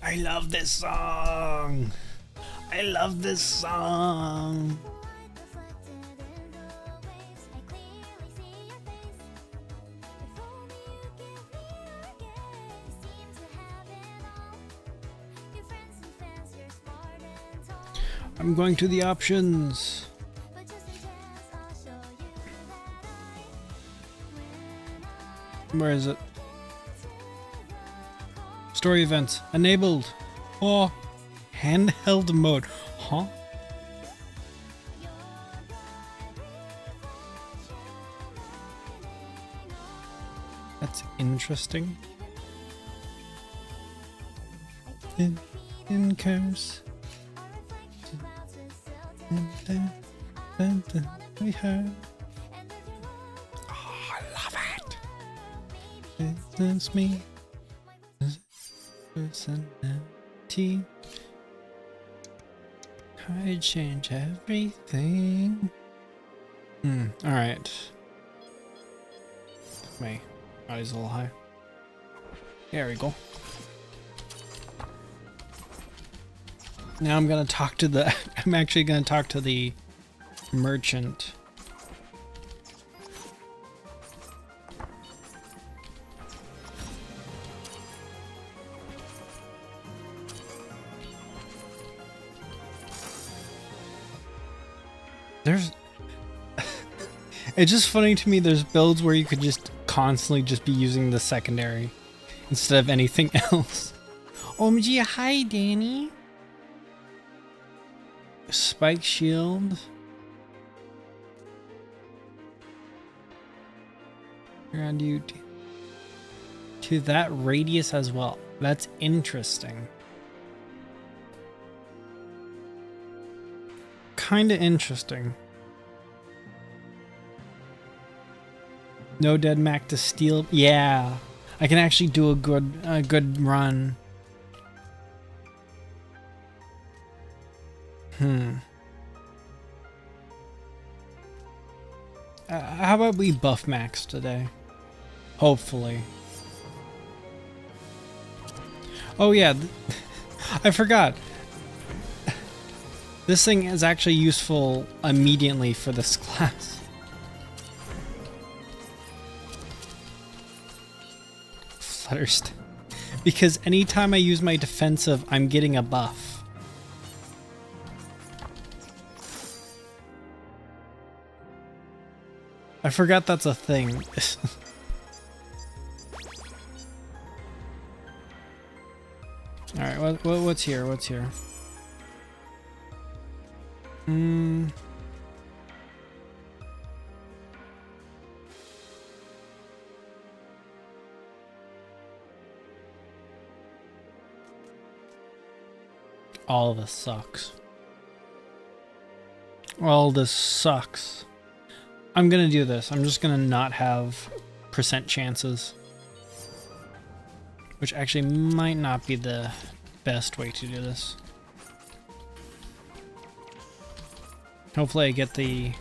I love this song. I love this song. I'm going to the options. Where is it? Story events enabled. Oh, handheld mode. Huh? That's interesting. In curse. We heard. Oh, I love it. It's me. Personality. I change everything. Alright. My body's a little high. There we go. Now I'm gonna talk to the I'm actually gonna talk to the merchant. There's it's just funny to me there's builds where you could just constantly just be using the secondary instead of anything else. OMG, hi Danny. Spike shield. Around you to that radius as well. That's interesting. Kinda interesting. No dead Mac to steal. Yeah, I can actually do a good run. How about we buff Max today? Hopefully. Oh yeah, I forgot. This thing is actually useful immediately for this class. Flutterst. Because anytime I use my defensive, I'm getting a buff. I forgot that's a thing. Alright, what's here? What's here? All of this sucks. All this sucks. I'm gonna do this. I'm just gonna not have percent chances. Which actually might not be the best way to do this. Hopefully I get the...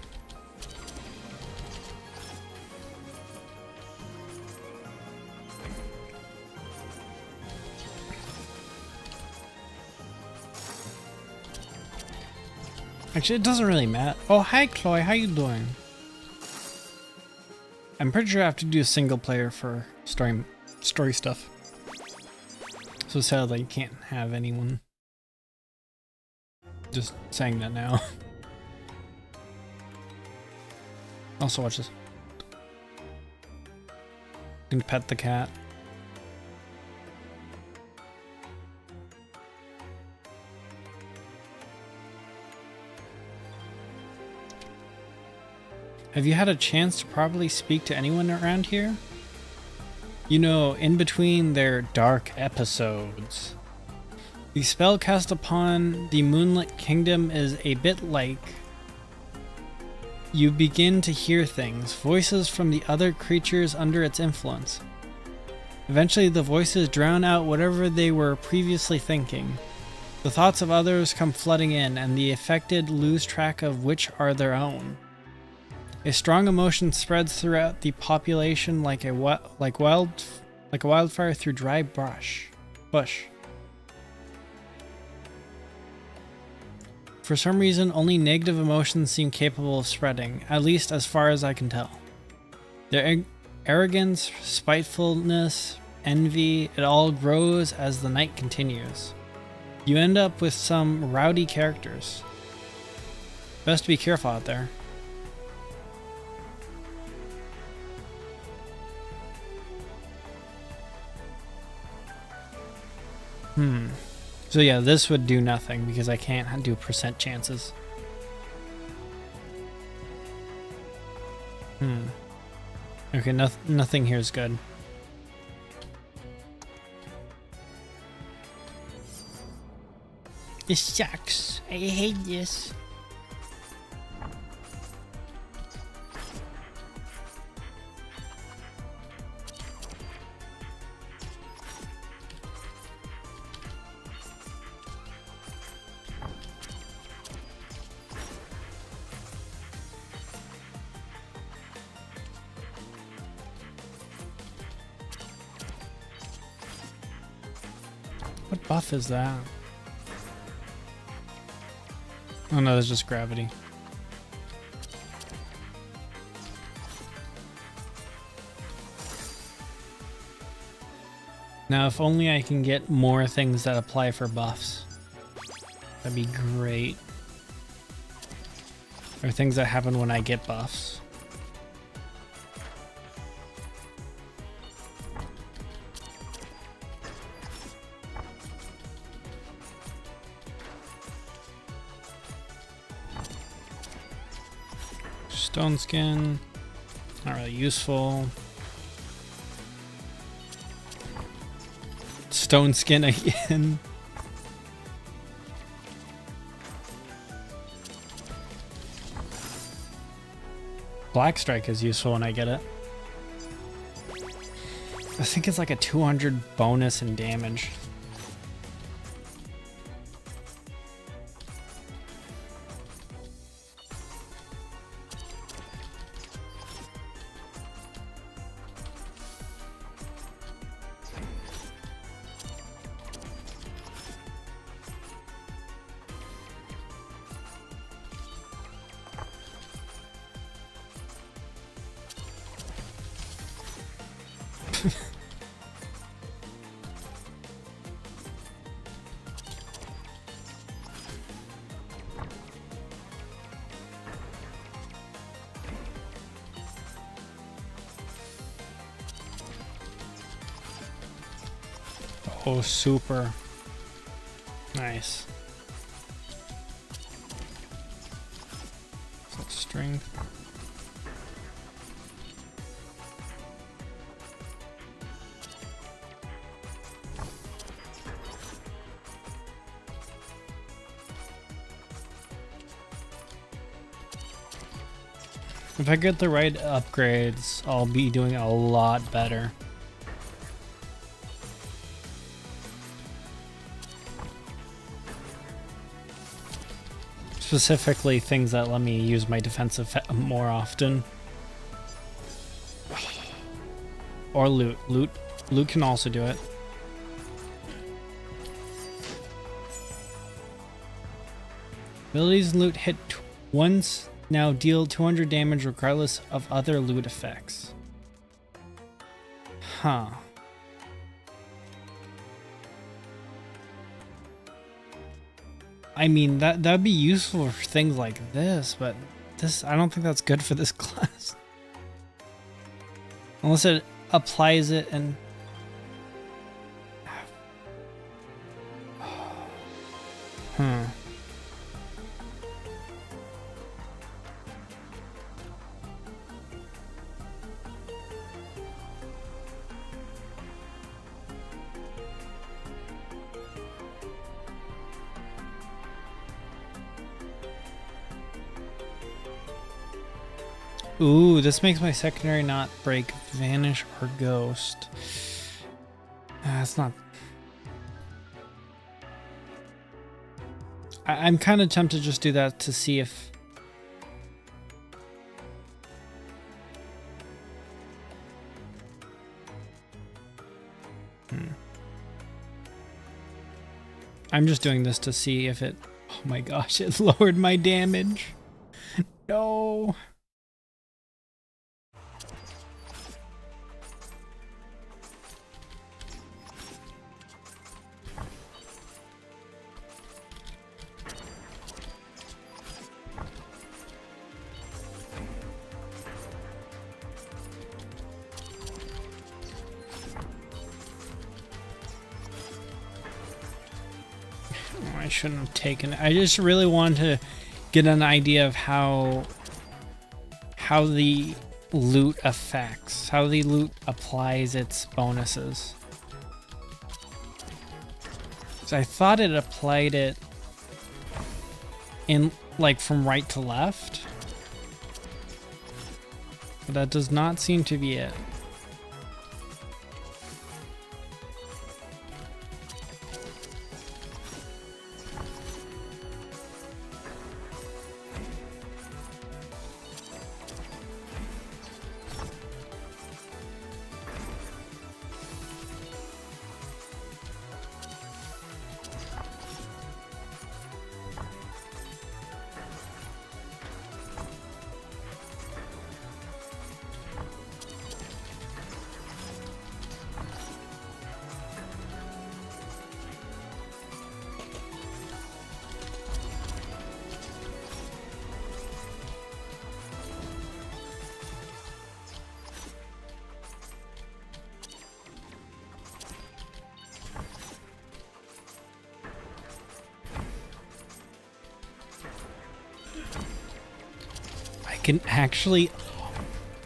Actually, it doesn't really matter. Oh, hi Chloe, how you doing? I'm pretty sure I have to do a single player for story stuff. So sadly, you can't have anyone. Just saying that now. Also watch this. You can pet the cat. Have you had a chance to properly speak to anyone around here? You know, in between their dark episodes. The spell cast upon the Moonlit Kingdom is a bit like you begin to hear things, voices from the other creatures under its influence. Eventually the voices drown out whatever they were previously thinking. The thoughts of others come flooding in, and the affected lose track of which are their own. A strong emotion spreads throughout the population like wildfire through dry bush. For some reason, only negative emotions seem capable of spreading, at least as far as I can tell. Their arrogance, spitefulness, envy, it all grows as the night continues. You end up with some rowdy characters. Best to be careful out there. So yeah, this would do nothing because I can't do percent chances. Okay, nothing here is good. This sucks. I hate this. What buff is that? Oh no, that's just gravity. Now, if only I can get more things that apply for buffs. That'd be great. Or things that happen when I get buffs. Stone skin, not really useful. Stone skin again. Black strike is useful when I get it. I think it's like a 200 bonus in damage. Oh, super. Nice. Is that strength? If I get the right upgrades, I'll be doing a lot better. Specifically, things that let me use my defensive more often. Or loot. Loot can also do it. Abilities and loot hit once, now deal 200 damage regardless of other loot effects. Huh. I mean, that'd be useful for things like this, but this, I don't think that's good for this class. Unless it applies it and... Ooh, this makes my secondary not break, vanish, or ghost. That's not... I'm kind of tempted to just do that to see if... I'm just doing this to see if it my gosh, it lowered my damage. No. I shouldn't have taken it. I just really wanted to get an idea of how the loot affects, how the loot applies its bonuses. So I thought it applied it in like from right to left, but that does not seem to be it.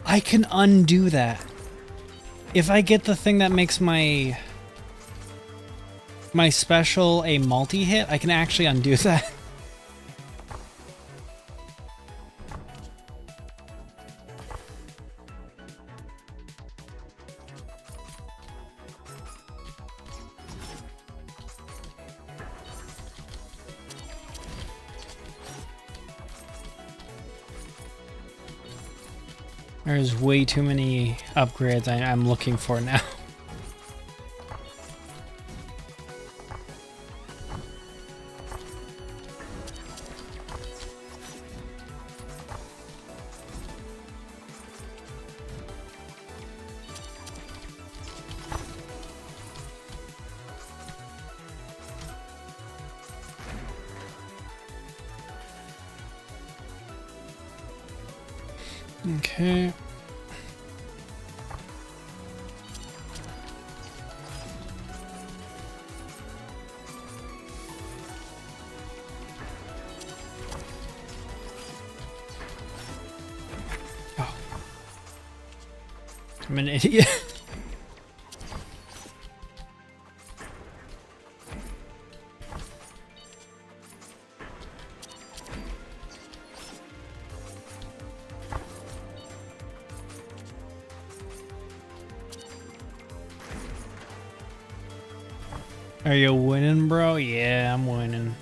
I can undo that. If I get the thing that makes my special a multi-hit, I can actually undo that. There's way too many upgrades I'm looking for now. Okay. Oh. I'm an idiot. Are you winning, bro? Yeah, I'm winning.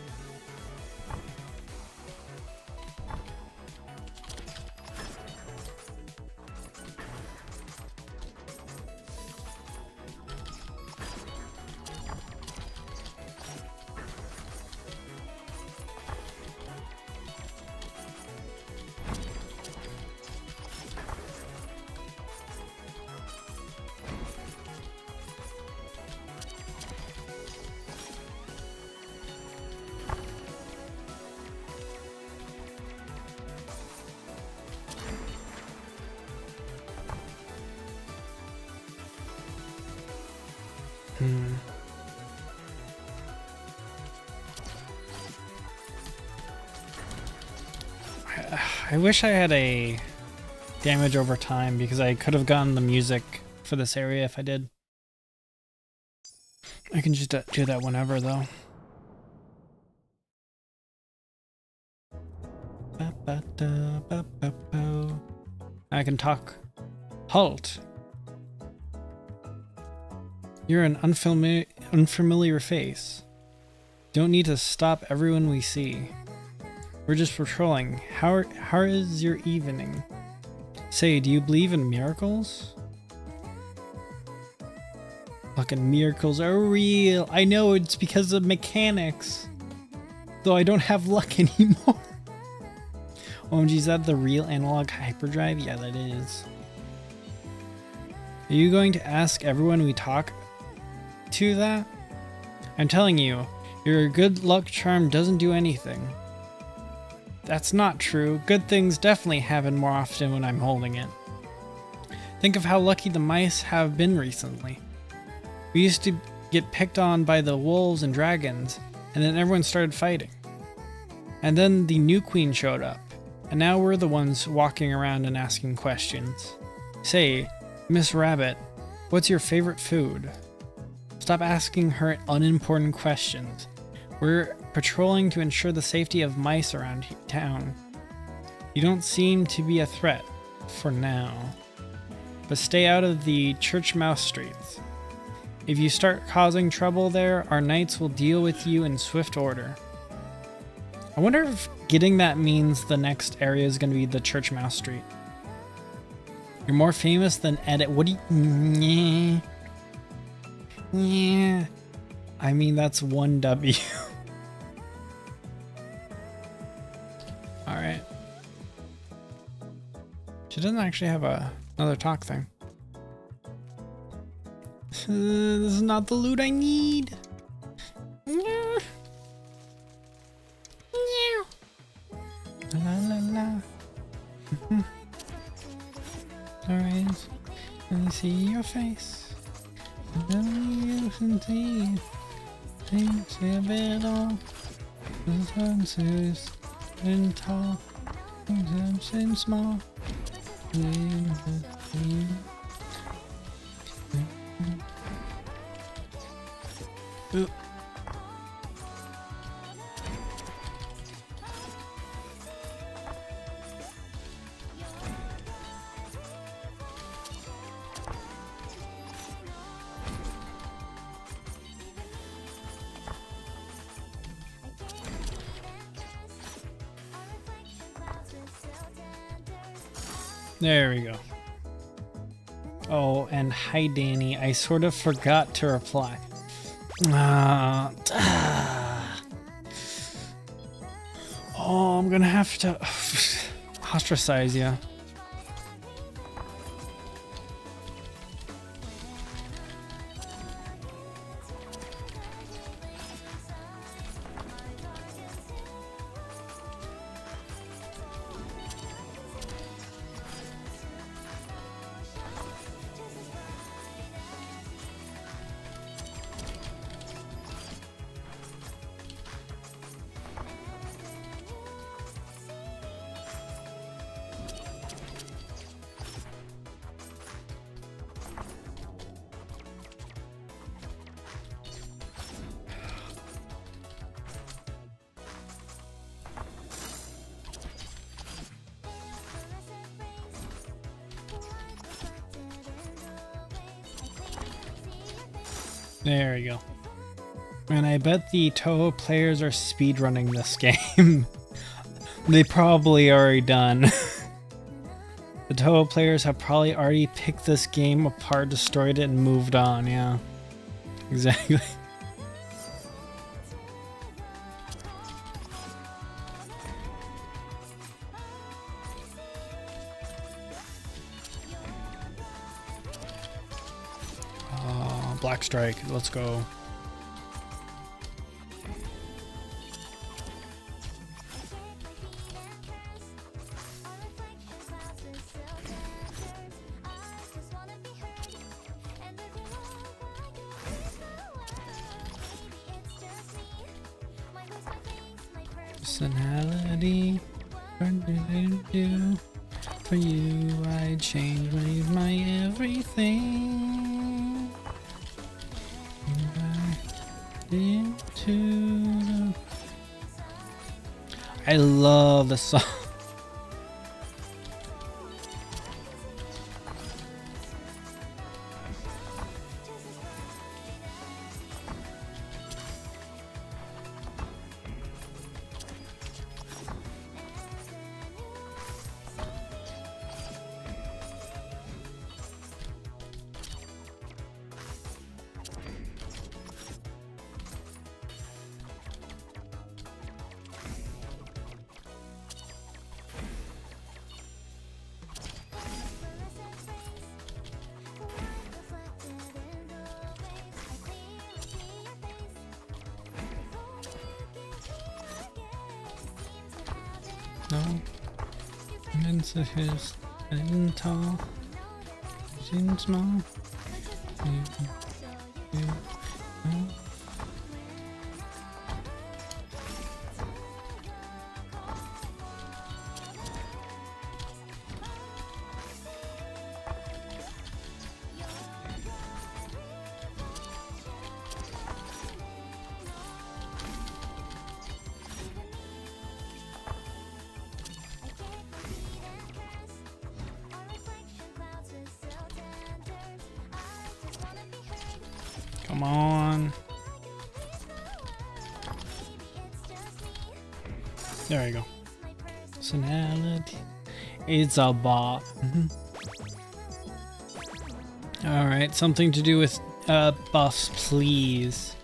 I wish I had a damage over time because I could have gotten the music for this area if I did. I can just do that whenever though. I can talk. Halt! You're an unfamiliar face. Don't need to stop everyone we see. We're just patrolling. How is your evening? Say, do you believe in miracles? Fucking miracles are real. I know, it's because of mechanics. though I don't have luck anymore. OMG, is that the real analog hyperdrive? Yeah, that is. Are you going to ask everyone we talk to that? I'm telling you, your good luck charm doesn't do anything. That's not true. Good things definitely happen more often when I'm holding it. Think of how lucky the mice have been recently. We used to get picked on by the wolves and dragons, and then everyone started fighting. And then the new queen showed up, and now we're the ones walking around and asking questions. Say, Miss Rabbit, what's your favorite food? Stop asking her unimportant questions. We're patrolling to ensure the safety of mice around town. You don't seem to be a threat, for now. But stay out of the church mouse streets. If you start causing trouble there, our knights will deal with you in swift order. I wonder if getting that means the next area is going to be the church mouse street. You're more famous than Edit. What do you... Yeah. I mean, that's one W. Alright. She doesn't actually have another talk thing. This is not the loot I need. La la la. Alright. Let me see your face. You can see things a bit all. Sometimes it's been tall, sometimes it's small. Ooh. There we go. Oh, and hi Danny, I sort of forgot to reply. Oh, I'm gonna have to ostracize you. There we go. And I bet the Toho players are speedrunning this game. They probably already done. The Toho players have probably already picked this game apart, destroyed it, and moved on, yeah. Exactly. Black Strike, let's go. Personality, what did I do? For you I changed my everything. I love the song. No. Into his and tall. Seems small. Come on. There you go. Personality. It's a bot. Alright, something to do with buffs, please.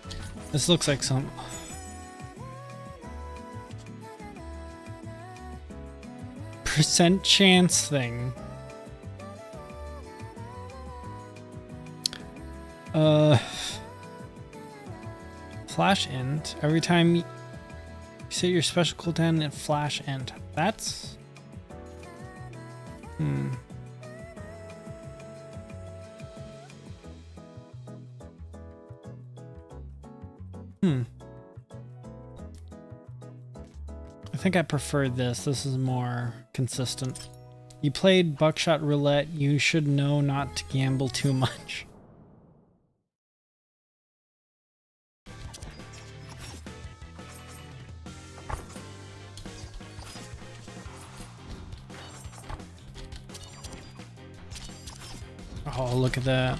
This looks like some... percent chance thing. Flash int. Every time you set your special cooldown and flash int. That's... I think I prefer this. This is more consistent. You played Buckshot Roulette. You should know not to gamble too much. Oh, look at that.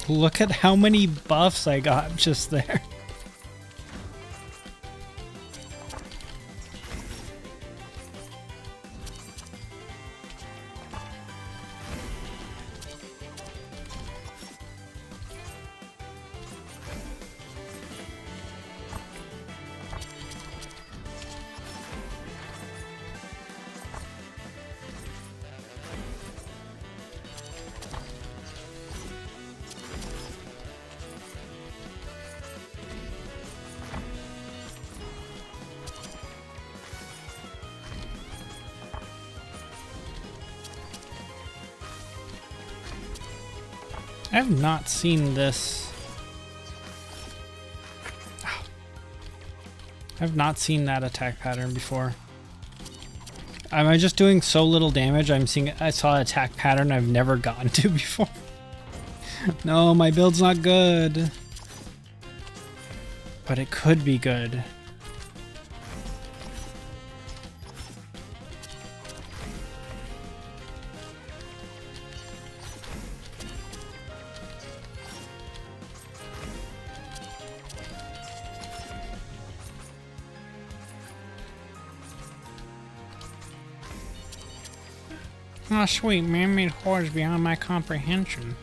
Look at how many buffs I got just there. I have not seen this. I have not seen that attack pattern before. Am I just doing so little damage? I saw an attack pattern I've never gotten to before. No, my build's not good. But it could be good. Oh, sweet, man-made horrors beyond my comprehension.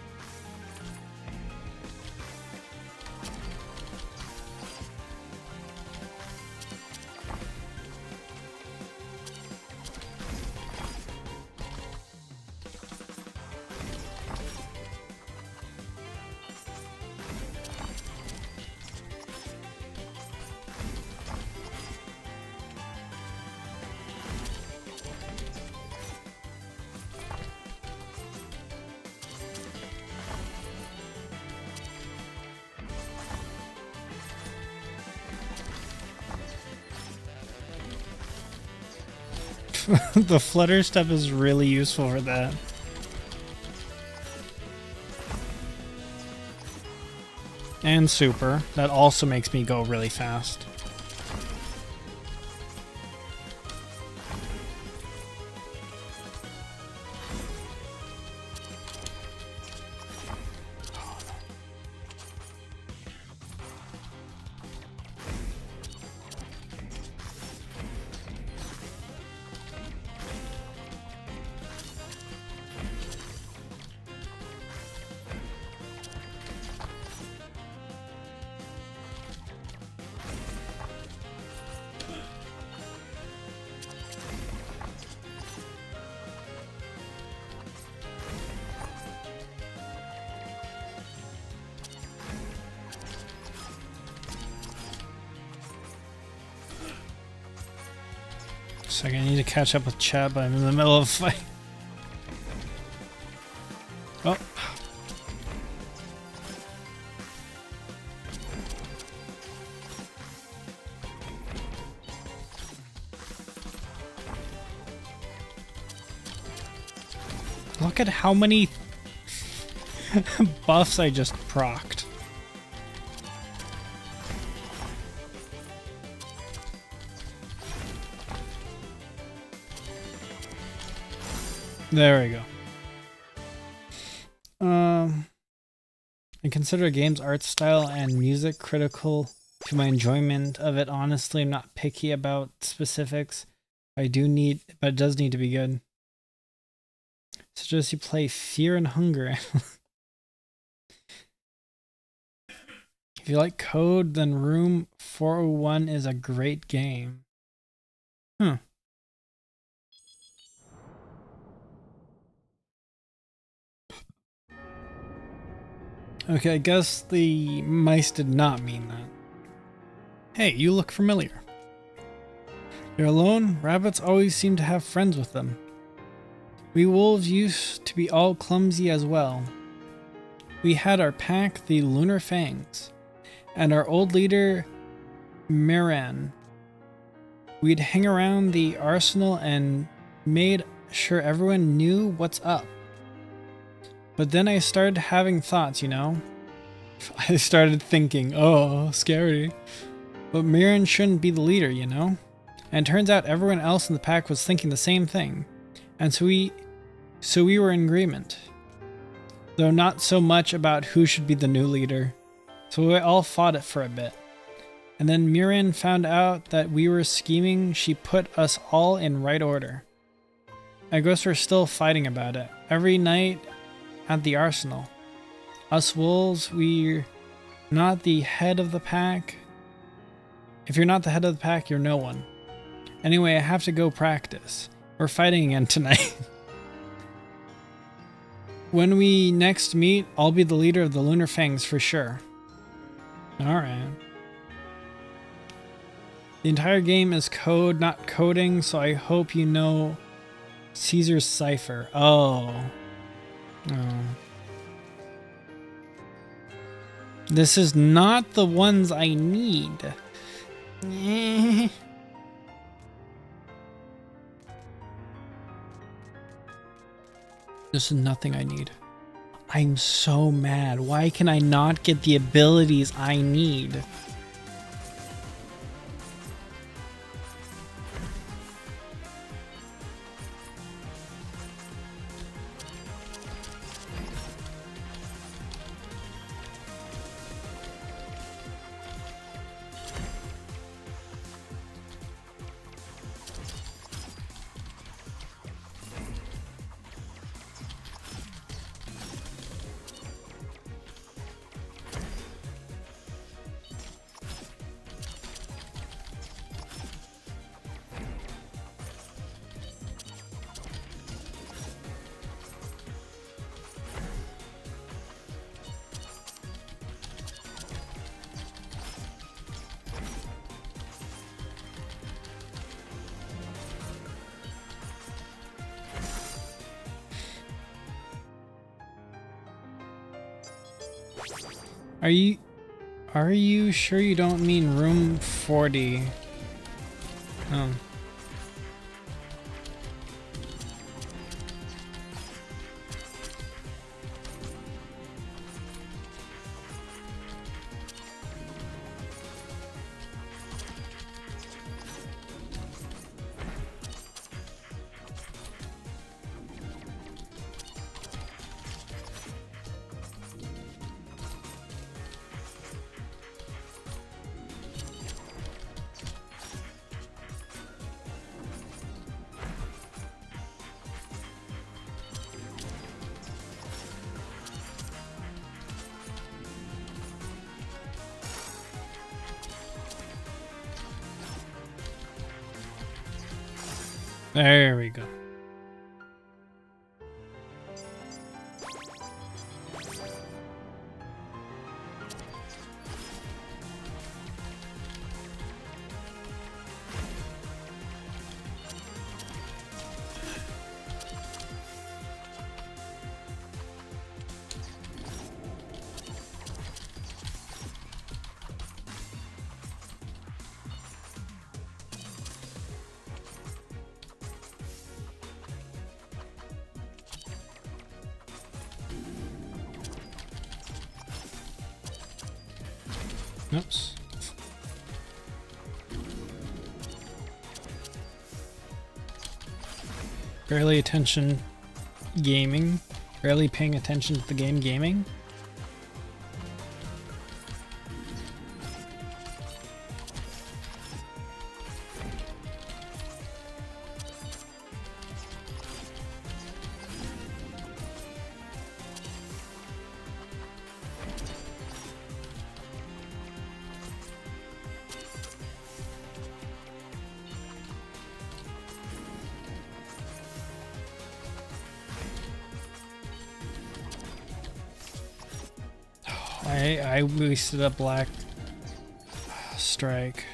The flutter step is really useful for that. And super. That also makes me go really fast. Second, I need to catch up with chat, but I'm in the middle of a fight. Oh. Look at how many buffs I just procced. There we go. I consider a game's art style and music critical to my enjoyment of it. Honestly, I'm not picky about specifics. But it does need to be good. Suggest you play Fear and Hunger. If you like code, then Room 401 is a great game. Huh. Okay, I guess the mice did not mean that. Hey, you look familiar. You're alone? Rabbits always seem to have friends with them. We wolves used to be all clumsy as well. We had our pack, the Lunar Fangs, and our old leader, Miran. We'd hang around the arsenal and made sure everyone knew what's up. But then I started having thoughts, you know? I started thinking, oh, scary. But Miran shouldn't be the leader, you know? And it turns out everyone else in the pack was thinking the same thing. And so we were in agreement. Though not so much about who should be the new leader. So we all fought it for a bit. And then Miran found out that we were scheming. She put us all in right order. I guess we're still fighting about it. Every night at the arsenal. Us wolves, we're not the head of the pack. If you're not the head of the pack, you're no one. Anyway, I have to go practice. We're fighting again tonight. When we next meet, I'll be the leader of the Lunar Fangs for sure. Alright. The entire game is code, not coding, so I hope you know Caesar's cipher. Oh. This is not the ones I need. This is nothing I need. I'm so mad. Why can I not get the abilities I need? Are you sure you don't mean room 40? Oh. There we go. Oops. Barely attention gaming. Barely paying attention to the game gaming. I wasted a black strike.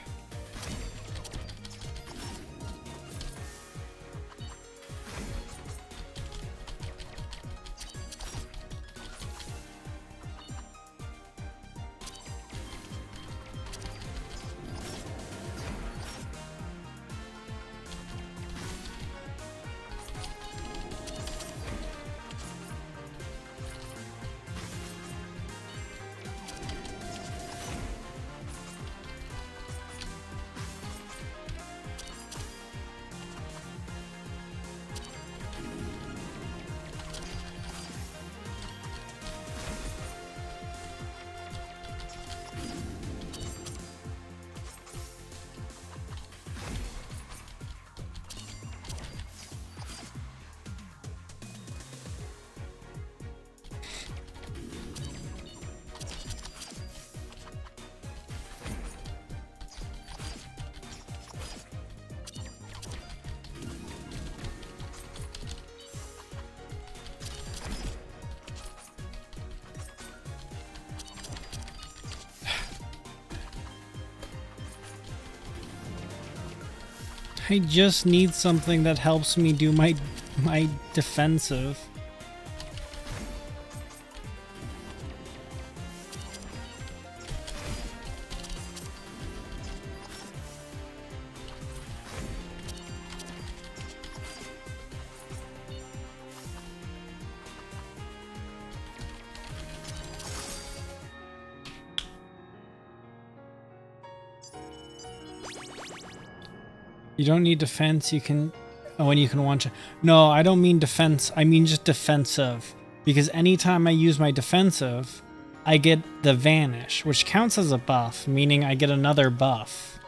I just need something that helps me do my defensive. You don't need defense, you can... Oh, and you can one-shot... No, I don't mean defense, I mean just defensive. Because anytime I use my defensive, I get the vanish, which counts as a buff, meaning I get another buff.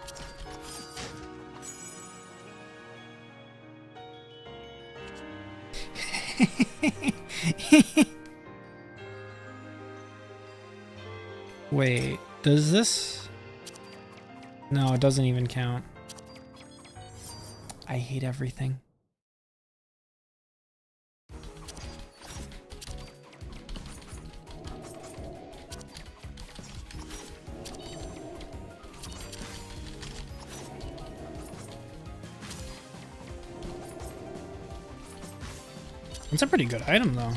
Wait, does this... No, it doesn't even count. I hate everything. It's a pretty good item, though.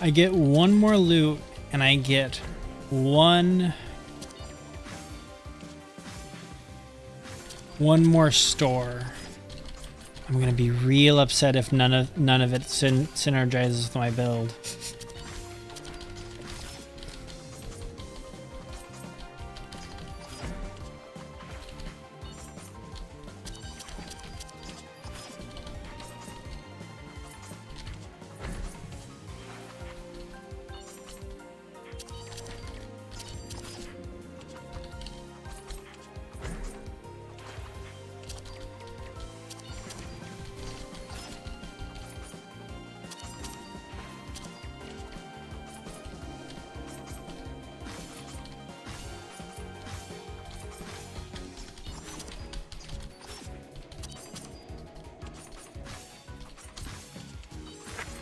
I get one more loot, and I get one more store. I'm gonna be real upset if none of it synergizes with my build.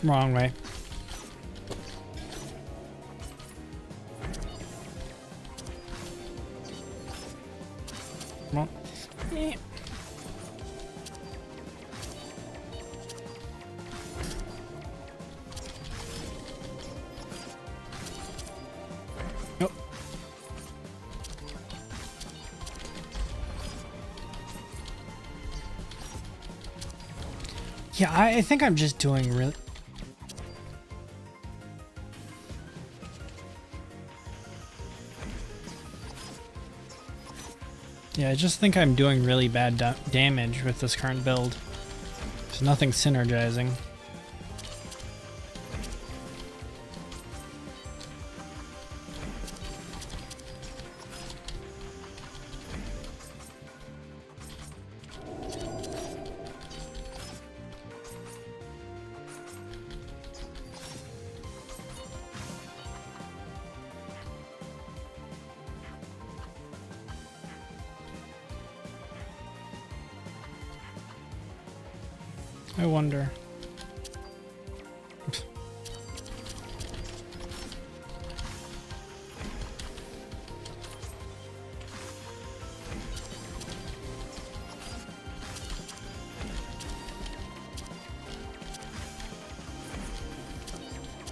Wrong way. Come on. Nope. Yeah, I think I'm just doing really... Yeah, I just think I'm doing really bad damage with this current build. There's nothing synergizing. I wonder.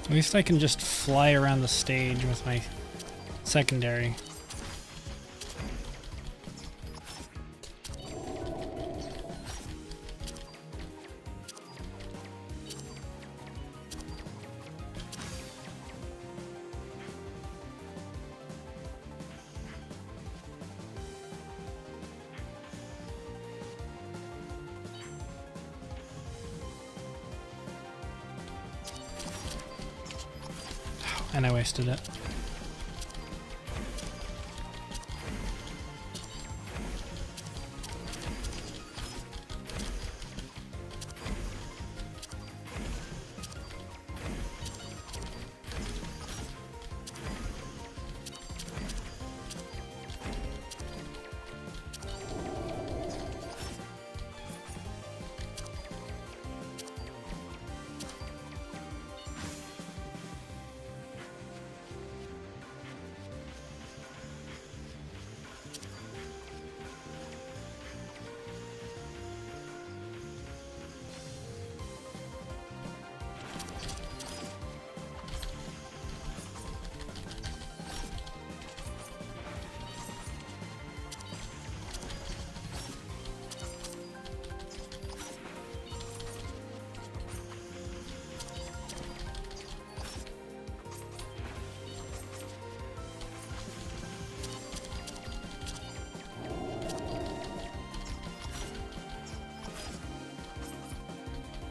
At least I can just fly around the stage with my secondary. And I wasted it.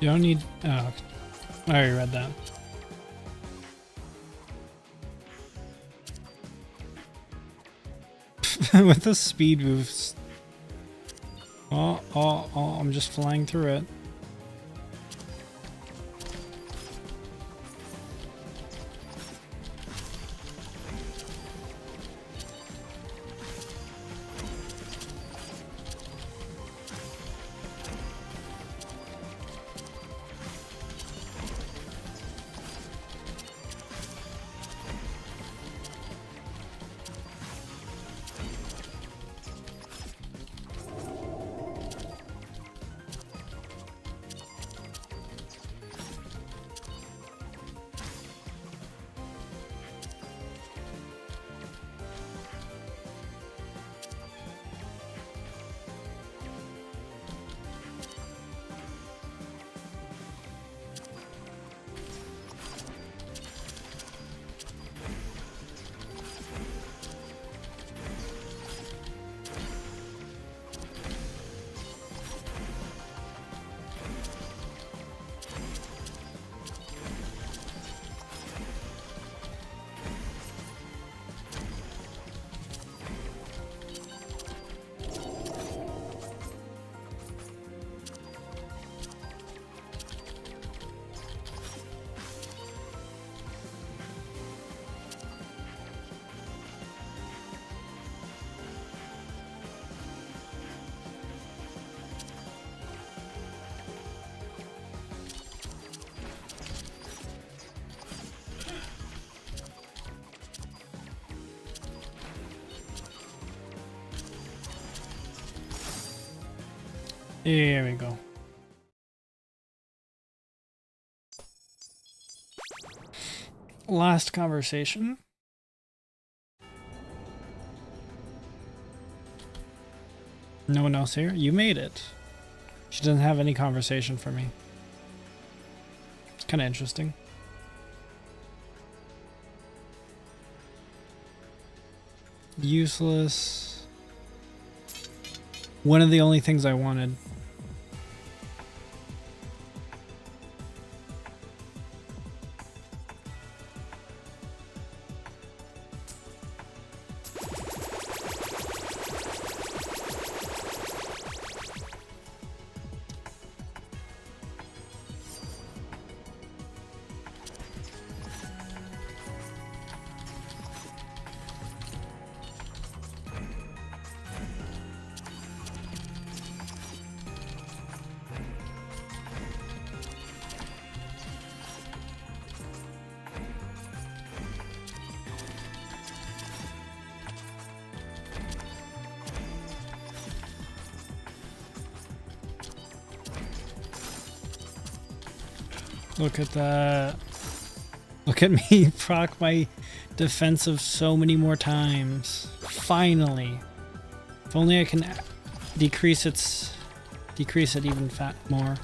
You don't need... Oh, I already read that. With the speed moves. Oh, I'm just flying through it. Here we go. Last conversation. No one else here? You made it. She doesn't have any conversation for me. It's kind of interesting. Useless. One of the only things I wanted. Look at that. Look at me proc my defensive so many more times. Finally. If only I can decrease it even more.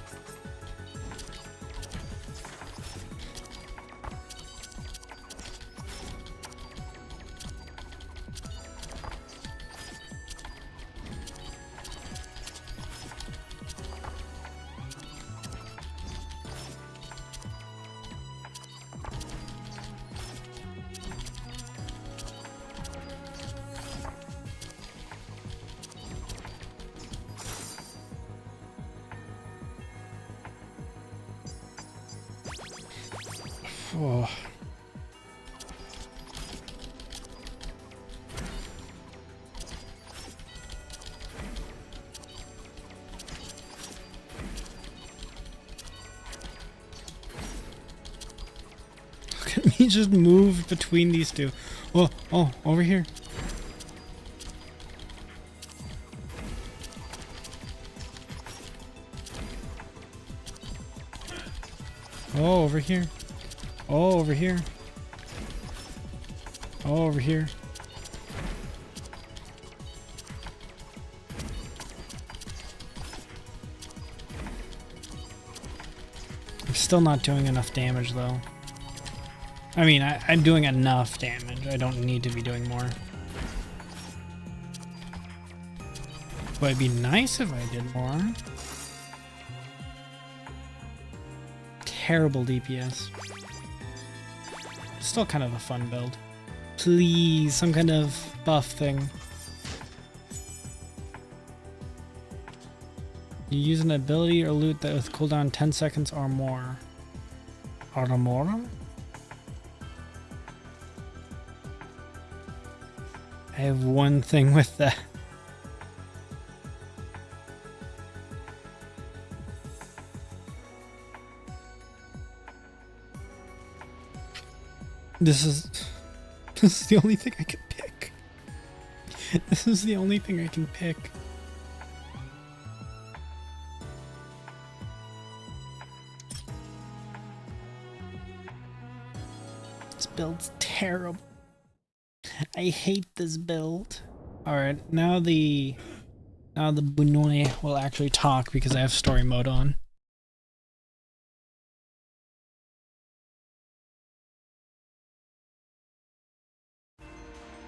Oh. Look at me just move between these two. Oh, oh, over here. Oh, over here. Oh, over here. Oh, over here. I'm still not doing enough damage, though. I mean, I'm doing enough damage. I don't need to be doing more. But it'd be nice if I did more. Terrible DPS. Still kind of a fun build. Please, some kind of buff thing. You use an ability or loot that with cooldown 10 seconds or more. Armora? I have one thing with that. This is the only thing I can pick. This is the only thing I can pick. This build's terrible. I hate this build. Alright, now the Bunone will actually talk because I have story mode on.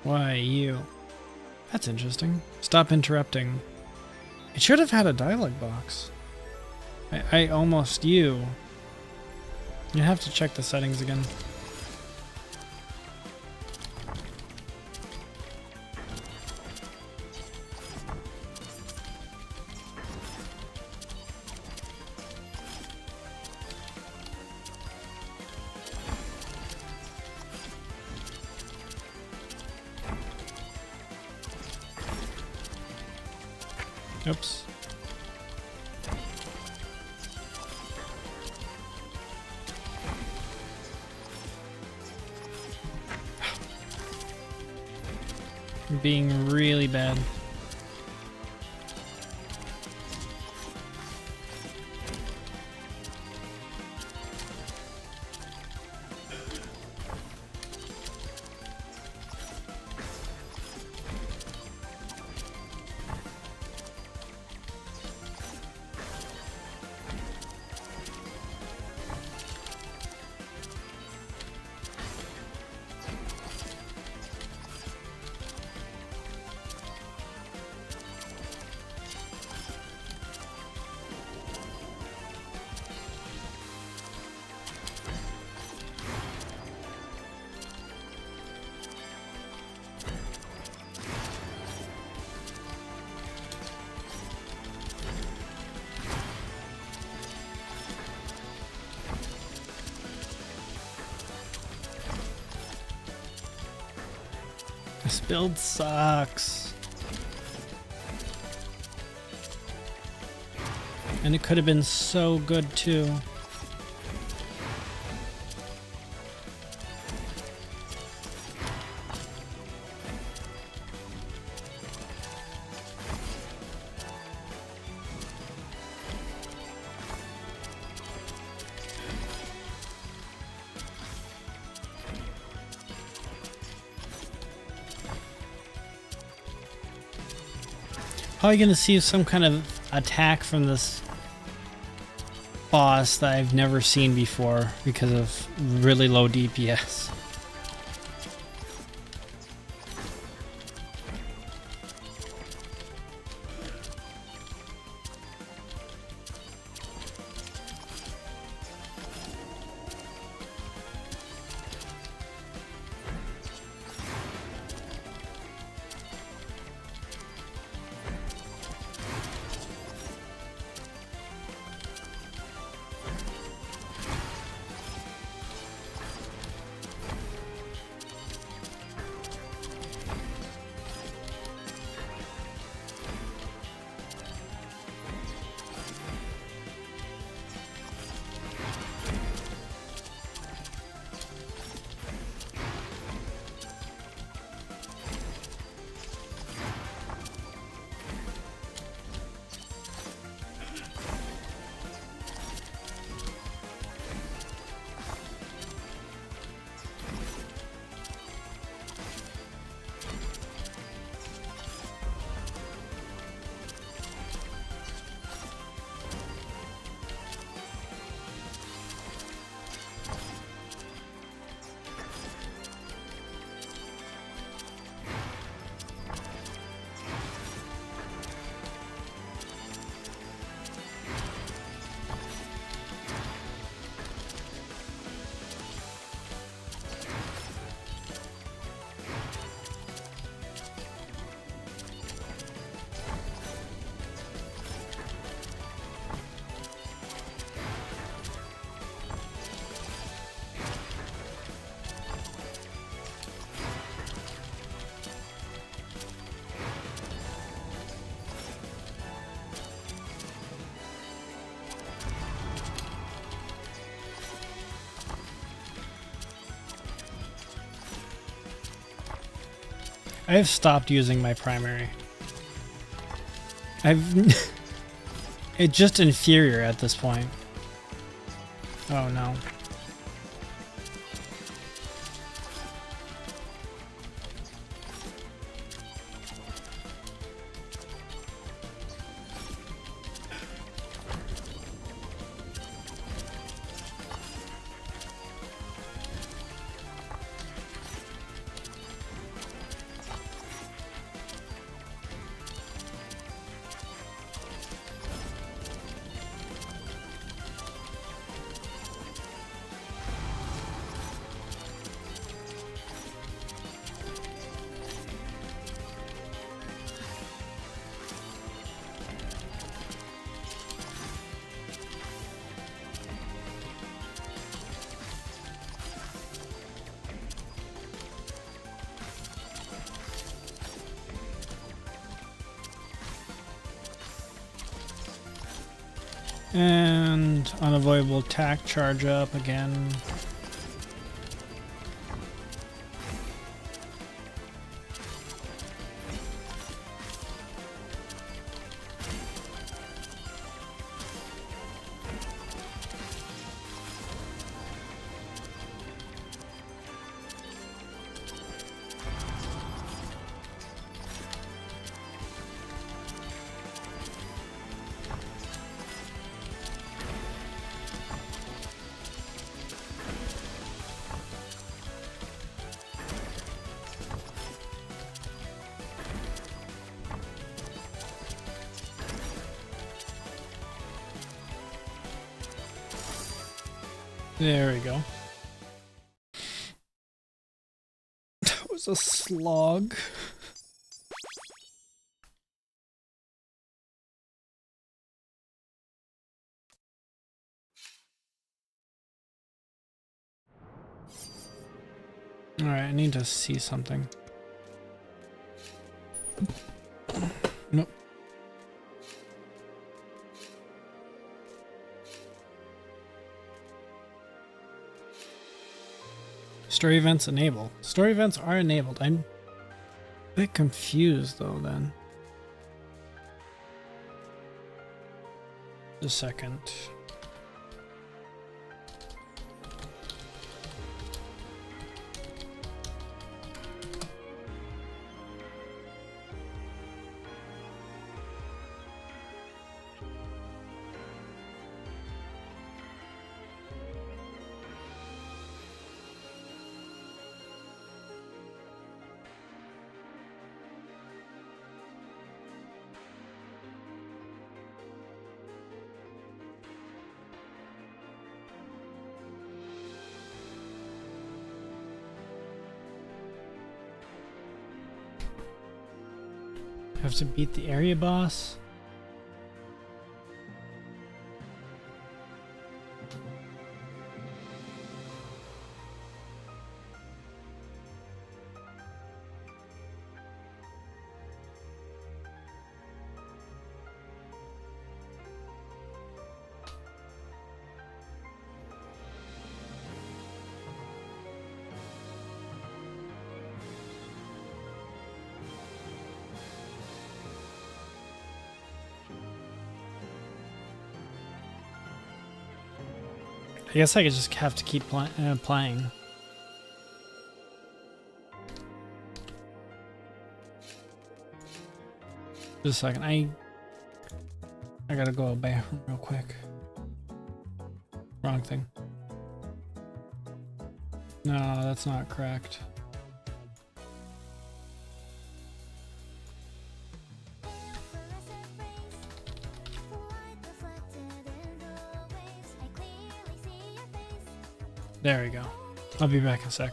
Why, you? That's interesting. Stop interrupting. It should have had a dialogue box. I almost you. You have to check the settings again. Oops. Being really bad. This build sucks. And it could have been so good too. Probably gonna see some kind of attack from this boss that I've never seen before because of really low DPS. I've stopped using my primary. It's just inferior at this point. Oh no. And unavoidable attack charge up again. There we go. That was a slog. Alright, I need to see something. Nope. Story events enable. Story events are enabled. I'm a bit confused though then. Just a second. Have to beat the area boss. I guess I could just have to keep playing. Just a second. I gotta go to the bathroom real quick. Wrong thing. No, that's not correct. There we go. I'll be back in a sec.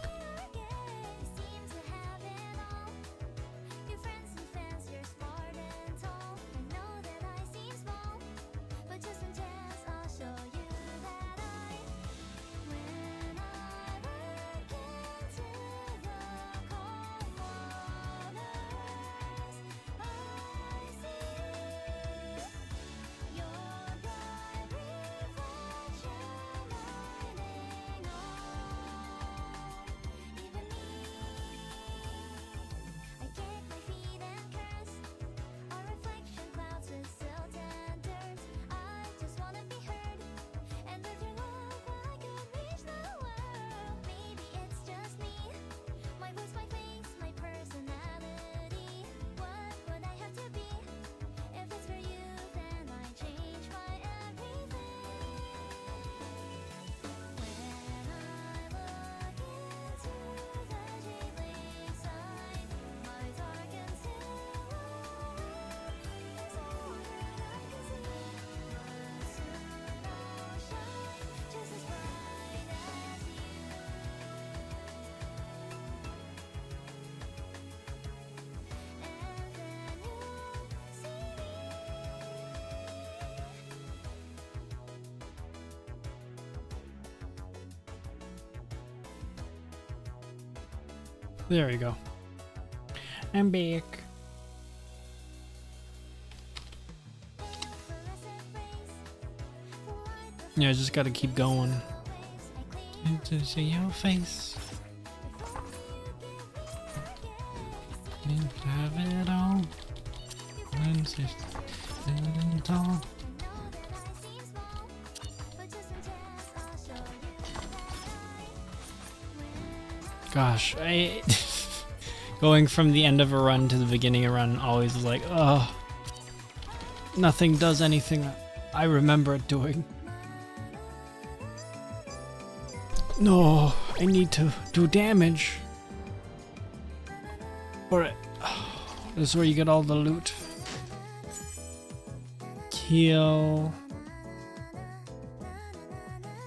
There we go. I'm back. Yeah, I just gotta keep going. To see your face. And have it all. And stand tall. Gosh, going from the end of a run to the beginning of a run always is like, oh, nothing does anything I remember it doing. No, I need to do damage. Alright, this is where you get all the loot. Kill.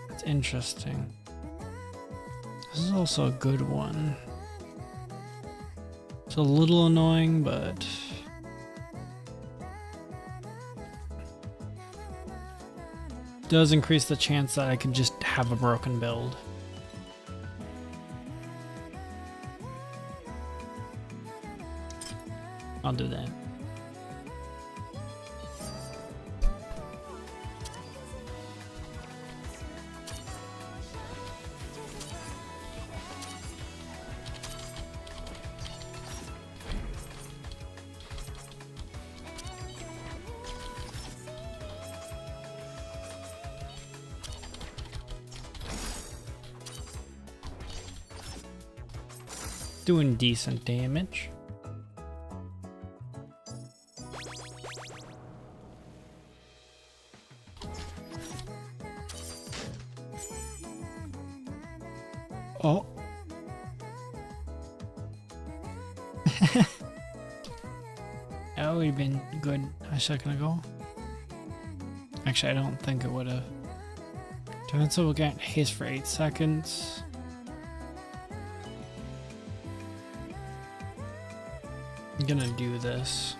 That's interesting. This is also a good one. It's a little annoying, but does increase the chance that I could just have a broken build. I'll do that. Doing decent damage. Oh. That would have been good a second ago. Actually, I don't think it would have. Defensive will get haste for 8 seconds. I'm gonna do this.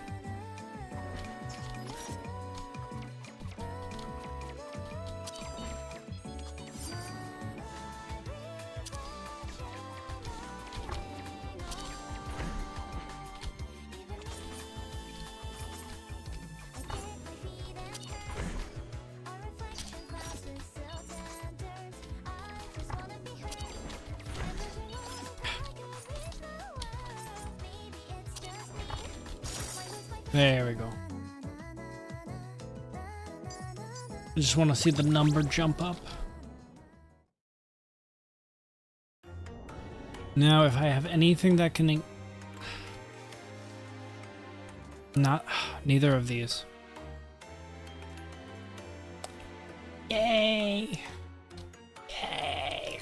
There we go. I just want to see the number jump up. Now, if I have anything that can... Neither of these. Yay! Yay!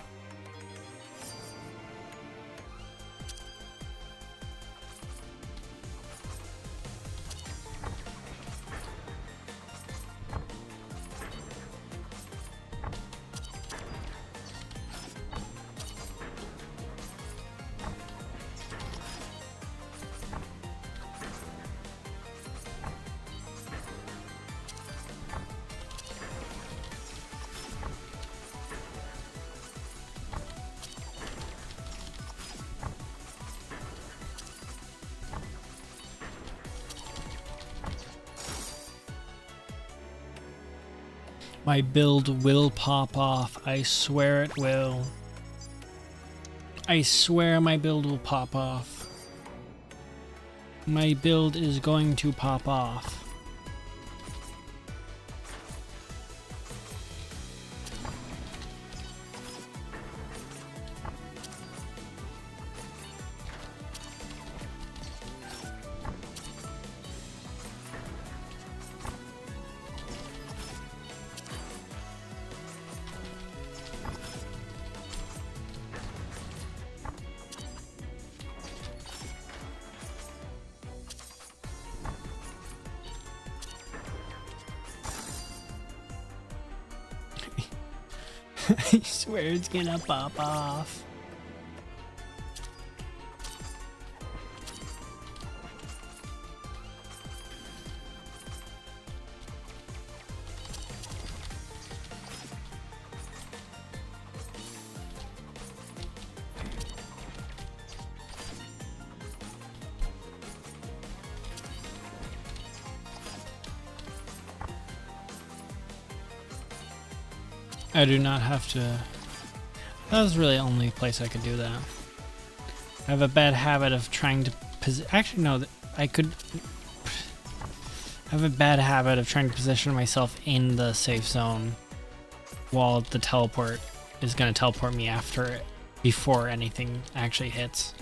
My build will pop off. I swear it will. I swear my build will pop off. My build is going to pop off. I swear it's gonna pop off. I do not have to. That was really the only place I could do that. I have a bad habit of trying to actually no, I could. I have a bad habit of trying to position myself in the safe zone while the teleport is going to teleport me after it before anything actually hits.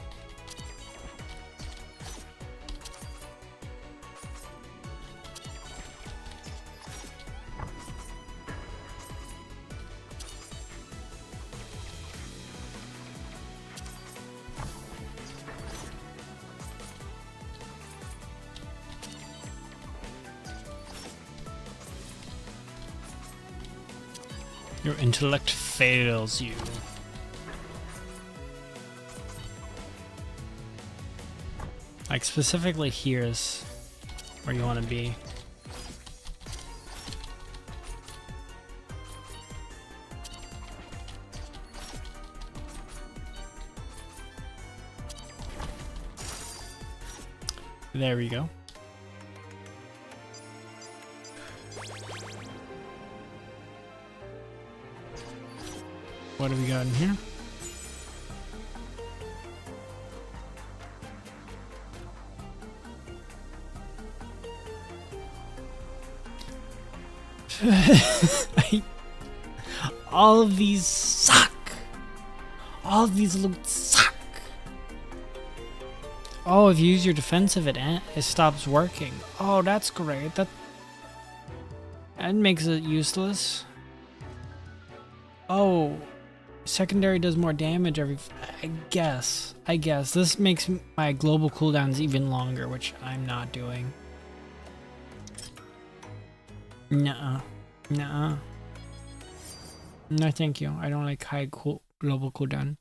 Your intellect fails you. Like specifically here's where you want to be. There we go. What have we got in here? All of these suck. All of these loot suck. Oh, if you use your defensive, it stops working. Oh, that's great. That makes it useless. Oh, secondary does more damage every. I guess this makes my global cooldowns even longer, which I'm not doing. Nuh-uh. Nuh-uh. No, thank you. I don't like high global cooldown.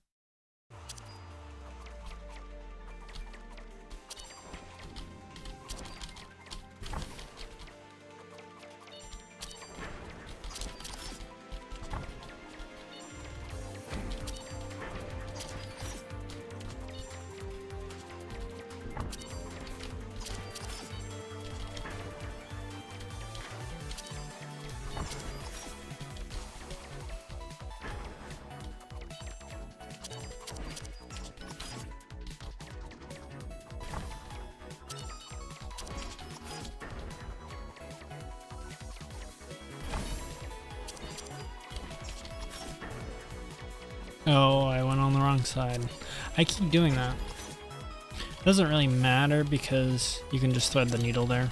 Oh, I went on the wrong side. I keep doing that. Doesn't really matter because you can just thread the needle there.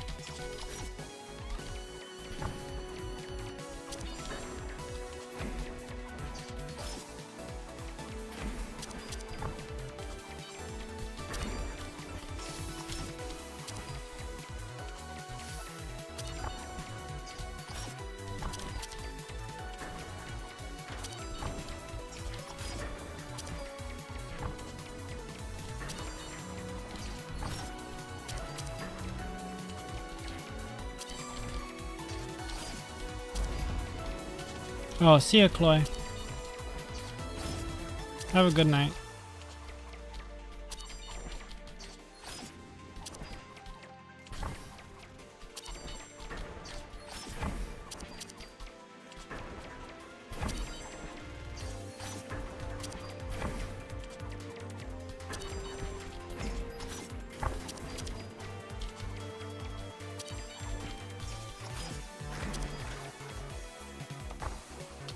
Oh, see ya, Chloe. Have a good night.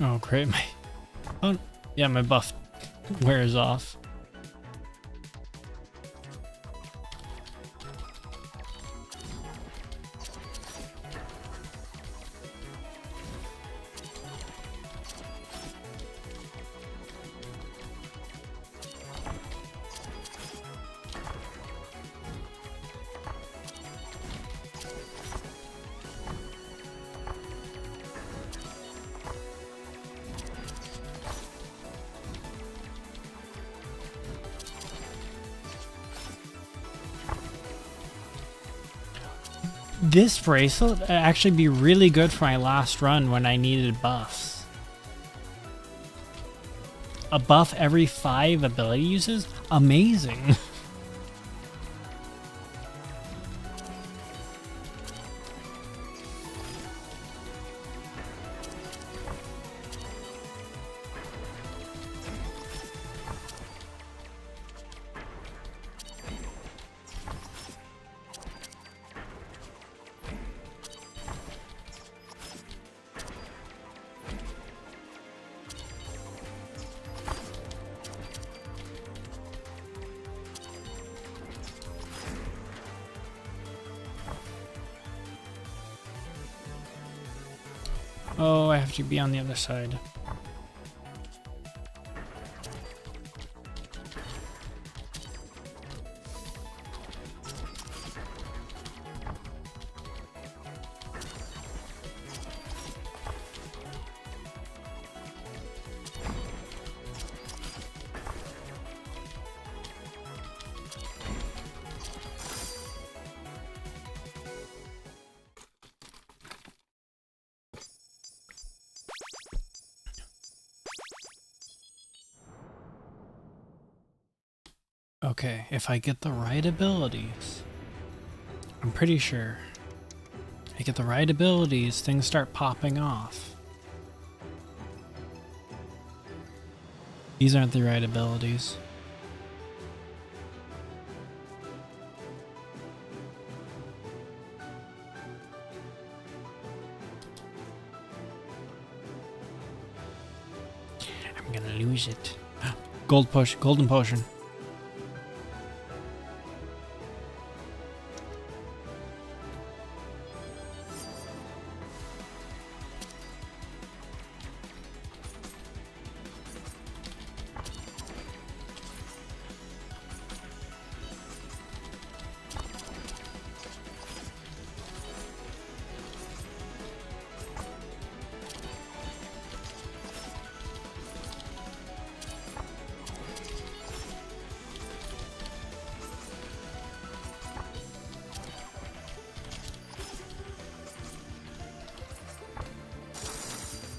Oh, great. Oh, yeah, my buff wears off. This bracelet would actually be really good for my last run when I needed buffs. A buff every 5 ability uses? Amazing. Oh, I have to be on the other side. Okay, if I get the right abilities. I'm pretty sure. I get the right abilities, things start popping off. These aren't the right abilities. I'm gonna lose it. Golden potion.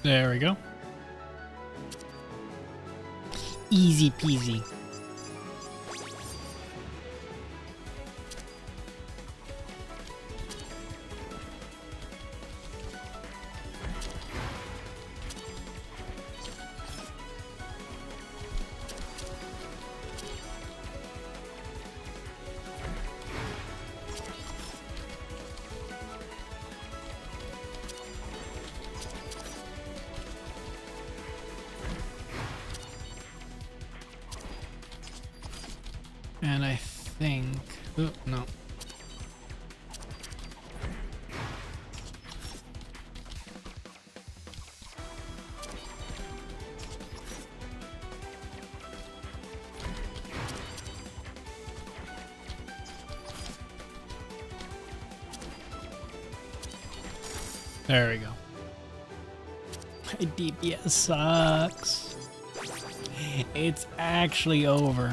There we go. Easy peasy. And I think... Oh, no. There we go. My DPS sucks. It's actually over.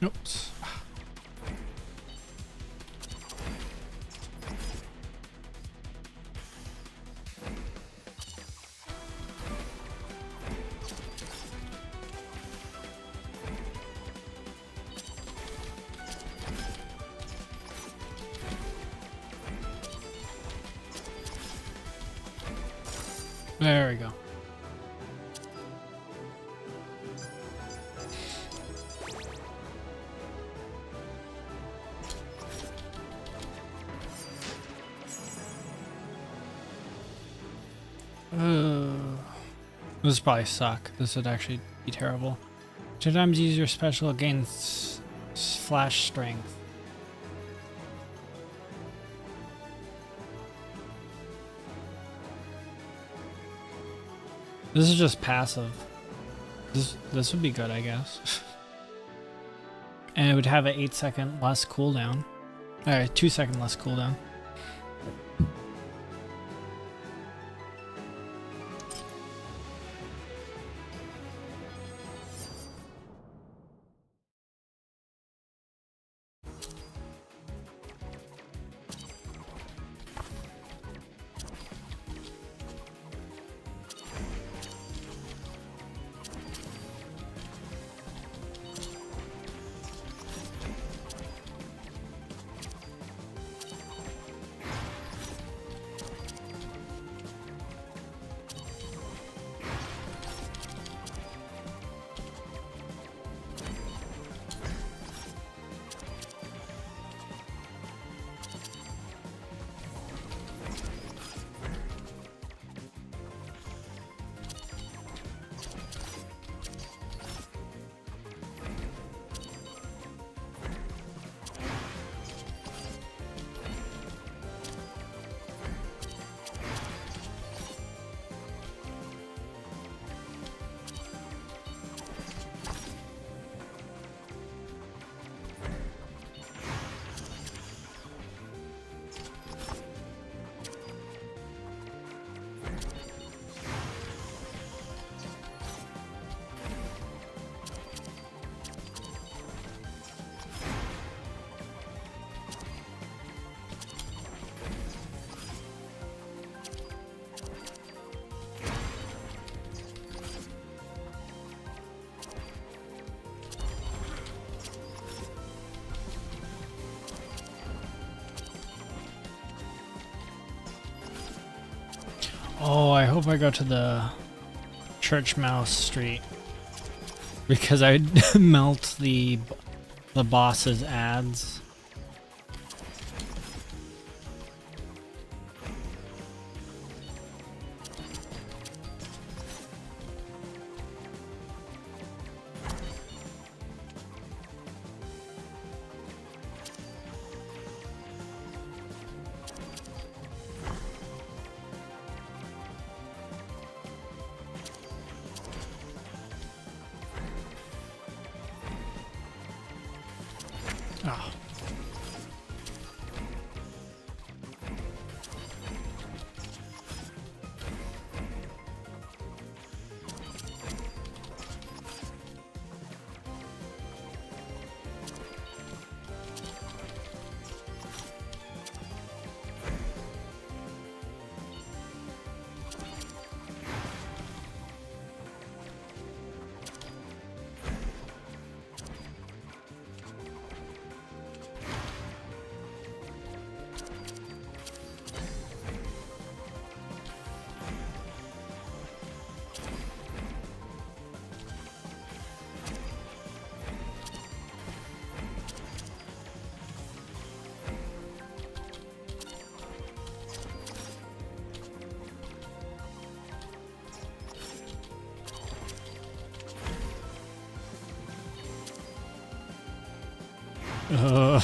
Oops. There we go. This would probably suck. This would actually be terrible. 2 times use your special against flash strength. This is just passive. This would be good, I guess. And it would have an 8-second less cooldown. Alright, 2-second less cooldown. Oh, I hope I go to the Church Mouse Street because I melt the boss's ads. Oh. Ugh.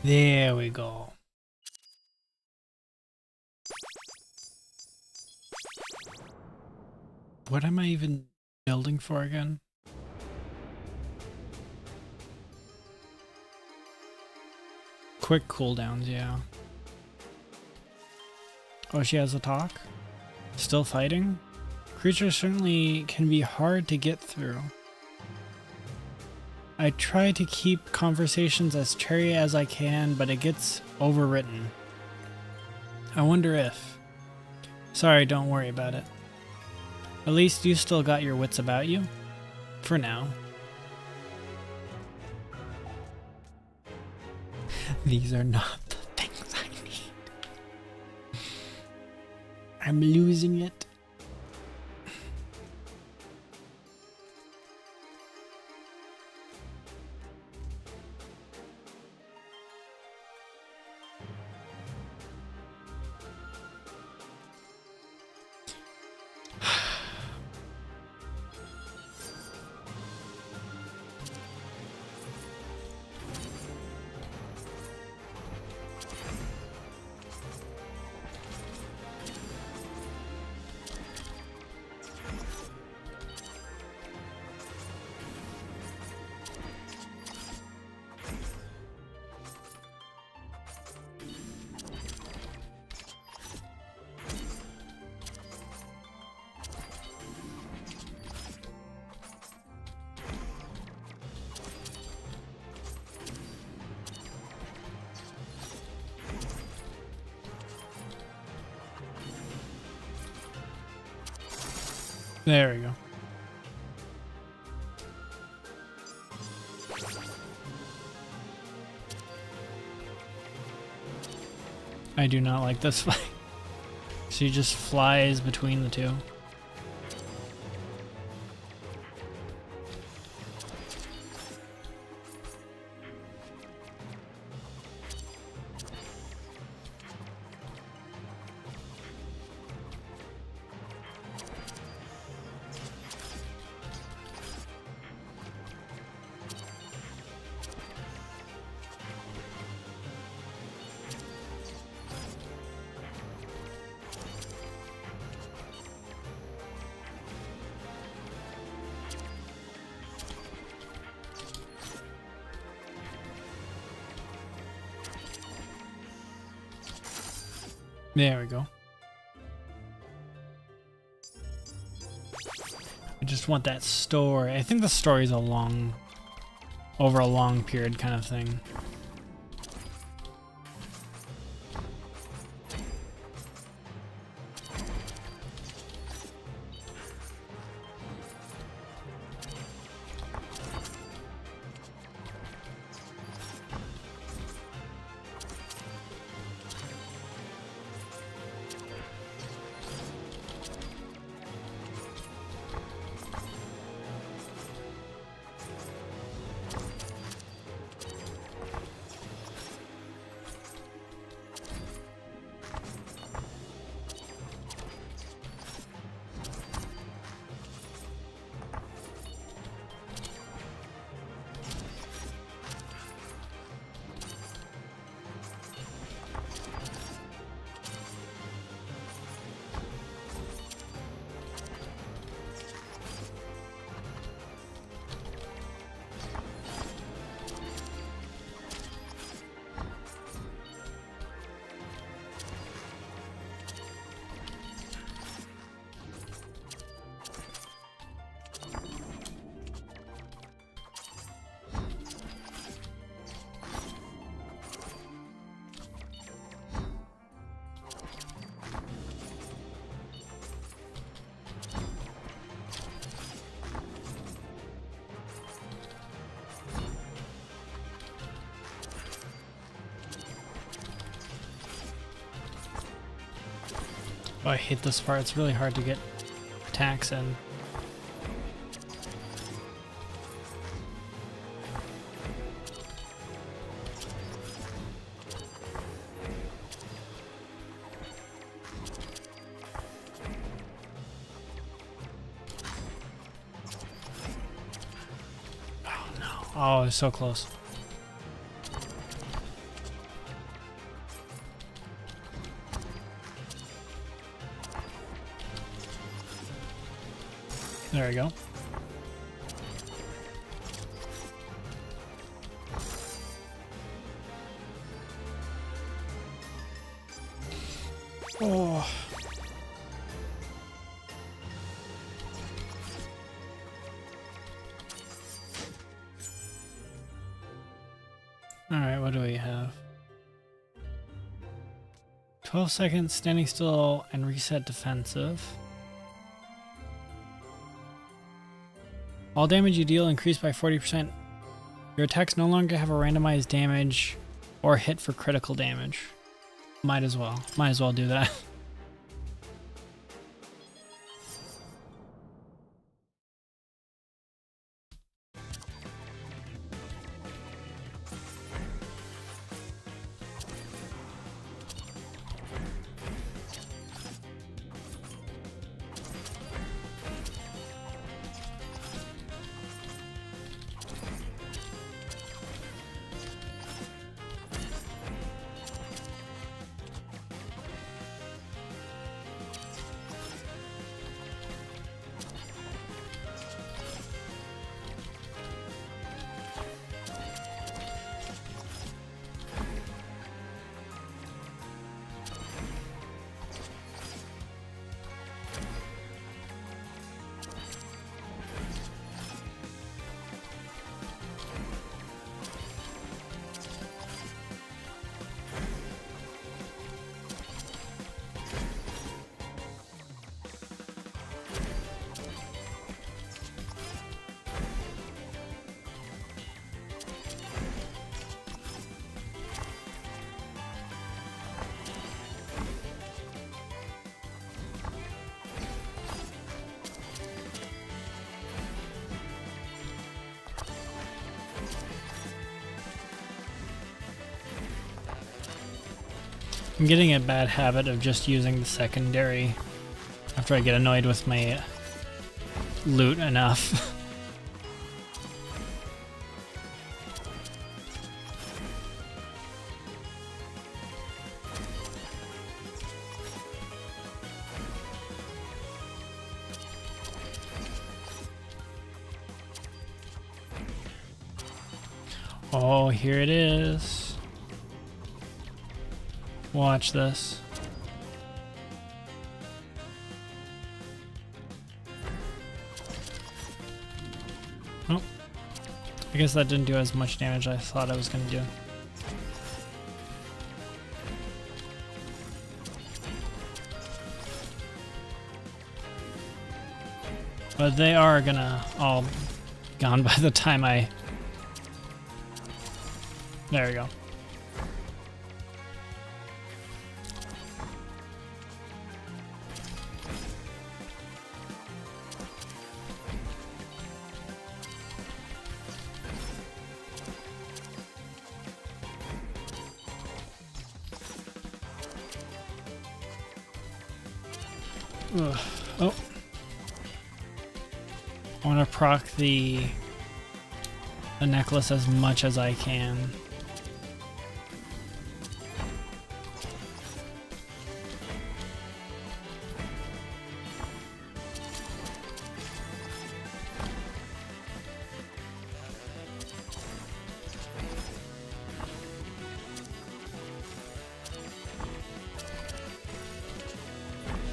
There we go. What am I even building for again? Quick cooldowns, yeah. Oh, she has a talk? Still fighting? Creatures certainly can be hard to get through. I try to keep conversations as cherry as I can, but it gets overwritten. I wonder if... Sorry, don't worry about it. At least you still got your wits about you. For now. These are not the things I need. I'm losing it. There we go. I do not like this fight. She just flies between the two. There we go. I just want that story. I think the story's over a long period kind of thing. Oh, I hate this part. It's really hard to get attacks in. Oh no. Oh, it's so close. There we go. Oh. All right, what do we have? 12 seconds, standing still, and reset defensive. All damage you deal increased by 40%. Your attacks no longer have a randomized damage or hit for critical damage. Might as well do that. I'm getting a bad habit of just using the secondary after I get annoyed with my loot enough. Oh, here it is. Watch this. I guess that didn't do as much damage as I thought I was going to do. But they are gonna all be gone by the time I... There we go. Ugh. Oh. I want to proc the necklace as much as I can.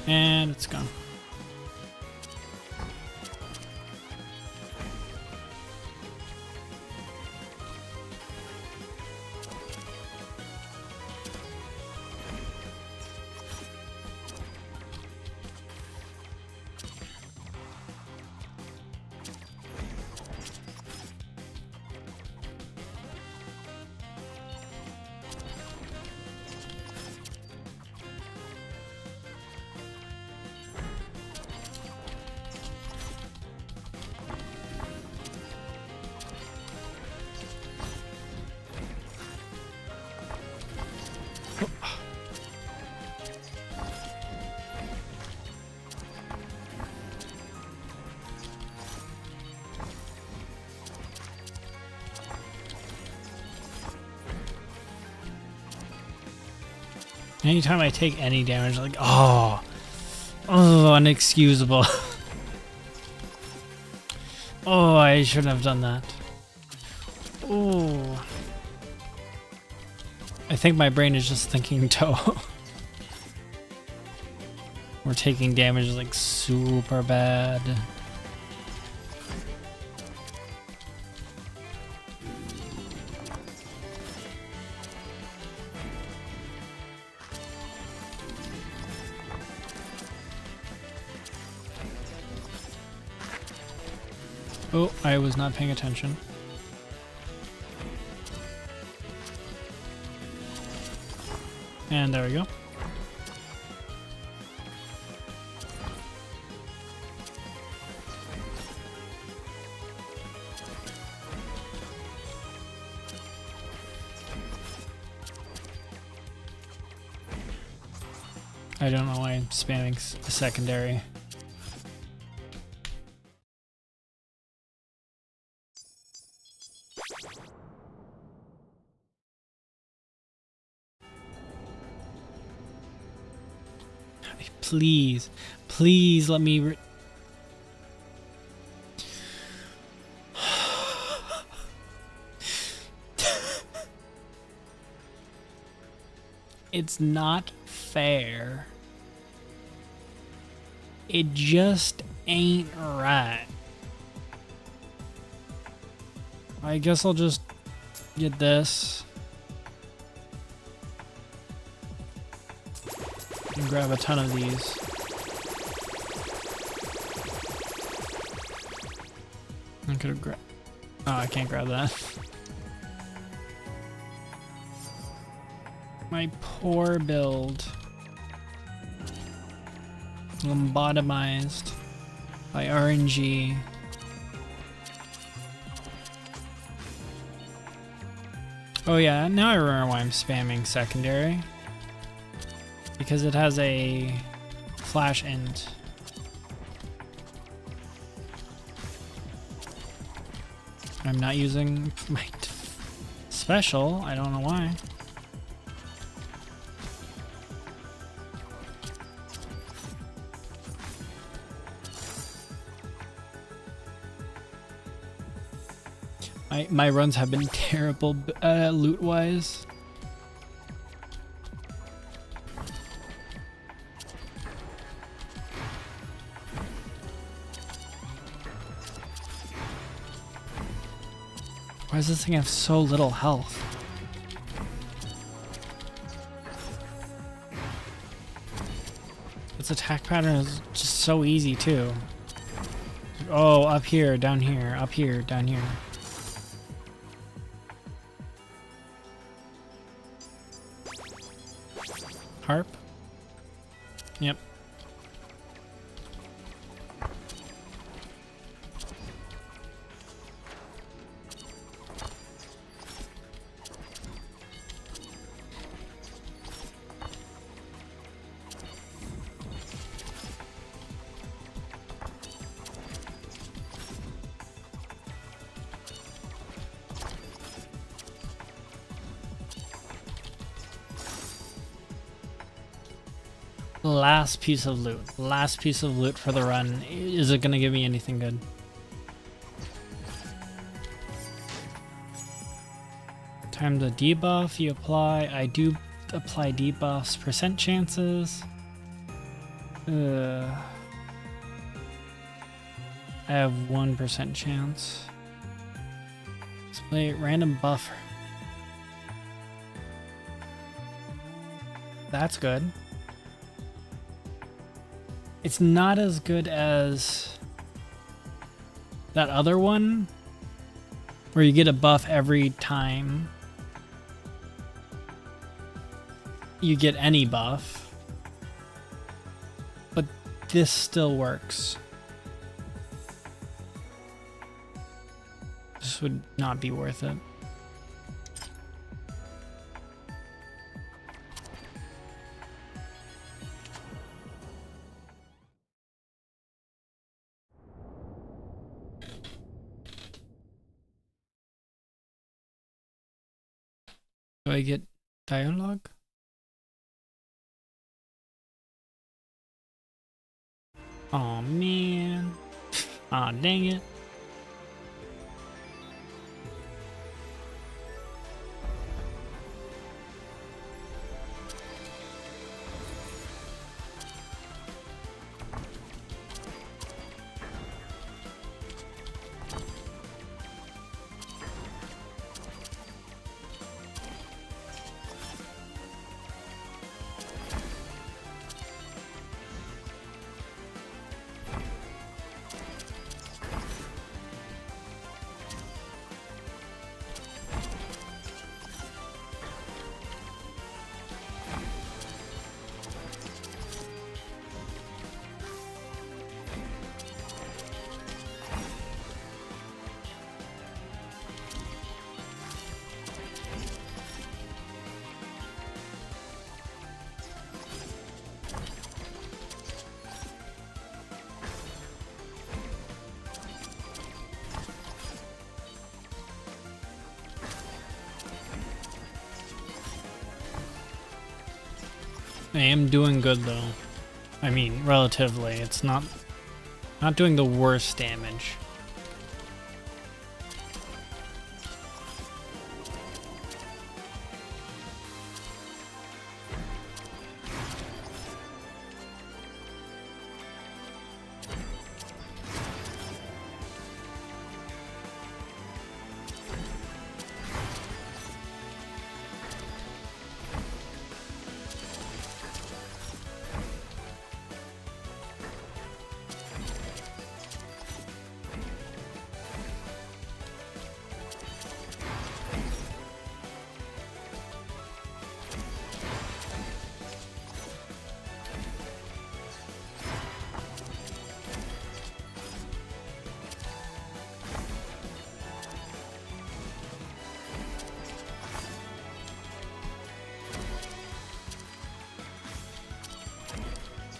And it's gone. Anytime I take any damage, like, oh, unexcusable. Oh, I shouldn't have done that. Oh. I think my brain is just thinking toe. We're taking damage like super bad. Oh, I was not paying attention. And there we go. I don't know why I'm spamming the secondary. Please, please let me It's not fair. It just ain't right. I guess I'll just get this. And grab a ton of these. I could have grabbed... Oh, I can't grab that. My poor build. Lobotomized by RNG. Oh yeah, now I remember why I'm spamming secondary. Because it has a flash end. I'm not using my special, I don't know why. My runs have been terrible loot-wise. Why does this thing have so little health? Its attack pattern is just so easy too. Oh, up here, down here, up here, down here. Harp? Yep. Last piece of loot. Last piece of loot for the run. Is it gonna give me anything good? Time to debuff. You apply. I do apply debuffs. Percent chances. I have 1% chance. Display random buffer. That's good. It's not as good as that other one, where you get a buff every time you get any buff, but this still works. This would not be worth it. Do I get dialogue? Oh man. Aw, dang it. I am doing good though. I mean, relatively. It's not doing the worst damage.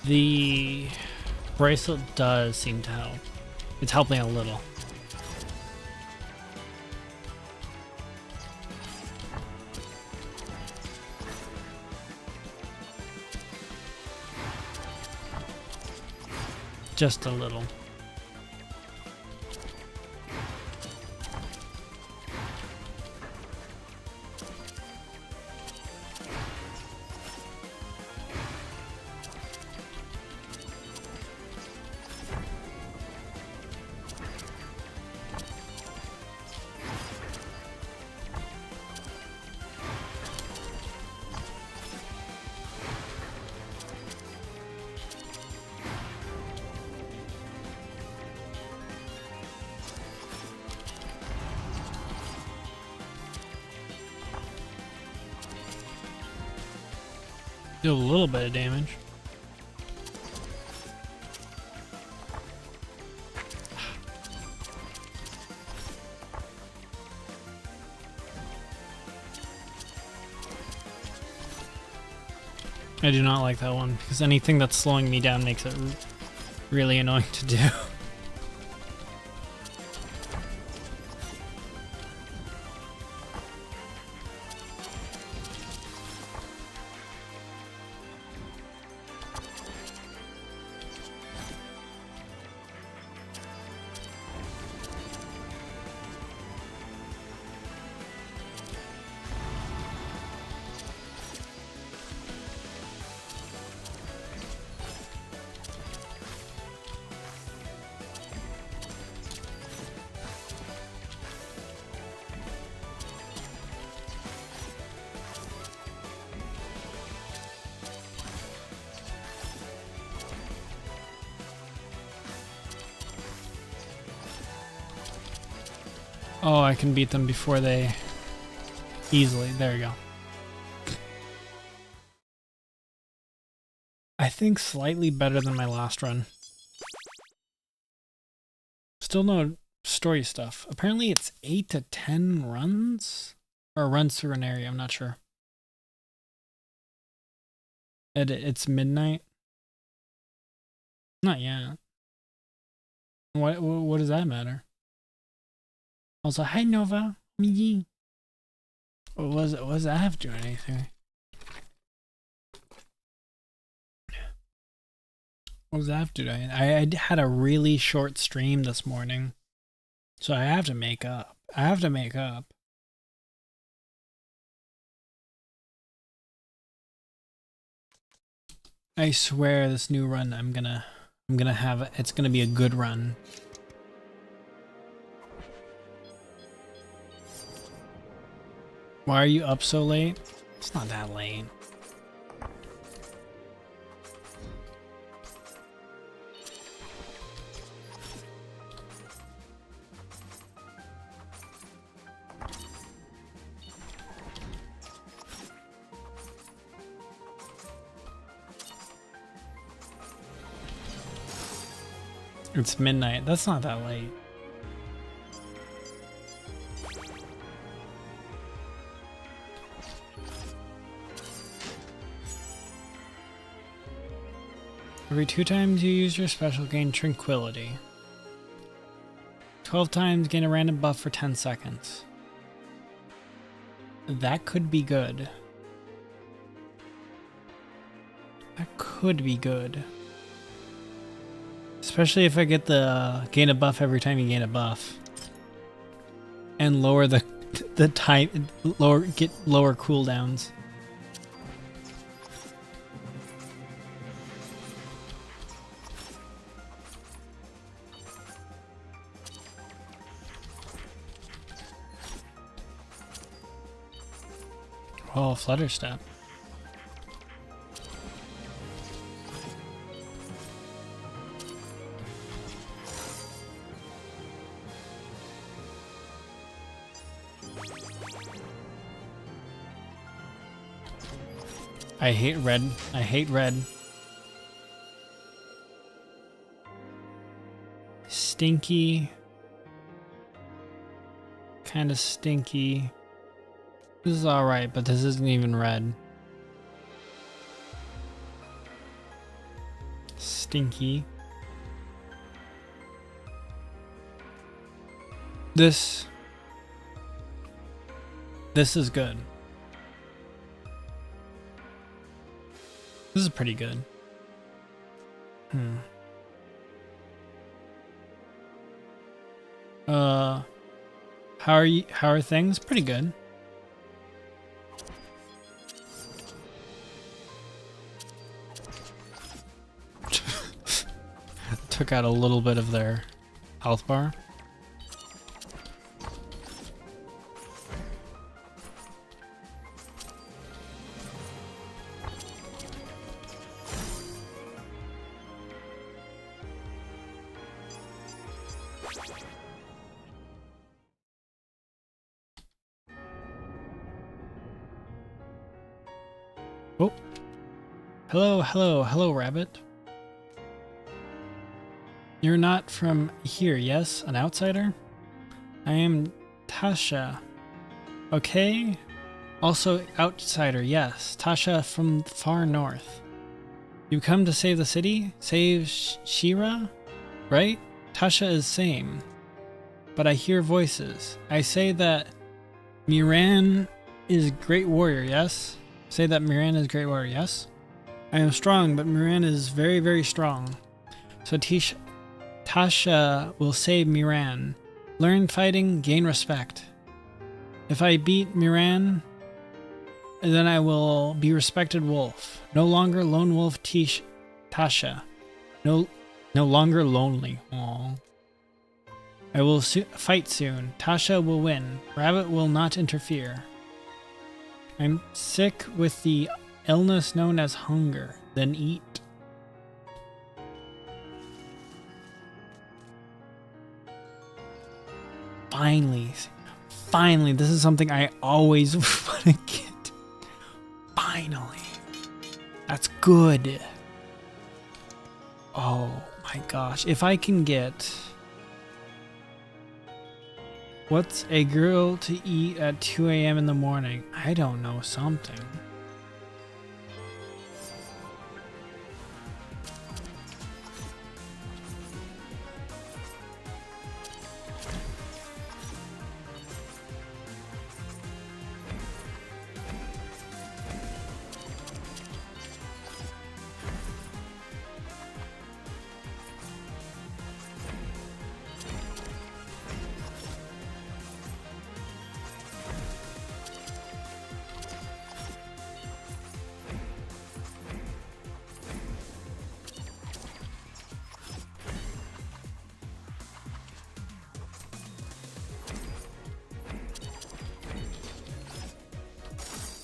The bracelet does seem to help. It's helping a little. Just a little. Do a little bit of damage. I do not like that one, because anything that's slowing me down makes it really annoying to do. Oh, I can beat them before they... Easily. There we go. I think slightly better than my last run. Still no story stuff. Apparently it's 8 to 10 runs? Or runs through an area, I'm not sure. It's midnight? Not yet. What does that matter? Also, hi Nova. Me. What does that have to do anything? What does that have to do? I had a really short stream this morning, so I have to make up. I swear this new run I'm gonna have, it's gonna be a good run. Why are you up so late? It's not that late. It's midnight. That's not that late. Every 2 times you use your special, gain Tranquility. 12 times, gain a random buff for 10 seconds. That could be good. That could be good. Especially if I get the gain a buff every time you gain a buff. And lower the time, get lower cooldowns. Oh, Flutter Step. I hate red. I hate red. Stinky. Kind of stinky. This is alright, but this isn't even red. Stinky. This is good. This is pretty good. How are things? Pretty good. Took out a little bit of their health bar. Oh. Hello, hello, hello, rabbit. You're not from here, yes? An outsider? I am Tasha. Okay? Also outsider, yes. Tasha from far north. You come to save the city? Save Shira? Right? Tasha is same. But I hear voices. I say that Miran is great warrior, yes? Say that Miran is great warrior, yes? I am strong, but Miran is very, very strong. So Tasha will save Miran. Learn fighting, gain respect. If I beat Miran, then I will be respected wolf. No longer lone wolf Tasha. No longer lonely. Aww. I will fight soon. Tasha will win. Rabbit will not interfere. I'm sick with the illness known as hunger. Then eat. Finally, this is something I always want to get. Finally. That's good. Oh my gosh. If I can get... What's a girl to eat at 2 a.m. in the morning? I don't know, something.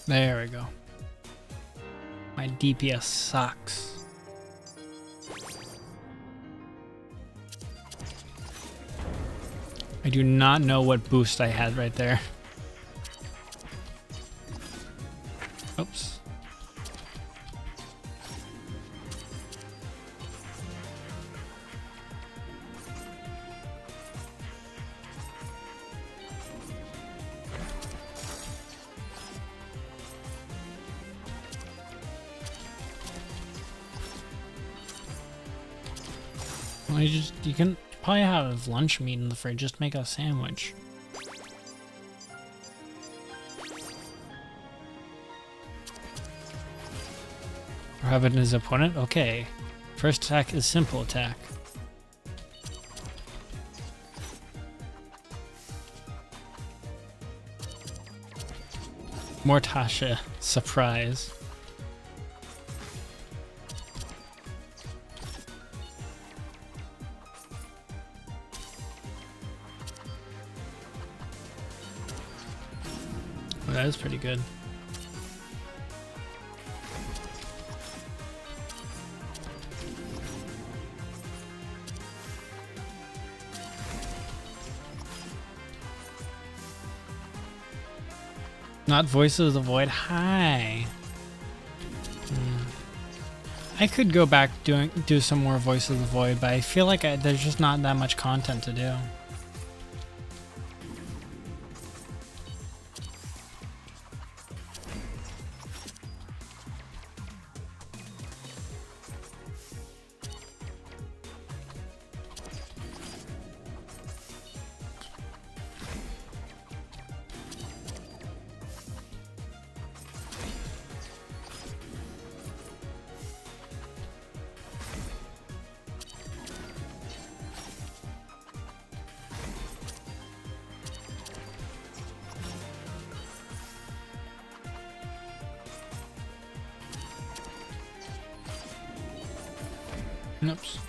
There we go. My DPS sucks. I do not know what boost I had right there. Oops. Well, you can probably have lunch meat in the fridge. Just make a sandwich. Rabbit his opponent? Okay. First attack is simple attack. More Tasha. Surprise. Oh, that is pretty good. Not Voices of the Void. Hi. I could go back do some more Voices of the Void, but I feel like there's just not that much content to do. Oops.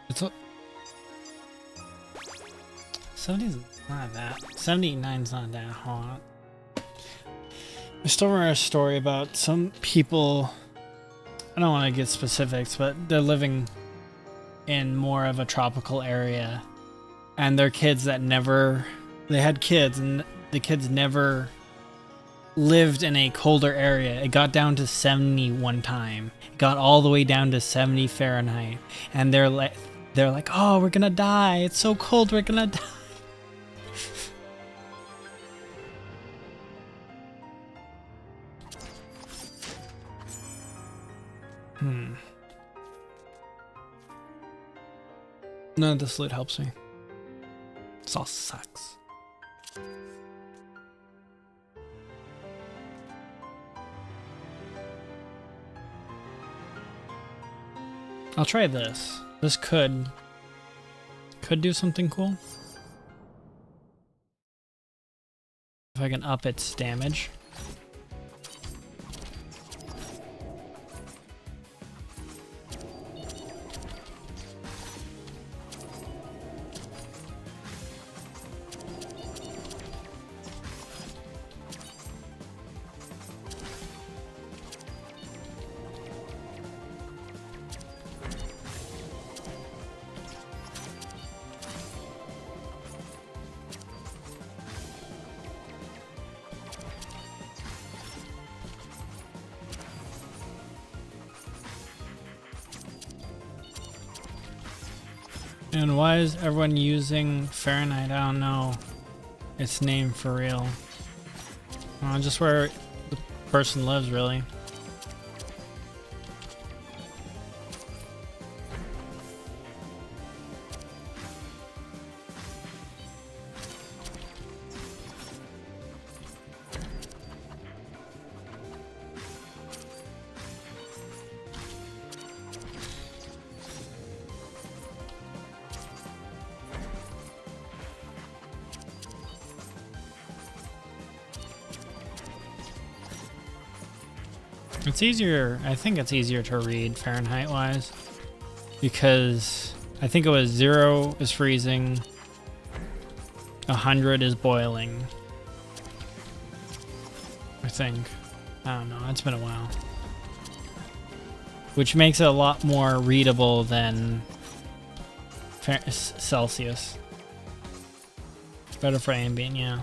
It's 70's not that. 79's not that hot. I still remember a story about some people I don't want to get specifics, but they're living in more of a tropical area, and they're kids that they had kids, and the kids never lived in a colder area. It got down to 70 one time. It got all the way down to 70 Fahrenheit, and they're like, oh, we're gonna die. It's so cold, we're gonna die. None of this loot helps me. This all sucks. I'll try this. This could do something cool. If I can up its damage. And why is everyone using Fahrenheit? I don't know its name for real. Just where the person lives, really. It's easier, I think it's easier to read Fahrenheit wise, because I think it was 0 is freezing, 100 is boiling. I think. I don't know, it's been a while. Which makes it a lot more readable than Celsius. Better for ambient, yeah.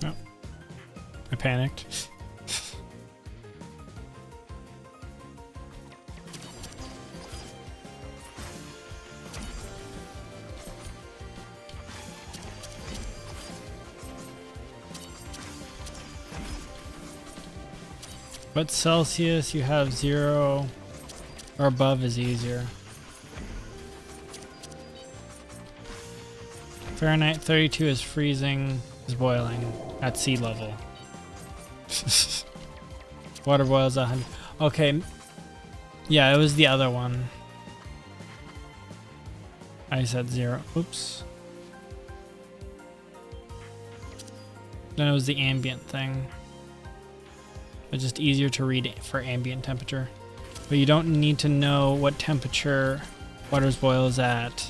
Oh, I panicked. But Celsius, you have 0 or above is easier. Fahrenheit 32 is freezing, is boiling at sea level. Water boils at 100. Okay. Yeah, it was the other one. I said 0. Oops. Then it was the ambient thing. It's just easier to read for ambient temperature. But you don't need to know what temperature water's boil is at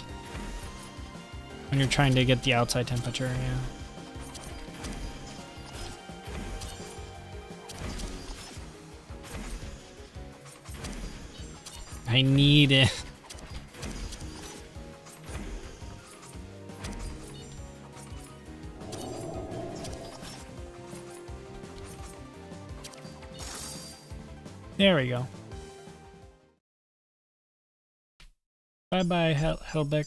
when you're trying to get the outside temperature, yeah. I need it. There we go. Bye-bye, Helbeck.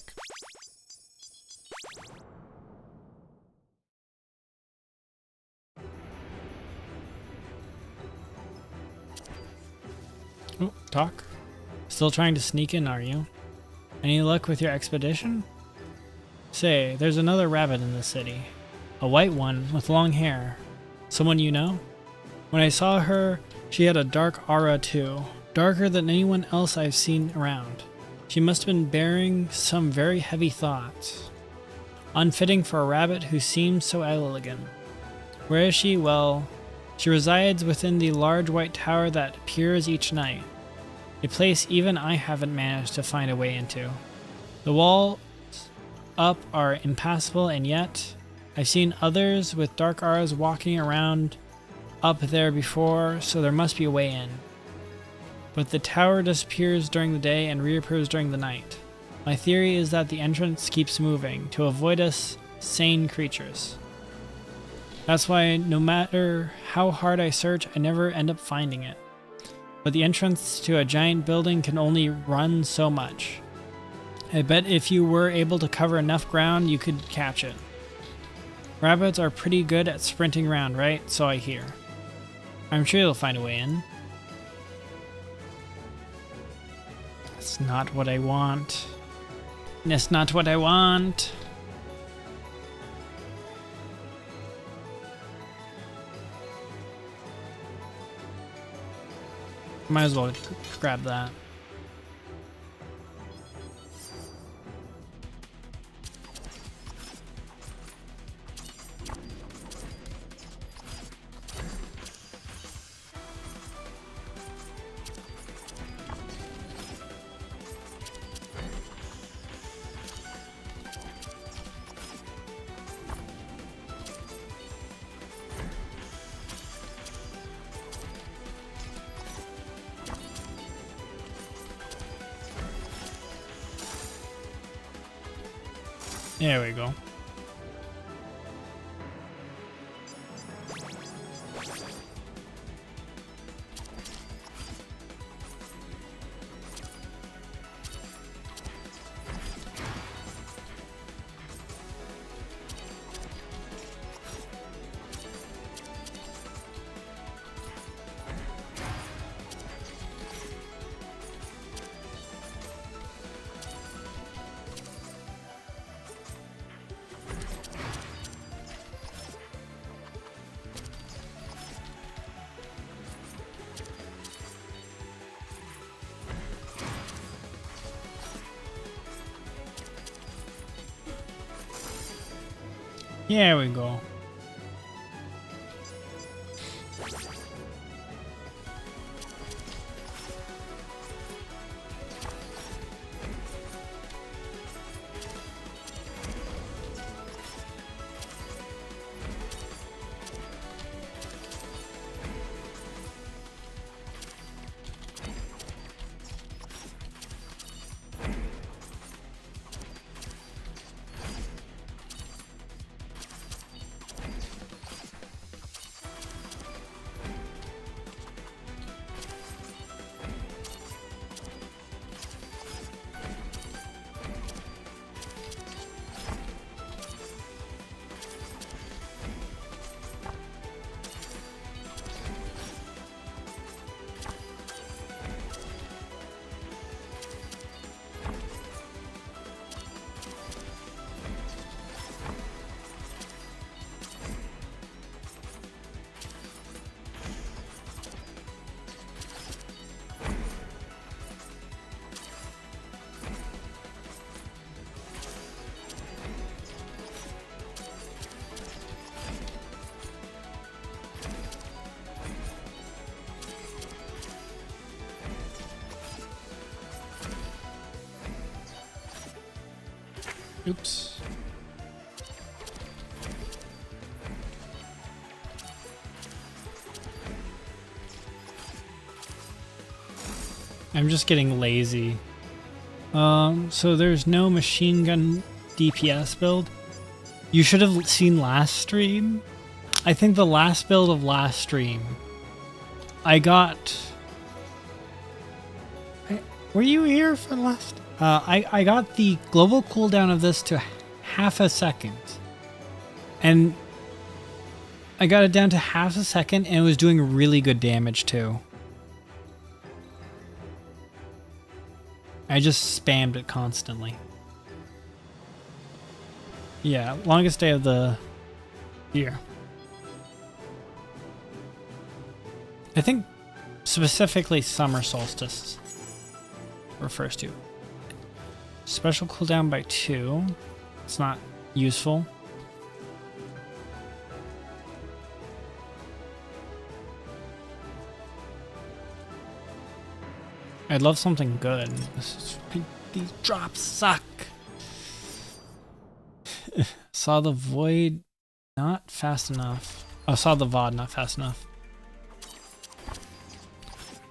Oh, talk. Still trying to sneak in, are you? Any luck with your expedition? Say, there's another rabbit in the city. A white one with long hair. Someone you know? When I saw her, she had a dark aura too. Darker than anyone else I've seen around. She must have been bearing some very heavy thoughts. Unfitting for a rabbit who seems so elegant. Where is she? Well, she resides within the large white tower that appears each night. A place even I haven't managed to find a way into. The walls up are impassable, and yet I've seen others with dark auras walking around up there before, so there must be a way in. But the tower disappears during the day and reappears during the night. My theory is that the entrance keeps moving to avoid us sane creatures. That's why no matter how hard I search, I never end up finding it. But the entrance to a giant building can only run so much. I bet if you were able to cover enough ground, you could catch it. Rabbits are pretty good at sprinting around, right? So I hear. I'm sure you'll find a way in. That's not what I want. That's not what I want. Might as well grab that. There we go. Here we go. Oops. I'm just getting lazy. So there's no machine gun DPS build. You should have seen last stream. I think the last build of last stream, I got... Were you here for the last... I got the global cooldown of this to half a second. And I got it down to half a second and it was doing really good damage too. I just spammed it constantly. Yeah, longest day of the Here. I think specifically summer solstice refers to. Special cooldown by 2. It's not useful. I'd love something good. These drops suck. Saw the void, not fast enough. Oh, saw the VOD, not fast enough.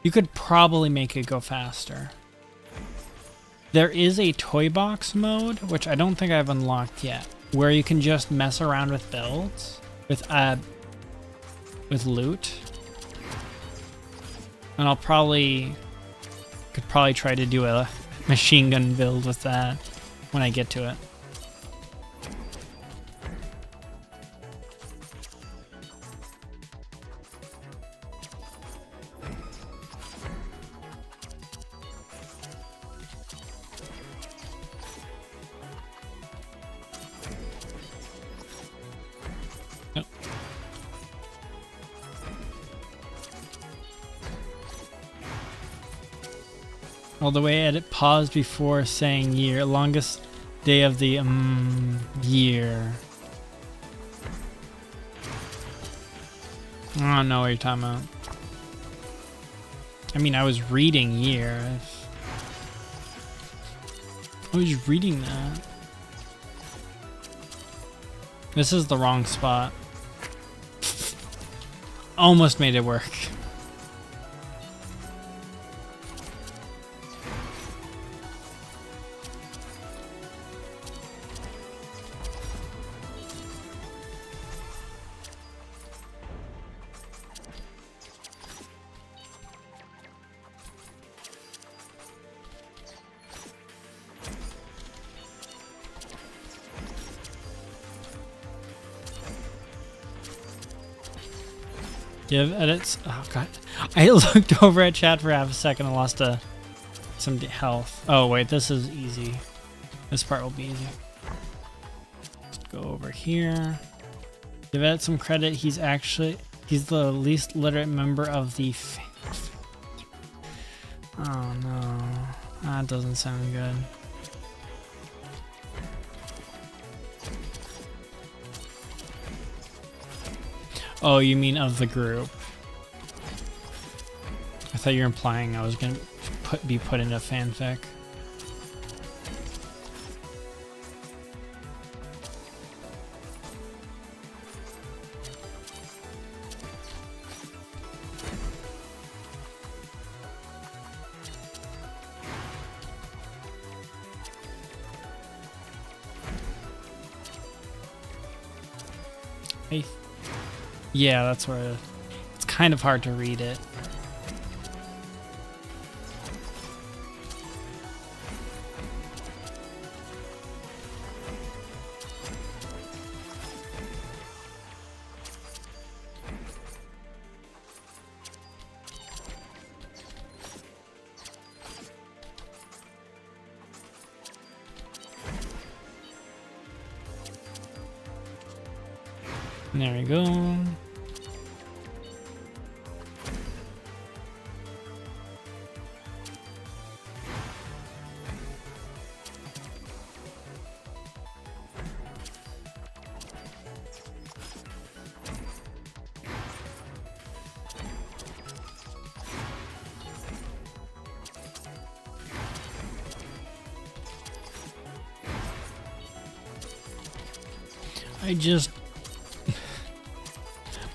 You could probably make it go faster. There is a toy box mode, which I don't think I've unlocked yet, where you can just mess around with builds, with loot. And I'll could probably try to do a machine gun build with that when I get to it. All the way edit pause before saying year. Longest day of the year. I don't know what you're talking about. I mean, I was reading year. I was reading that. This is the wrong spot. Almost made it work. Give edits. Oh god, I looked over at chat for half a second and lost some health. Oh wait, this is easy. This part will be easy. Let's go over here. Give edit some credit. He's the least literate member of the. Oh no, that doesn't sound good. Oh, you mean of the group? I thought you were implying I was gonna be put into fanfic. Hey. Yeah, that's where it's kind of hard to read it. There we go.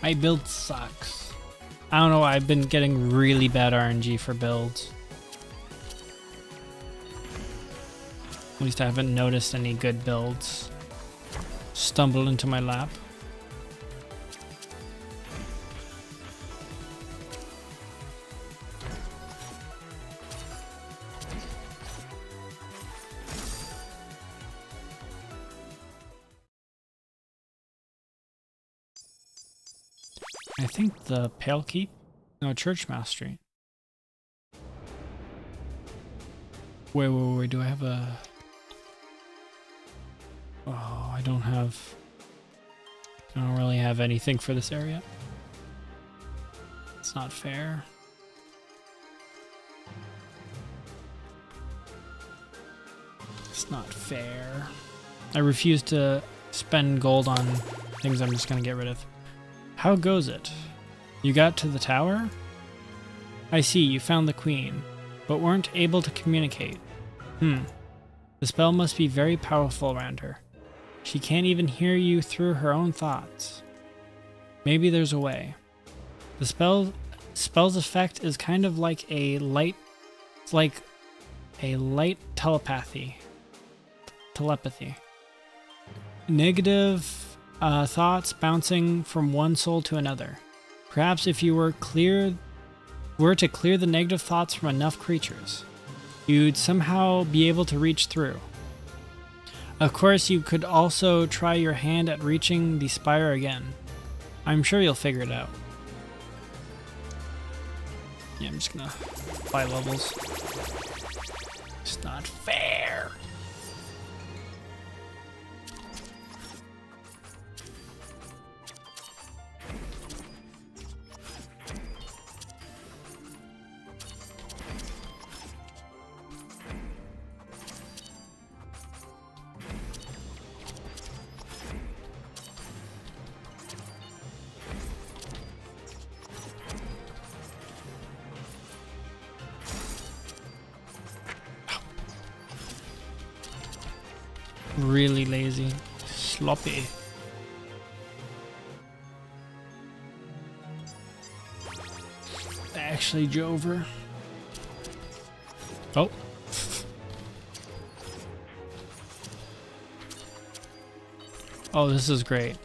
My build sucks. I don't know, I've been getting really bad RNG for builds. At least I haven't noticed any good builds stumble into my lap. I think the Pale Keep? No, Church Mastery. Wait, do I have a... Oh, I don't have... I don't really have anything for this area. It's not fair. It's not fair. I refuse to spend gold on things I'm just gonna get rid of. How goes it? You got to the tower? I see, you found the queen, but weren't able to communicate. The spell must be very powerful around her. She can't even hear you through her own thoughts. Maybe there's a way. The spell's effect is kind of like a light... It's like a light telepathy. Negative thoughts bouncing from one soul to another. Perhaps if you were to clear the negative thoughts from enough creatures, you'd somehow be able to reach through. Of course, you could also try your hand at reaching the spire again. I'm sure you'll figure it out. Yeah, I'm just gonna buy levels. It's not fair. Really lazy. Sloppy. Actually, Jover. Oh. Oh, this is great.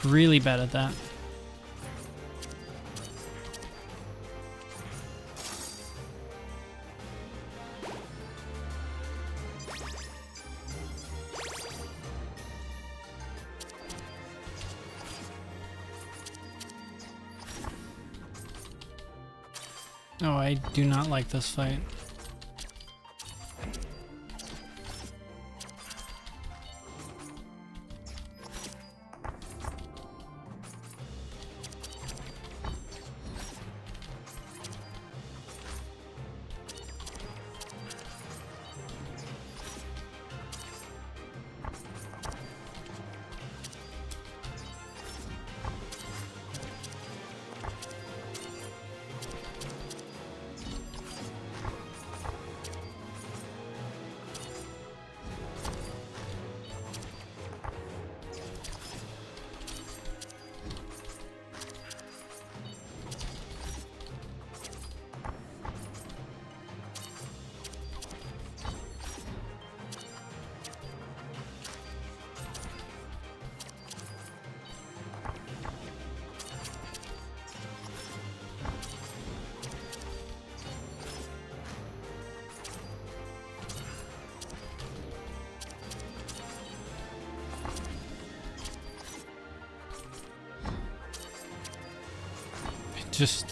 Really bad at that. Oh, I do not like this fight. Just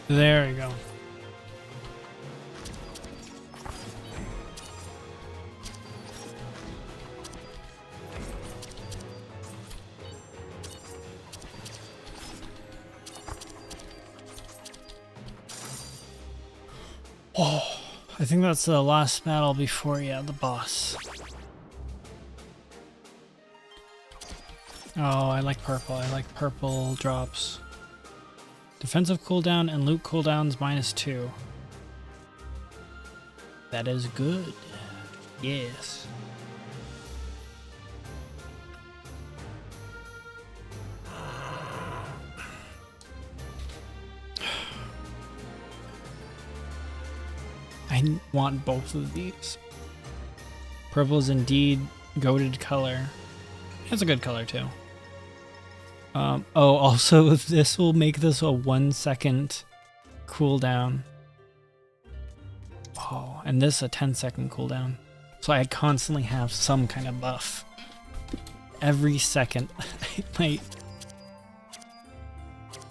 there you go. Oh, I think that's the last battle before, the boss. Oh, I like purple. I like purple drops. Defensive cooldown and loot cooldowns -2. That is good. Yes. I want both of these. Purple is indeed goated color. It's a good color too. Oh, also this will make this a 1 second cooldown. Oh, and this a 10-second cooldown. So I constantly have some kind of buff. Every second I might.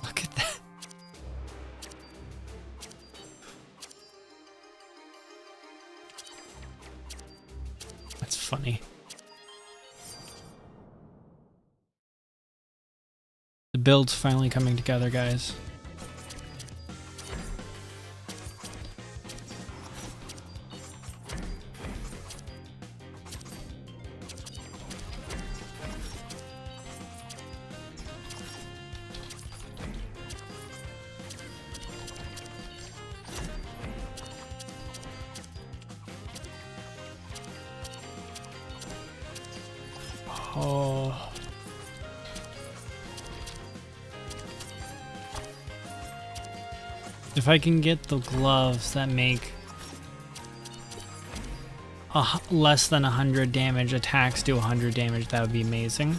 Look at that. That's funny. The build's finally coming together, guys. Oh. If I can get the gloves that make less than 100 damage, attacks do 100 damage, that would be amazing.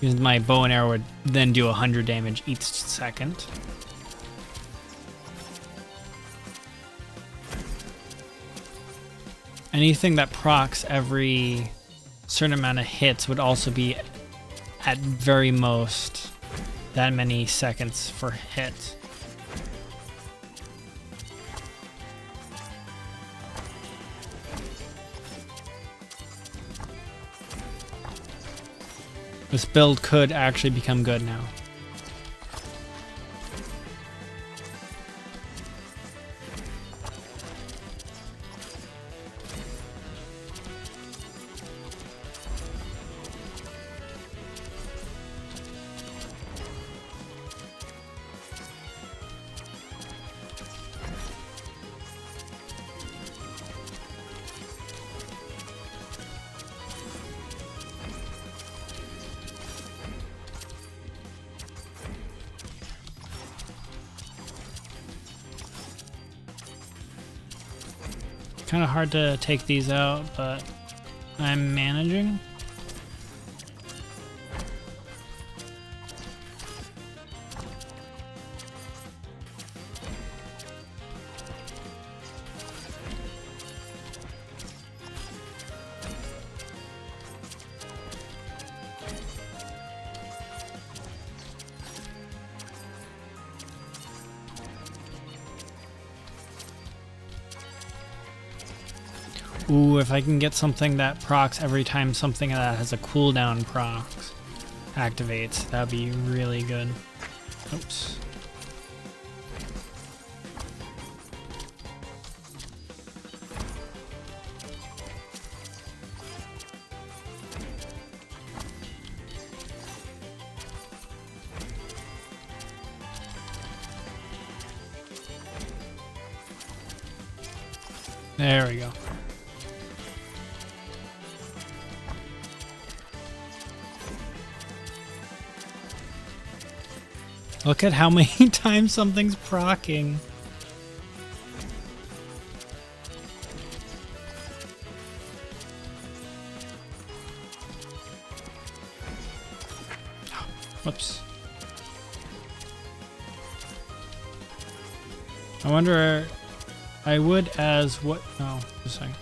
Because my bow and arrow would then do 100 damage each second. Anything that procs every certain amount of hits would also be at very most that many seconds for hit. This build could actually become good now. Kind of hard to take these out, but I'm managing. Ooh, if I can get something that procs every time something that has a cooldown procs activates, that'd be really good. Oops. There we go. Look at how many times something's proccing. Whoops. I wonder, I would as what, no, just a second.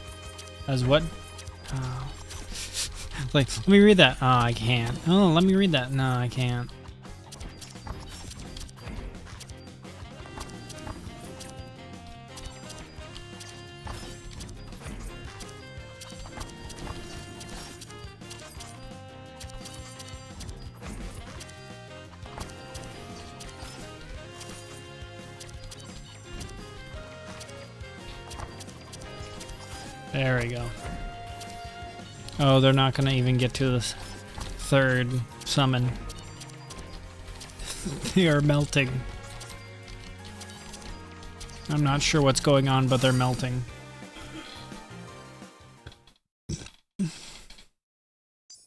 As what, like, let me read that. Oh, I can't. Oh, let me read that. No, I can't. There we go. Oh, they're not gonna even get to this third summon. They are melting. I'm not sure what's going on, but they're melting.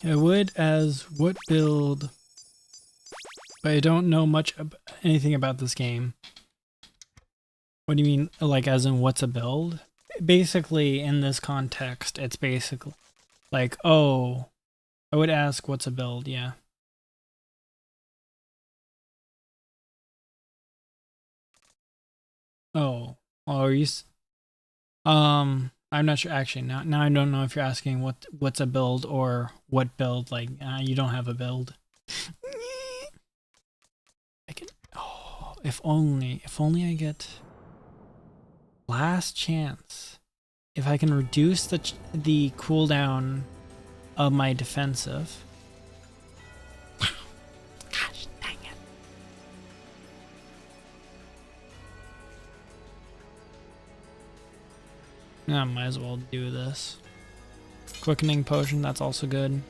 I would as what build, but I don't know much anything about this game. What do you mean, like as in what's a build? basically in this context, it's basically like, oh, I would ask what's a build, yeah. Oh, are you? I'm not sure actually. Now I don't know if you're asking what's a build or what build. Like, you don't have a build. I can. Oh, if only I get last chance. If I can reduce the cooldown of my defensive. Gosh, dang it. I might as well do this. Quickening potion, that's also good.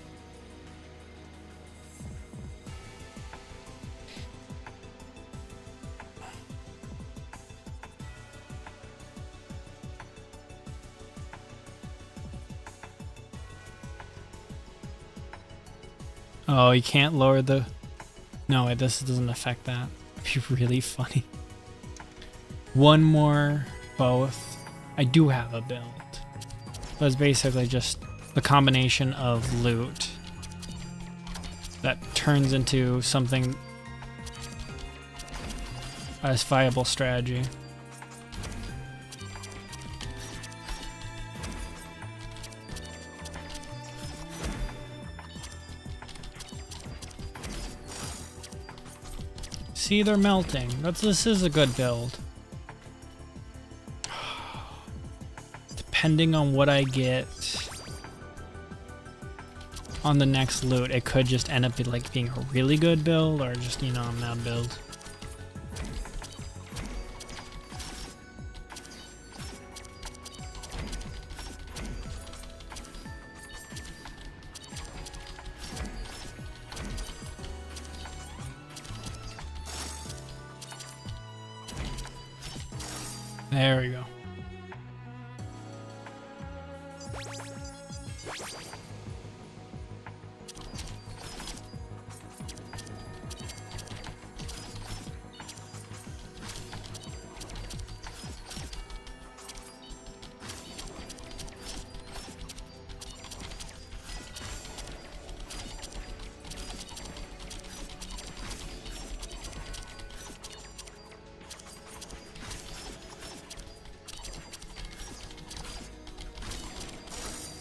Oh, you can't lower the... No, wait, this doesn't affect that. It'd be really funny. One more, both. I do have a build. But it's basically just the combination of loot that turns into something as viable strategy. See, they're melting. This is a good build. Depending on what I get on the next loot, it could just end up being a really good build or just, you know, a mad build. There we go.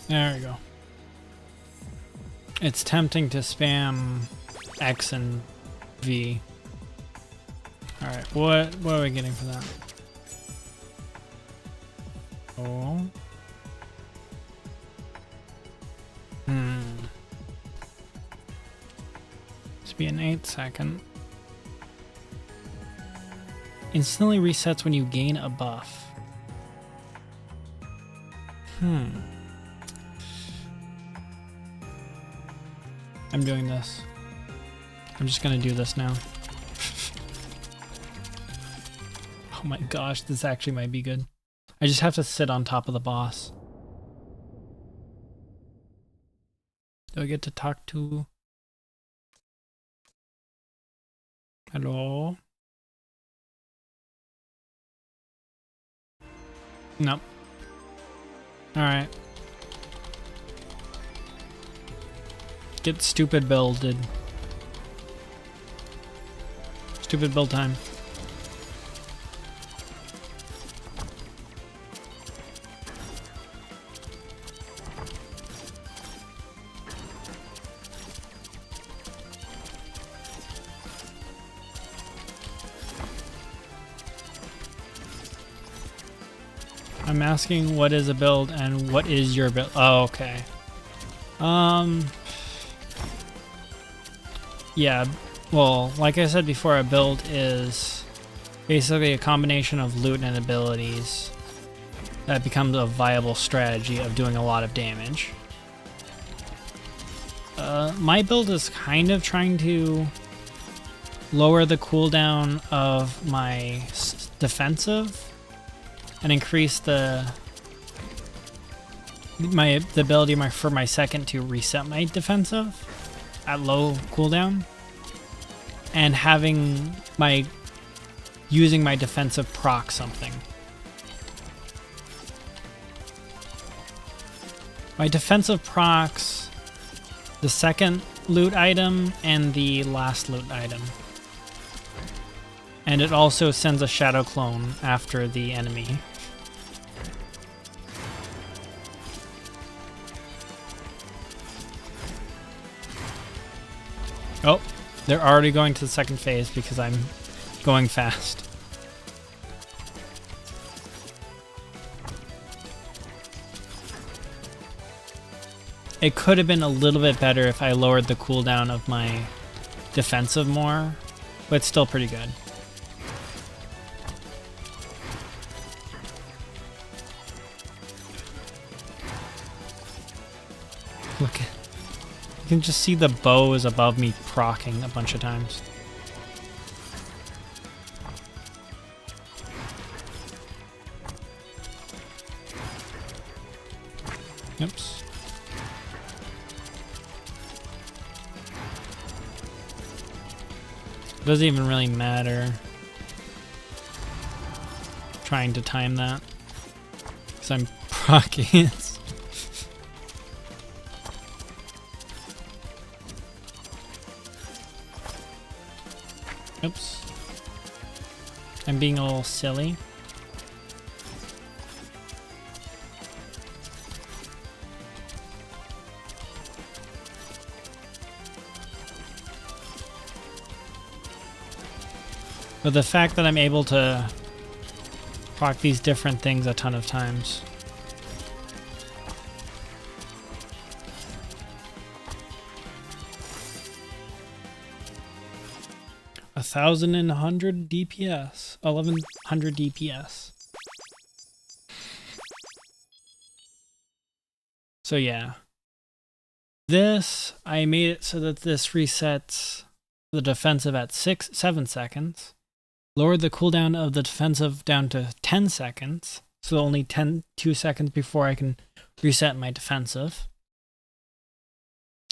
There we go. It's tempting to spam X and V. Alright, what are we getting for that? Oh. This be an 8-second. Instantly resets when you gain a buff. I'm doing this. I'm just gonna do this now. Oh my gosh, this actually might be good. I just have to sit on top of the boss. Do I get to talk to... Hello? Nope. Alright. Get stupid builded. Stupid build time. I'm asking what is a build and what is your build. Oh, okay. Yeah, well, like I said before, a build is basically a combination of loot and abilities that becomes a viable strategy of doing a lot of damage. My build is kind of trying to lower the cooldown of my defensive and increase the ability for my second to reset my defensive at low cooldown, and using my defensive proc something. My defensive procs the second loot item and the last loot item. And it also sends a shadow clone after the enemy. Oh, they're already going to the second phase because I'm going fast. It could have been a little bit better if I lowered the cooldown of my defensive more, but it's still pretty good. Look, you can just see the bow is above me proccing a bunch of times. Oops. Doesn't even really matter trying to time that because I'm proccing it. Oops. I'm being a little silly. But the fact that I'm able to proc these different things a ton of times. A 1,100 DPS. 1,100 DPS. So yeah. This, I made it so that this resets the defensive at 7 seconds. Lowered the cooldown of the defensive down to 10 seconds. So only 2 seconds before I can reset my defensive.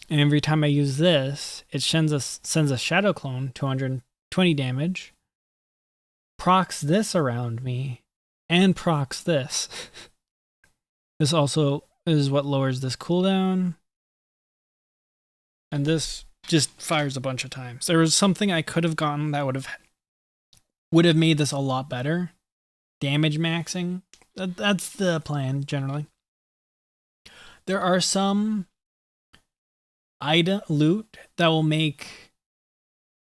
And every time I use this, it sends a shadow clone, 220 damage. Procs this around me. And procs this. This also is what lowers this cooldown. And this just fires a bunch of times. There was something I could have gotten that would have made this a lot better. Damage maxing. That's the plan, generally. There are some item loot that will make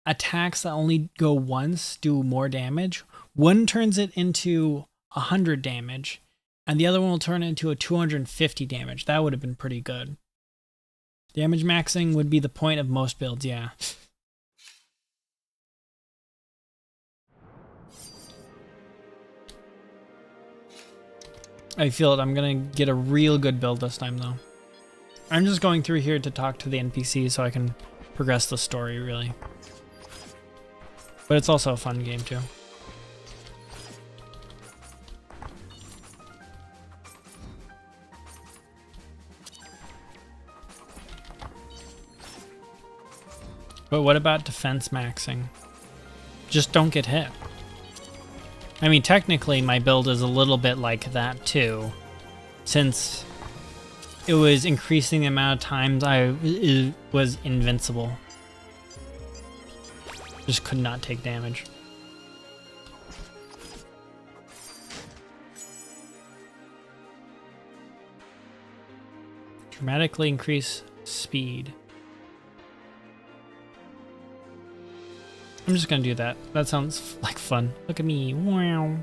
attacks that only go once do more damage. One turns it into 100 damage, and the other one will turn it into a 250 damage. That would have been pretty good. Damage maxing would be the point of most builds, yeah. I feel it. I'm gonna get a real good build this time, though. I'm just going through here to talk to the NPC so I can progress the story, really. But it's also a fun game, too. But what about defense maxing? Just don't get hit. I mean, technically, my build is a little bit like that, too. Since it was increasing the amount of times I was invincible. Just could not take damage. Dramatically increase speed. I'm just gonna do that. That sounds like fun. Look at me. Wow.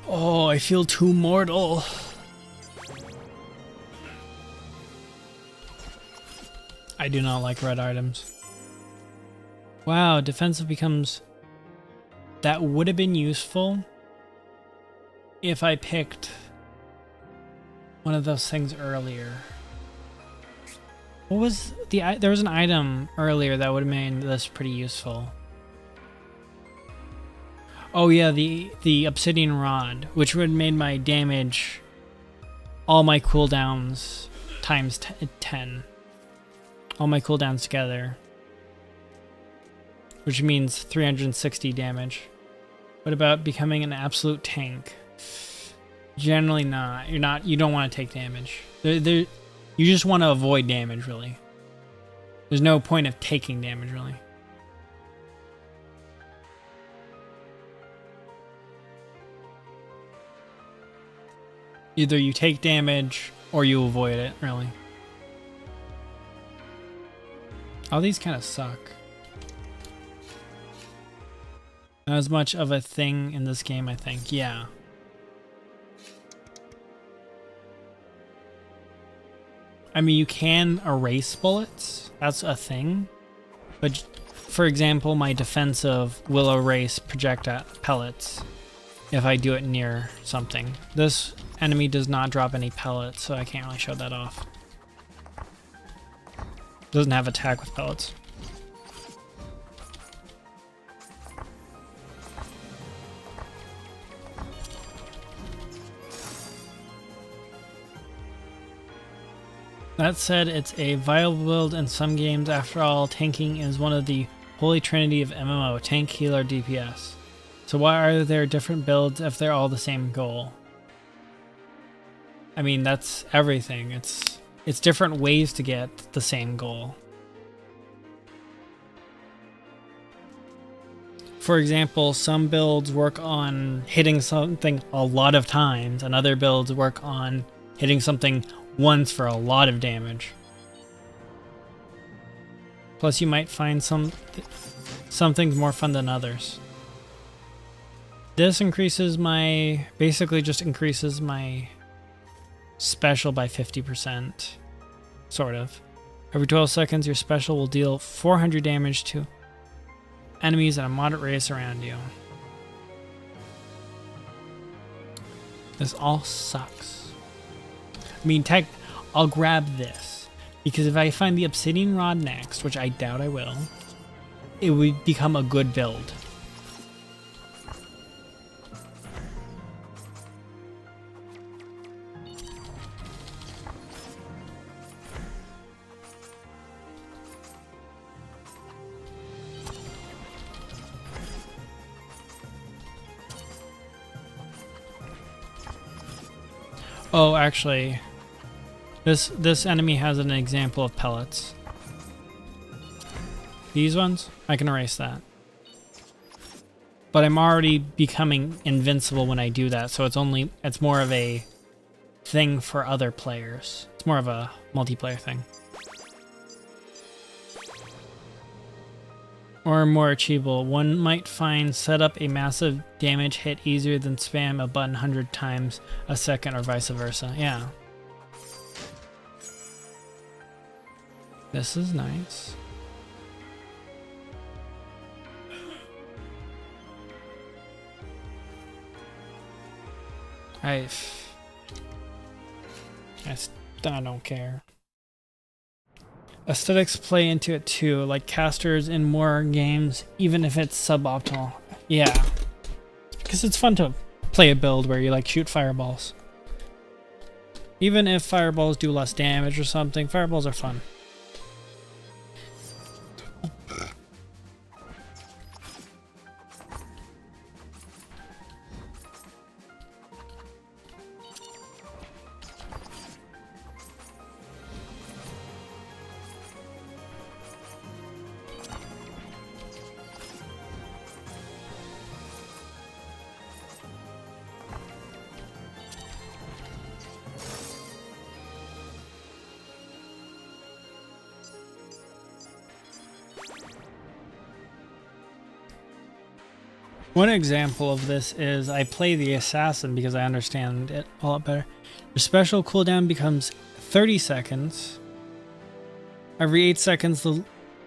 Oh, I feel too mortal. I do not like red items. Wow, defensive becomes... That would have been useful if I picked one of those things earlier. What was there was an item earlier that would have made this pretty useful. Oh yeah, the obsidian rod, which would have made my damage, all my cooldowns times 10. All my cooldowns together. Which means 360 damage. What about becoming an absolute tank? Generally not. You don't want to take damage. You just want to avoid damage, really. There's no point of taking damage, really. Either you take damage or you avoid it, really. All these kind of suck. Not as much of a thing in this game, I think. Yeah. I mean, you can erase bullets. That's a thing. But, for example, my defensive will erase projectile pellets if I do it near something. This enemy does not drop any pellets, so I can't really show that off. Doesn't have attack with pellets. That said, it's a viable build in some games. After all, tanking is one of the holy trinity of MMO, tank, healer, DPS. So why are there different builds if they're all the same goal? I mean, that's everything. It's different ways to get the same goal. For example, some builds work on hitting something a lot of times, and other builds work on hitting something once for a lot of damage. Plus, you might find some things more fun than others. This increases my, basically just increases my special by 50%, sort of. Every 12 seconds, your special will deal 400 damage to enemies at a moderate radius around you. This all sucks. I mean, I'll grab this, because if I find the obsidian rod next, which I doubt I will, it would become a good build. Oh, actually, this enemy has an example of pellets. These ones, I can erase that. But I'm already becoming invincible when I do that, so it's more of a thing for other players. It's more of a multiplayer thing. Or more achievable. One might find set up a massive damage hit easier than spam a button 100 times a second or vice versa. Yeah. This is nice. I don't care. Aesthetics play into it too, like casters in more games, even if it's suboptimal. Yeah. Because it's fun to play a build where you like shoot fireballs. Even if fireballs do less damage or something, fireballs are fun. One example of this is I play the assassin because I understand it a lot better. Your special cooldown becomes 30 seconds. Every 8 seconds,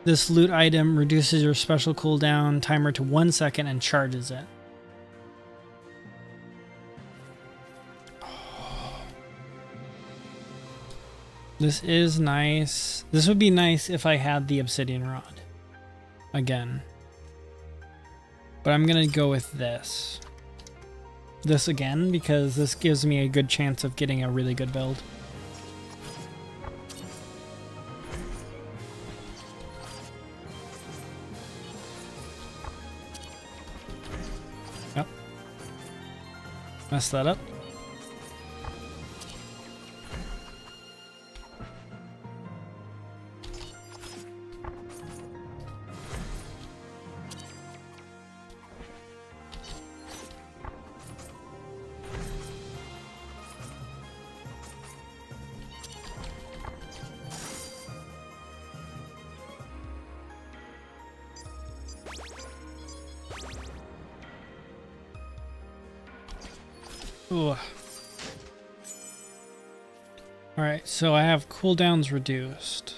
this loot item reduces your special cooldown timer to 1 second and charges it. This is nice. This would be nice if I had the obsidian rod again. But I'm gonna go with this. This again because this gives me a good chance of getting a really good build. Yep. Messed that up. Ooh. Alright, so I have cooldowns reduced.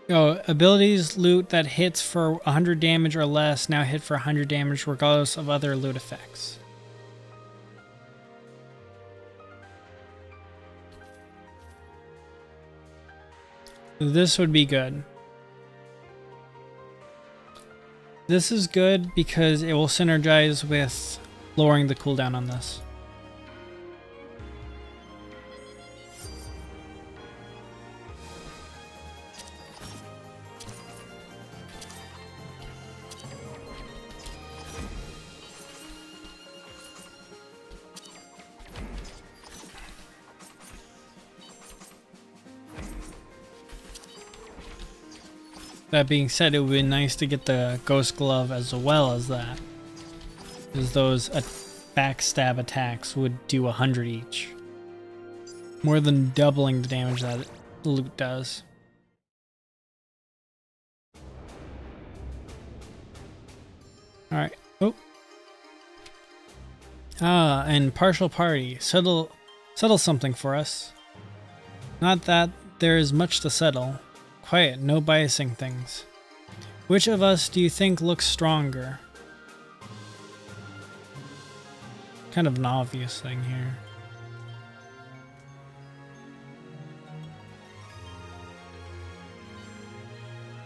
Oh, abilities loot that hits for 100 damage or less now hit for 100 damage regardless of other loot effects. This would be good. This is good because it will synergize with lowering the cooldown on this. That being said, it would be nice to get the Ghost Glove as well as that, because those backstab attacks would do 100 each. More than doubling the damage that loot does. Alright. Oh. Ah, and partial party. Settle something for us. Not that there is much to settle. Quiet, no biasing things. Which of us do you think looks stronger? Kind of an obvious thing here.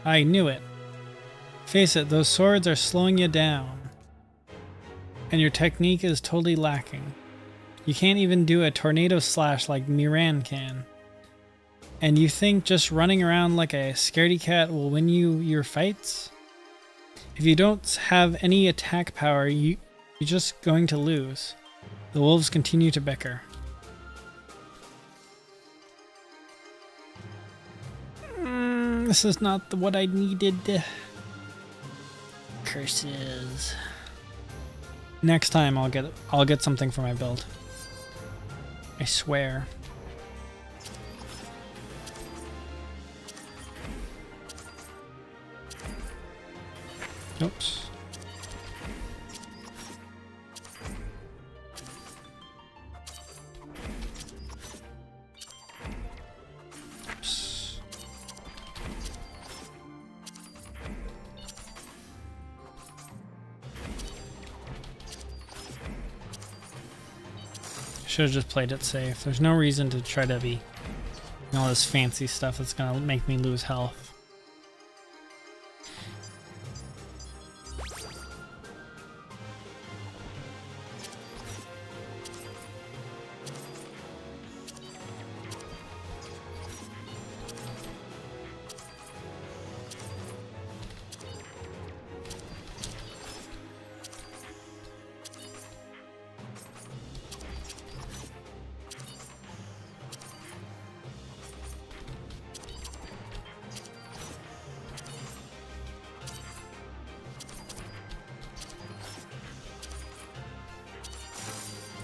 I knew it. Face it, those swords are slowing you down. And your technique is totally lacking. You can't even do a tornado slash like Miran can. And you think just running around like a scaredy cat will win you your fights? If you don't have any attack power, you're just going to lose. The wolves continue to bicker. This is not what I needed. Curses. Next time I'll get something for my build. I swear. Oops. Oops. Should have just played it safe. There's no reason to try to be all this fancy stuff that's gonna make me lose health.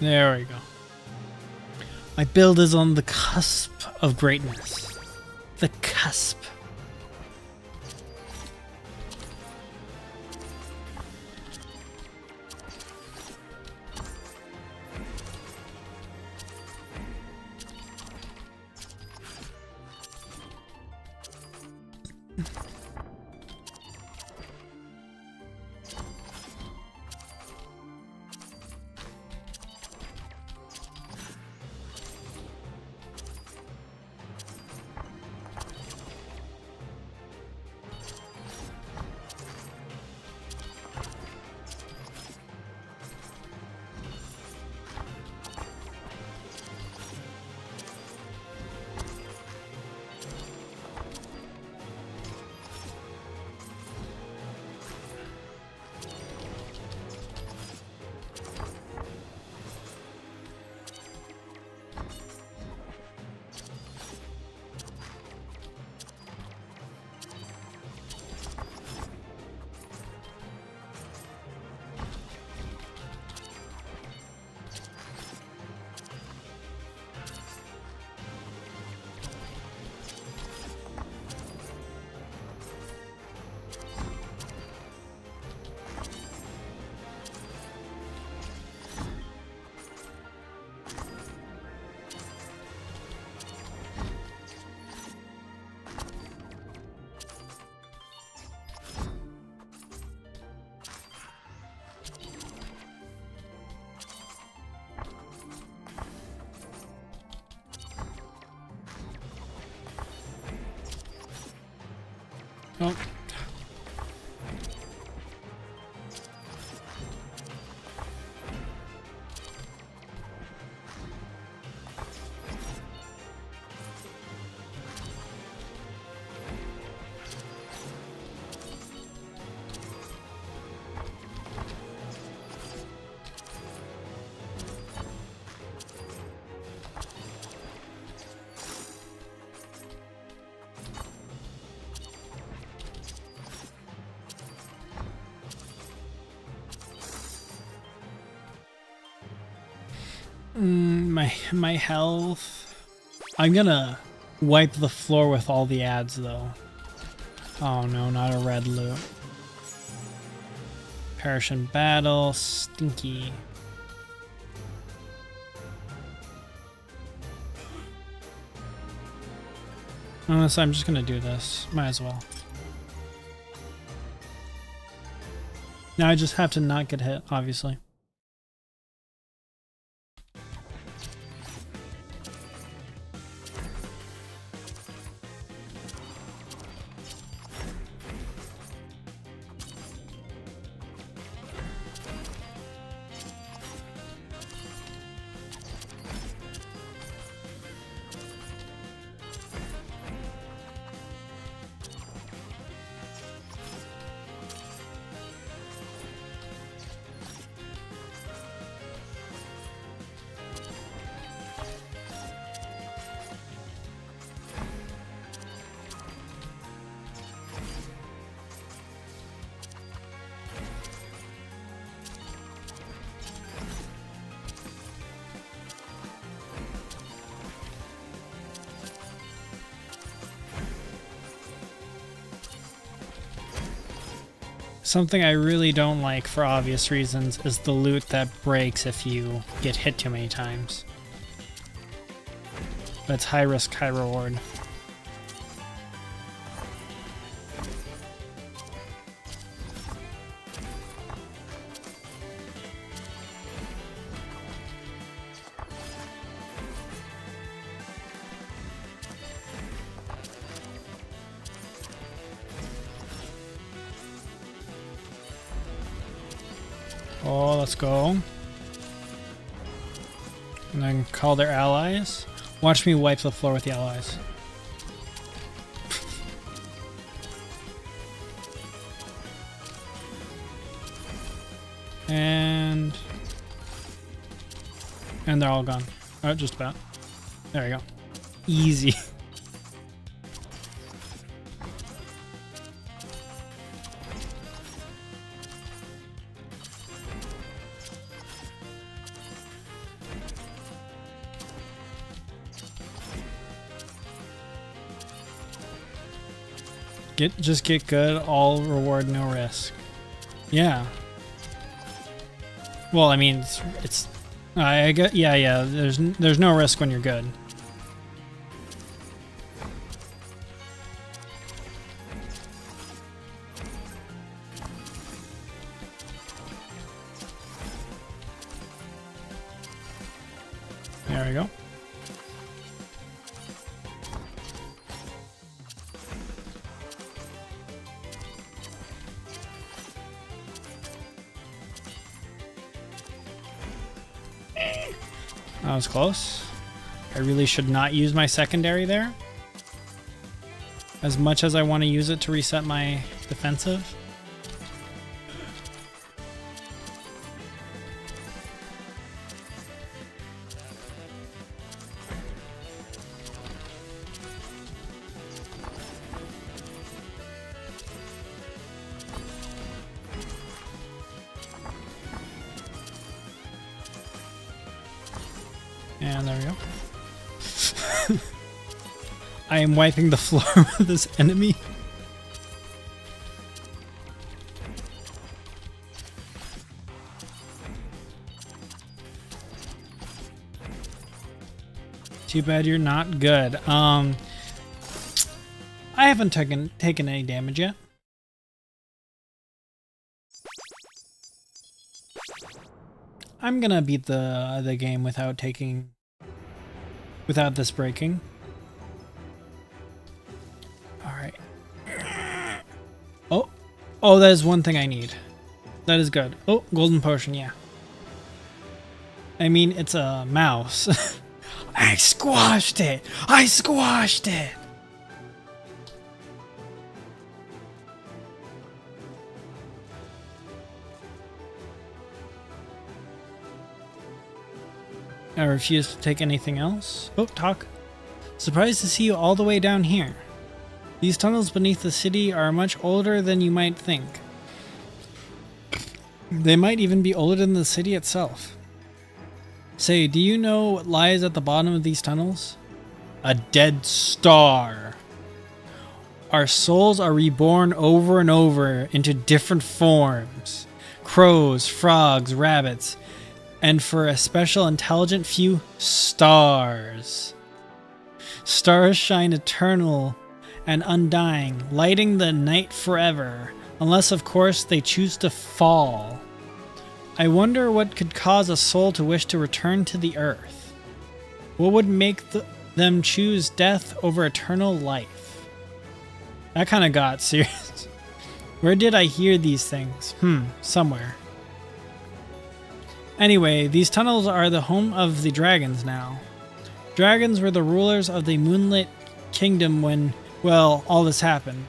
There we go. My build is on the cusp of greatness. The cusp. Oh. My health. I'm gonna wipe the floor with all the ads though. Oh no, not a red loot. Perish in battle, stinky. Honestly, I'm just gonna do this. Might as well. Now I just have to not get hit, obviously. Something I really don't like for obvious reasons is the loot that breaks if you get hit too many times. But it's high risk, high reward. Oh, let's go. And then call their allies. Watch me wipe the floor with the allies. And they're all gone. Oh, just about. There we go. Easy. Just get good, all reward, no risk. Yeah. Well, I mean, I get, yeah. There's no risk when you're good. There we go. That was close. I really should not use my secondary there. As much as I want to use it to reset my defensive. And there we go. I am wiping the floor with this enemy. Too bad you're not good. I haven't taken any damage yet. I'm gonna beat the game without this breaking. All right. Oh, that is one thing I need. That is good. Oh, golden potion, yeah. I mean, it's a mouse. I squashed it! I squashed it! I refuse to take anything else. Oh, talk. Surprised to see you all the way down here. These tunnels beneath the city are much older than you might think. They might even be older than the city itself. Say, do you know what lies at the bottom of these tunnels? A dead star. Our souls are reborn over and over into different forms. Crows, frogs, rabbits, and for a special intelligent few, stars. Stars shine eternal and undying, lighting the night forever, unless of course they choose to fall. I wonder what could cause a soul to wish to return to the earth. What would make them choose death over eternal life? That kind of got serious. Where did I hear these things? Somewhere. Anyway, these tunnels are the home of the dragons now. Dragons were the rulers of the Moonlit Kingdom when, well, all this happened.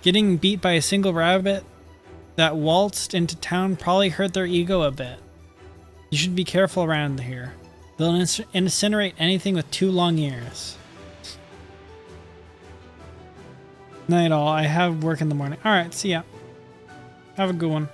Getting beat by a single rabbit that waltzed into town probably hurt their ego a bit. You should be careful around here. They'll incinerate anything with 2 long ears. Night all. I have work in the morning. Alright, see ya. Have a good one.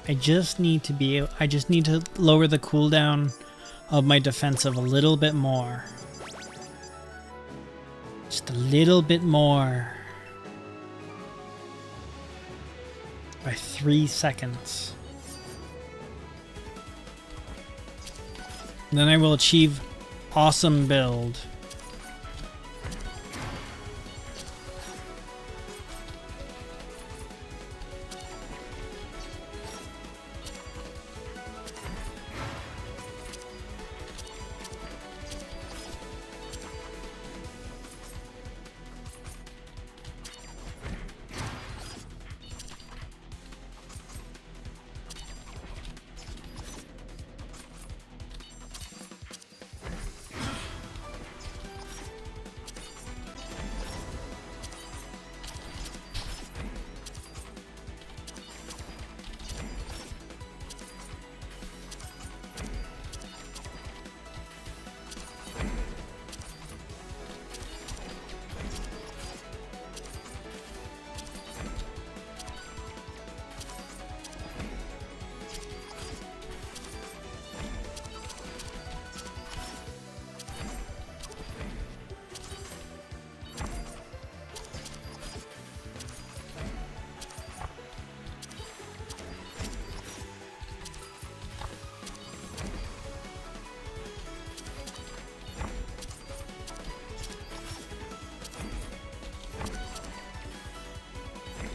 I just need to lower the cooldown of my defensive a little bit more. Just a little bit more. By 3 seconds. Then I will achieve awesome build.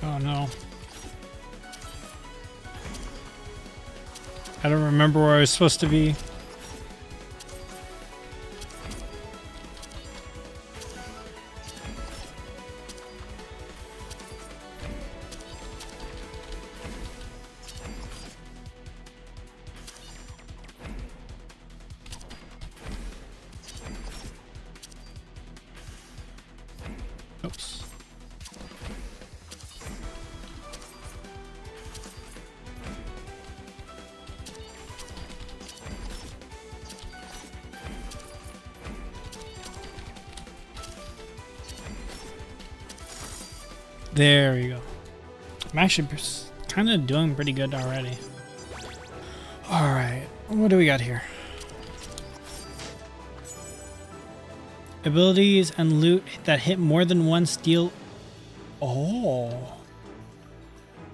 Oh no. I don't remember where I was supposed to be. Oops. There we go. I'm actually kind of doing pretty good already. Alright, what do we got here? Abilities and loot that hit more than one steel. Oh.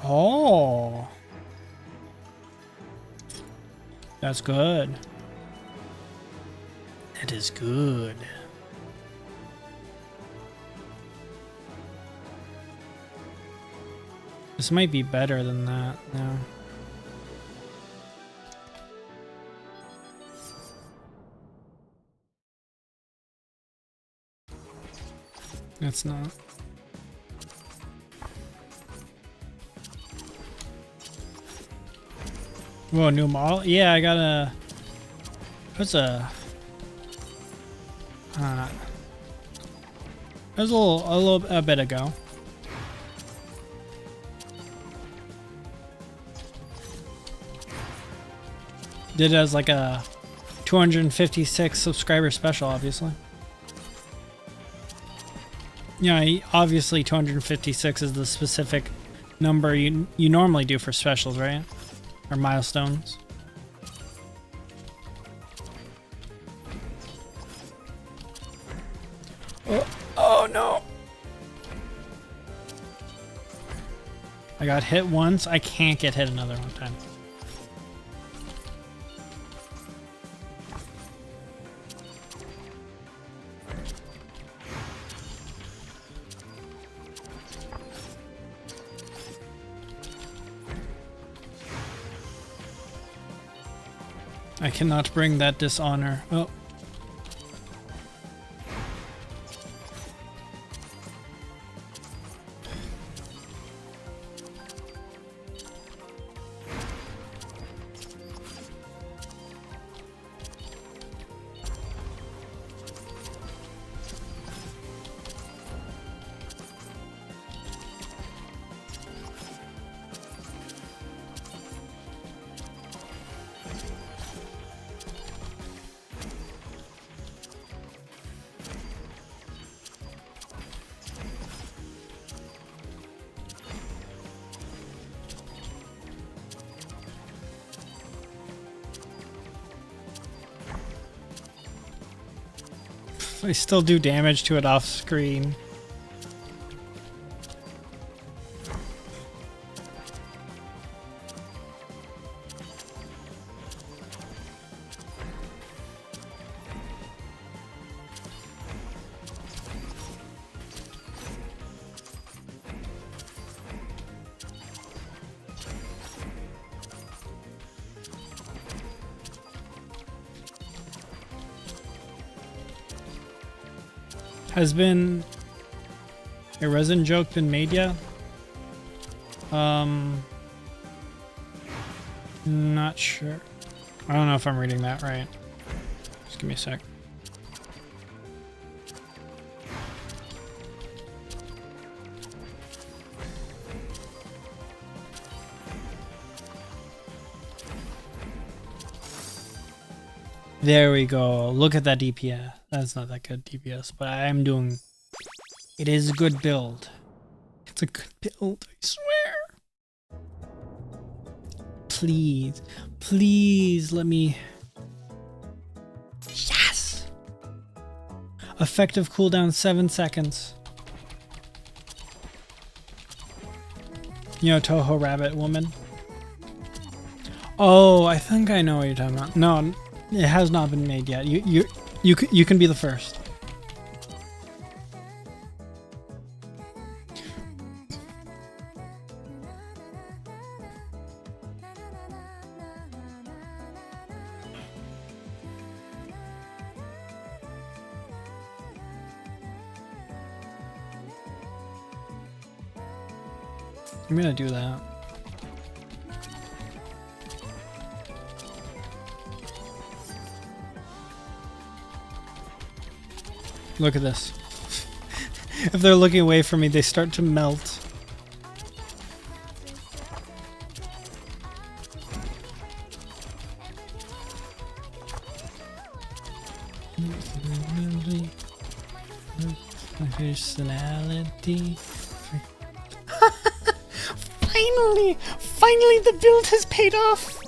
Oh. That's good. That is good. This might be better than that now. It's not. Whoa, new model? Yeah, I got a... What's a... That was a bit ago. Did it as like a 256 subscriber special, obviously. Yeah, obviously 256 is the specific number you normally do for specials, right? Or milestones. Oh no! I got hit once. I can't get hit another one time. I cannot bring that dishonor. Oh. I still do damage to it off screen. Has been a resin joke been made yet? Not sure. I don't know if I'm reading that right. Just give me a sec. There we go. Look at that DPS. That's not that good DPS, but I am doing... It is a good build. It's a good build, I swear. Please. Please let me... Yes! Effective cooldown 7 seconds. You know, Toho Rabbit Woman? Oh, I think I know what you're talking about. No, it has not been made yet. You can be the first. I'm gonna do that. Look at this. If they're looking away from me, they start to melt. My personality. Finally! Finally the build has paid off!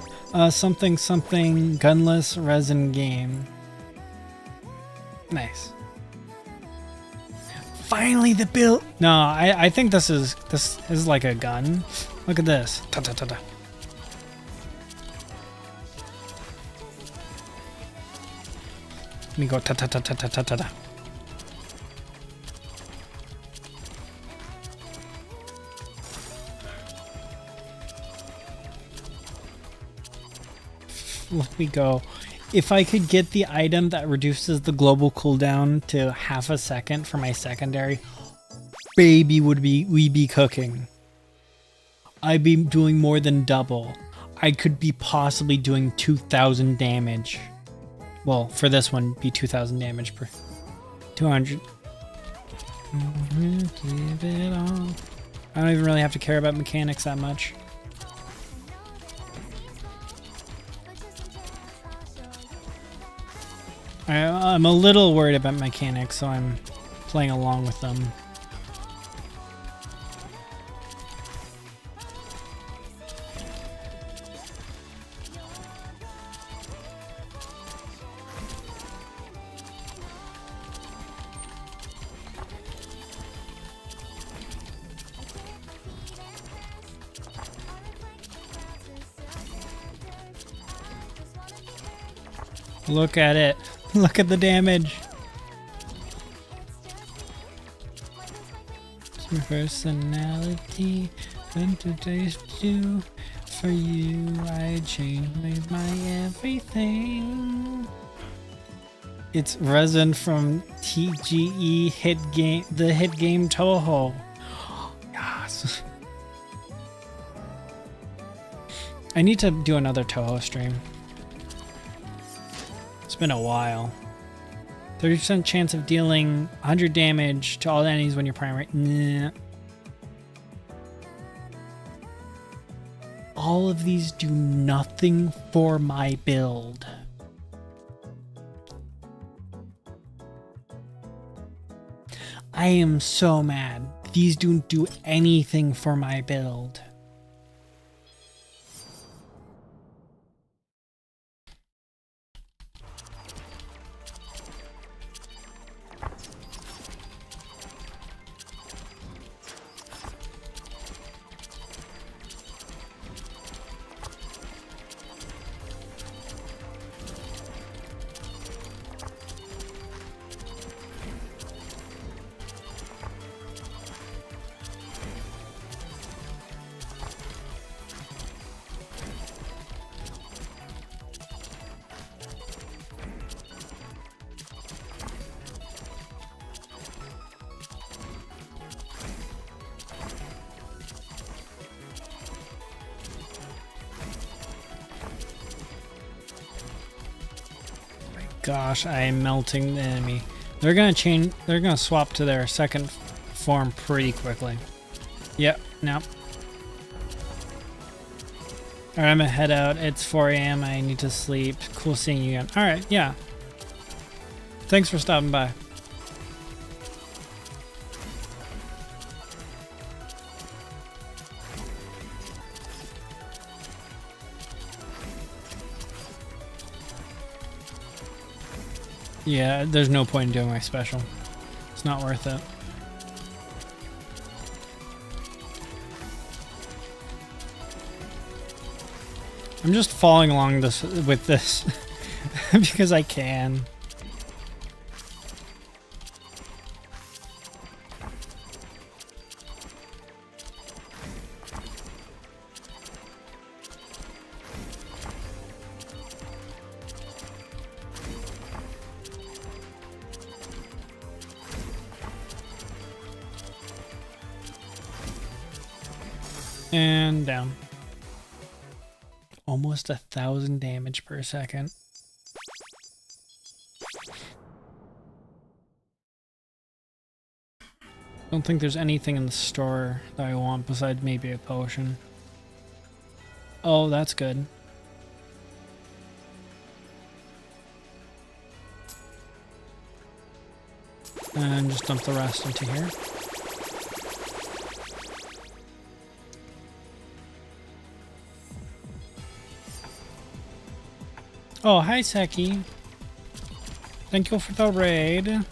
Something something gunless resin game. Nice. Finally the build. No, I think this is like a gun. Look at this. Ta ta ta ta. Let me go ta ta ta ta ta ta ta ta. Let me go. If I could get the item that reduces the global cooldown to half a second for my secondary, baby, we be cooking. I'd be doing more than double. I could be possibly doing 2,000 damage. Well, for this one, be 2,000 damage per 200. Give it all. I don't even really have to care about mechanics that much. I'm a little worried about mechanics, so I'm playing along with them. Look at it. Look at the damage. It's my personality. And today's due for you. I changed my everything. It's resin from TGE hit game, the hit game Toho. Yes. I need to do another Toho stream. It's been a while. 30% chance of dealing 100 damage to all enemies when you're primary. Nah. All of these do nothing for my build. I am so mad. These don't do anything for my build. Gosh, I am melting the enemy. They're gonna swap to their second form pretty quickly. Yep, no. Alright, I'm gonna head out. It's 4 AM, I need to sleep. Cool seeing you again. Alright, yeah. Thanks for stopping by. Yeah, there's no point in doing my special. It's not worth it. I'm just following along with this because I can. And down. Almost 1,000 damage per second. Don't think there's anything in the store that I want besides maybe a potion. Oh, that's good. And just dump the rest into here. Oh, hi, Seki. Thank you for the raid.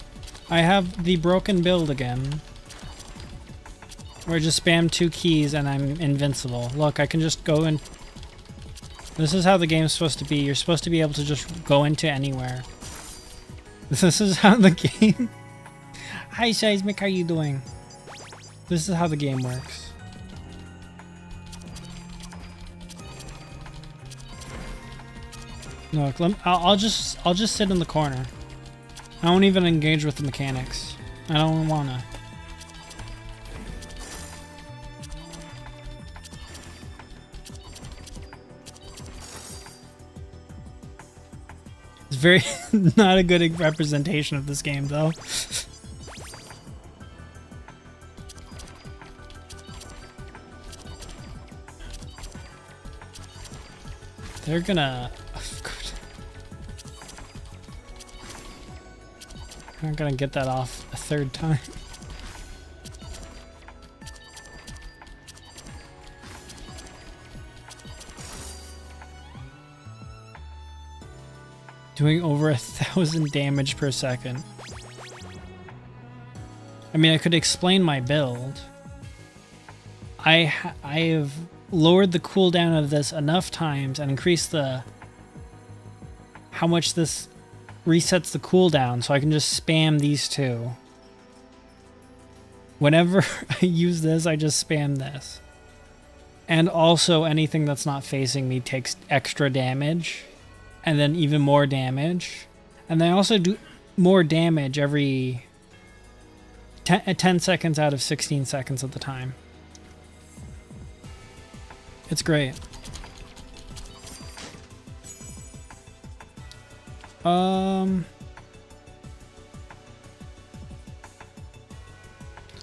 I have the broken build again. Where I just spam 2 keys and I'm invincible. Look, I can just go in. This is how the game's supposed to be. You're supposed to be able to just go into anywhere. This is how the game... Hi, Seismic, how you doing? This is how the game works. Look, I'll just sit in the corner. I won't even engage with the mechanics. I don't wanna. It's very not a good representation of this game, though. They're gonna... I'm not gonna get that off a 3rd time. Doing over 1,000 damage per second. I mean, I could explain my build. I have lowered the cooldown of this enough times and increased the how much this resets the cooldown, so I can just spam these 2. Whenever I use this, I just spam this. And also anything that's not facing me takes extra damage, and then even more damage. And then I also do more damage every 10 seconds out of 16 seconds at the time. It's great.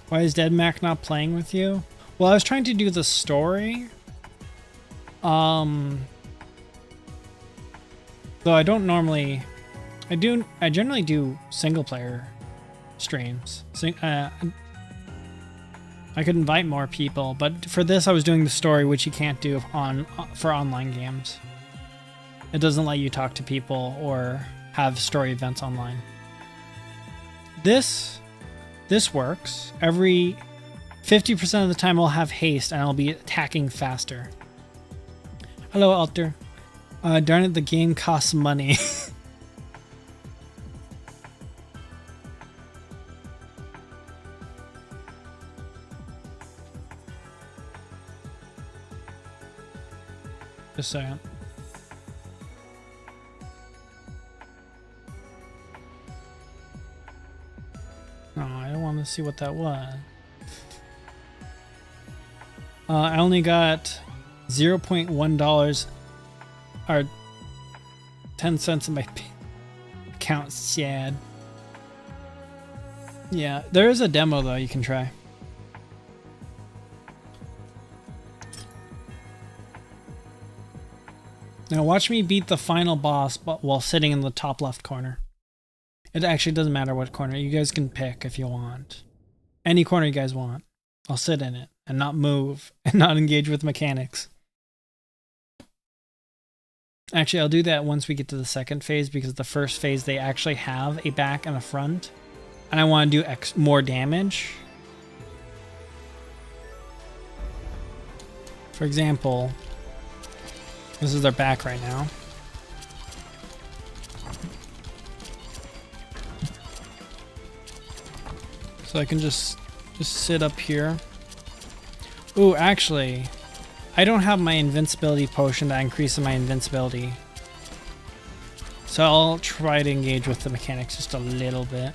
Why is DeadMac not playing with you? Well, I was trying to do the story. Though I don't normally... I generally do single player streams. I could invite more people, but for this I was doing the story, which you can't do for online games. It doesn't let you talk to people or have story events online. This works. Every 50% of the time I'll have haste and I'll be attacking faster. Hello, Alter. Darn it, the game costs money. Just a second. Oh, I don't want to see what that was. I only got $0.1 or 10 cents in my account. Sad. Yeah, there is a demo though you can try. Now watch me beat the final boss while sitting in the top left corner. It actually doesn't matter what corner. You guys can pick if you want. Any corner you guys want. I'll sit in it and not move and not engage with mechanics. Actually, I'll do that once we get to the second phase, because the first phase they actually have a back and a front. And I want to do more damage. For example, this is their back right now. So I can just sit up here. Ooh, actually, I don't have my invincibility potion that increases my invincibility. So I'll try to engage with the mechanics just a little bit.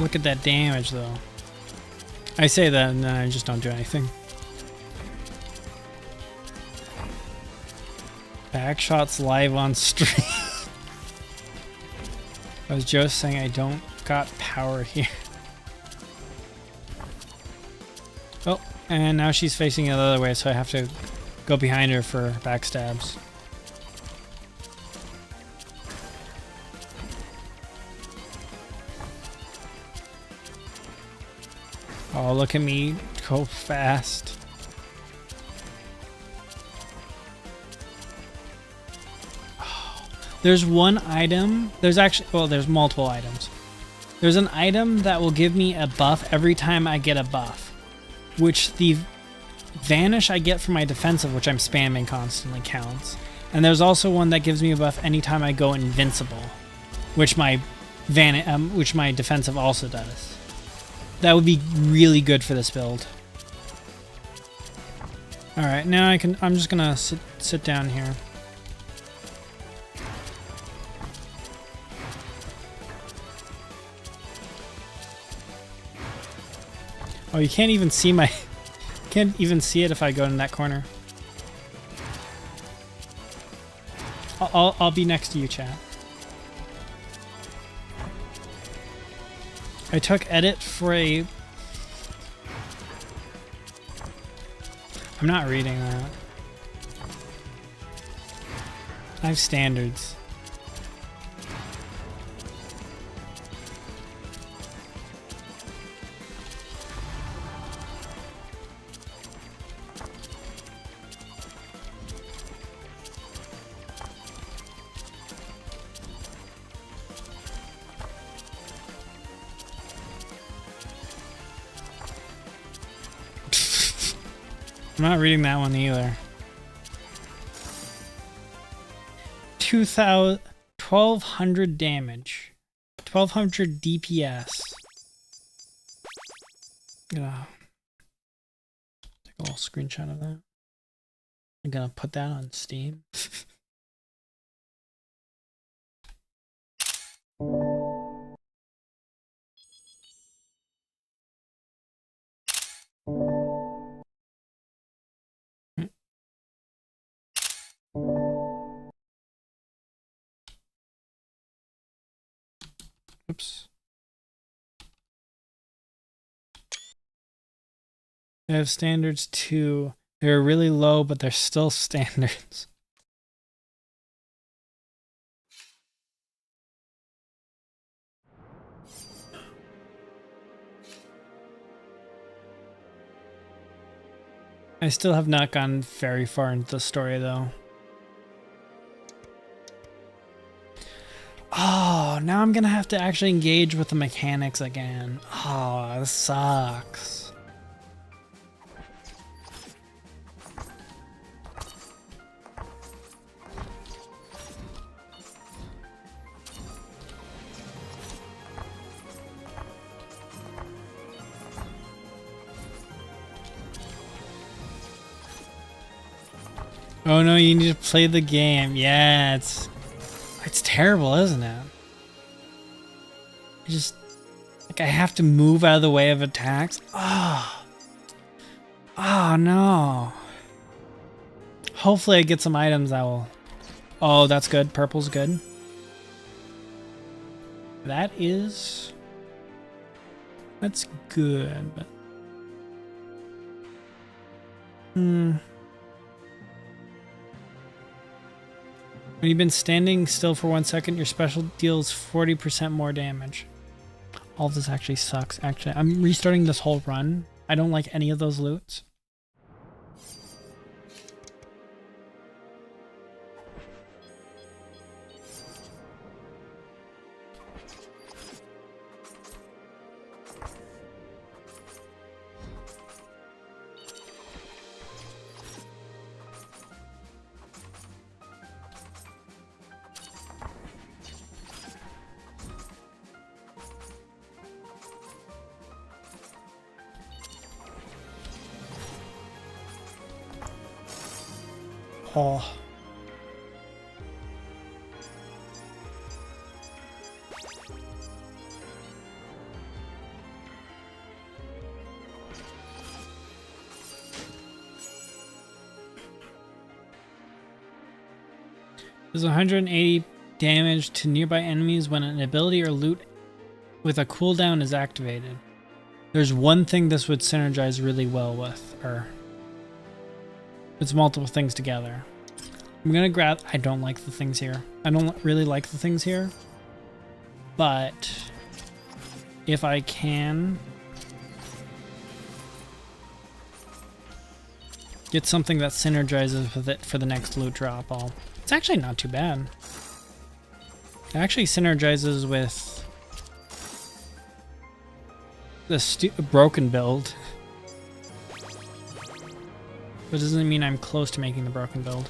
Look at that damage though. I say that and then I just don't do anything. Backshots live on stream. I was just saying I don't got power here. Oh, and now she's facing it the other way, so I have to go behind her for backstabs. Oh, look at me go fast. Oh, there's one item. There's actually, well, there's multiple items. There's an item that will give me a buff every time I get a buff, which the vanish I get from my defensive, which I'm spamming constantly, counts. And there's also one that gives me a buff anytime I go invincible, which my defensive also does. That would be really good for this build. All right, now I'm just gonna sit down here. Oh, you can't even see my can't even see it if I go in that corner. I'll be next to you, chat. I took edit for a... I'm not reading that. I have standards. I'm not reading that one either. 1200 damage. 1200 DPS. Gonna take a little screenshot of that. I'm gonna put that on Steam. Oops. They have standards too. They're really low, but they're still standards. I still have not gone very far into the story though. Oh, now I'm gonna have to actually engage with the mechanics again. Oh, this sucks. Oh no, you need to play the game. Yeah, it's terrible, isn't it? I just, like, I have to move out of the way of attacks. Oh. Oh no. Hopefully I get some items that will... Oh, that's good. Purple's good. That's good, but... When you've been standing still for 1 second, your special deals 40% more damage. All this actually sucks, actually. I'm restarting this whole run. I don't like any of those loots. Oh. Does 180 damage to nearby enemies when an ability or loot with a cooldown is activated. There's one thing this would synergize really well with, or it's multiple things together. I'm gonna grab... I don't like the things here. I don't really like the things here. But if I can... Get something that synergizes with it for the next loot drop. It's actually not too bad. It actually synergizes with the broken build. But it doesn't mean I'm close to making the broken build.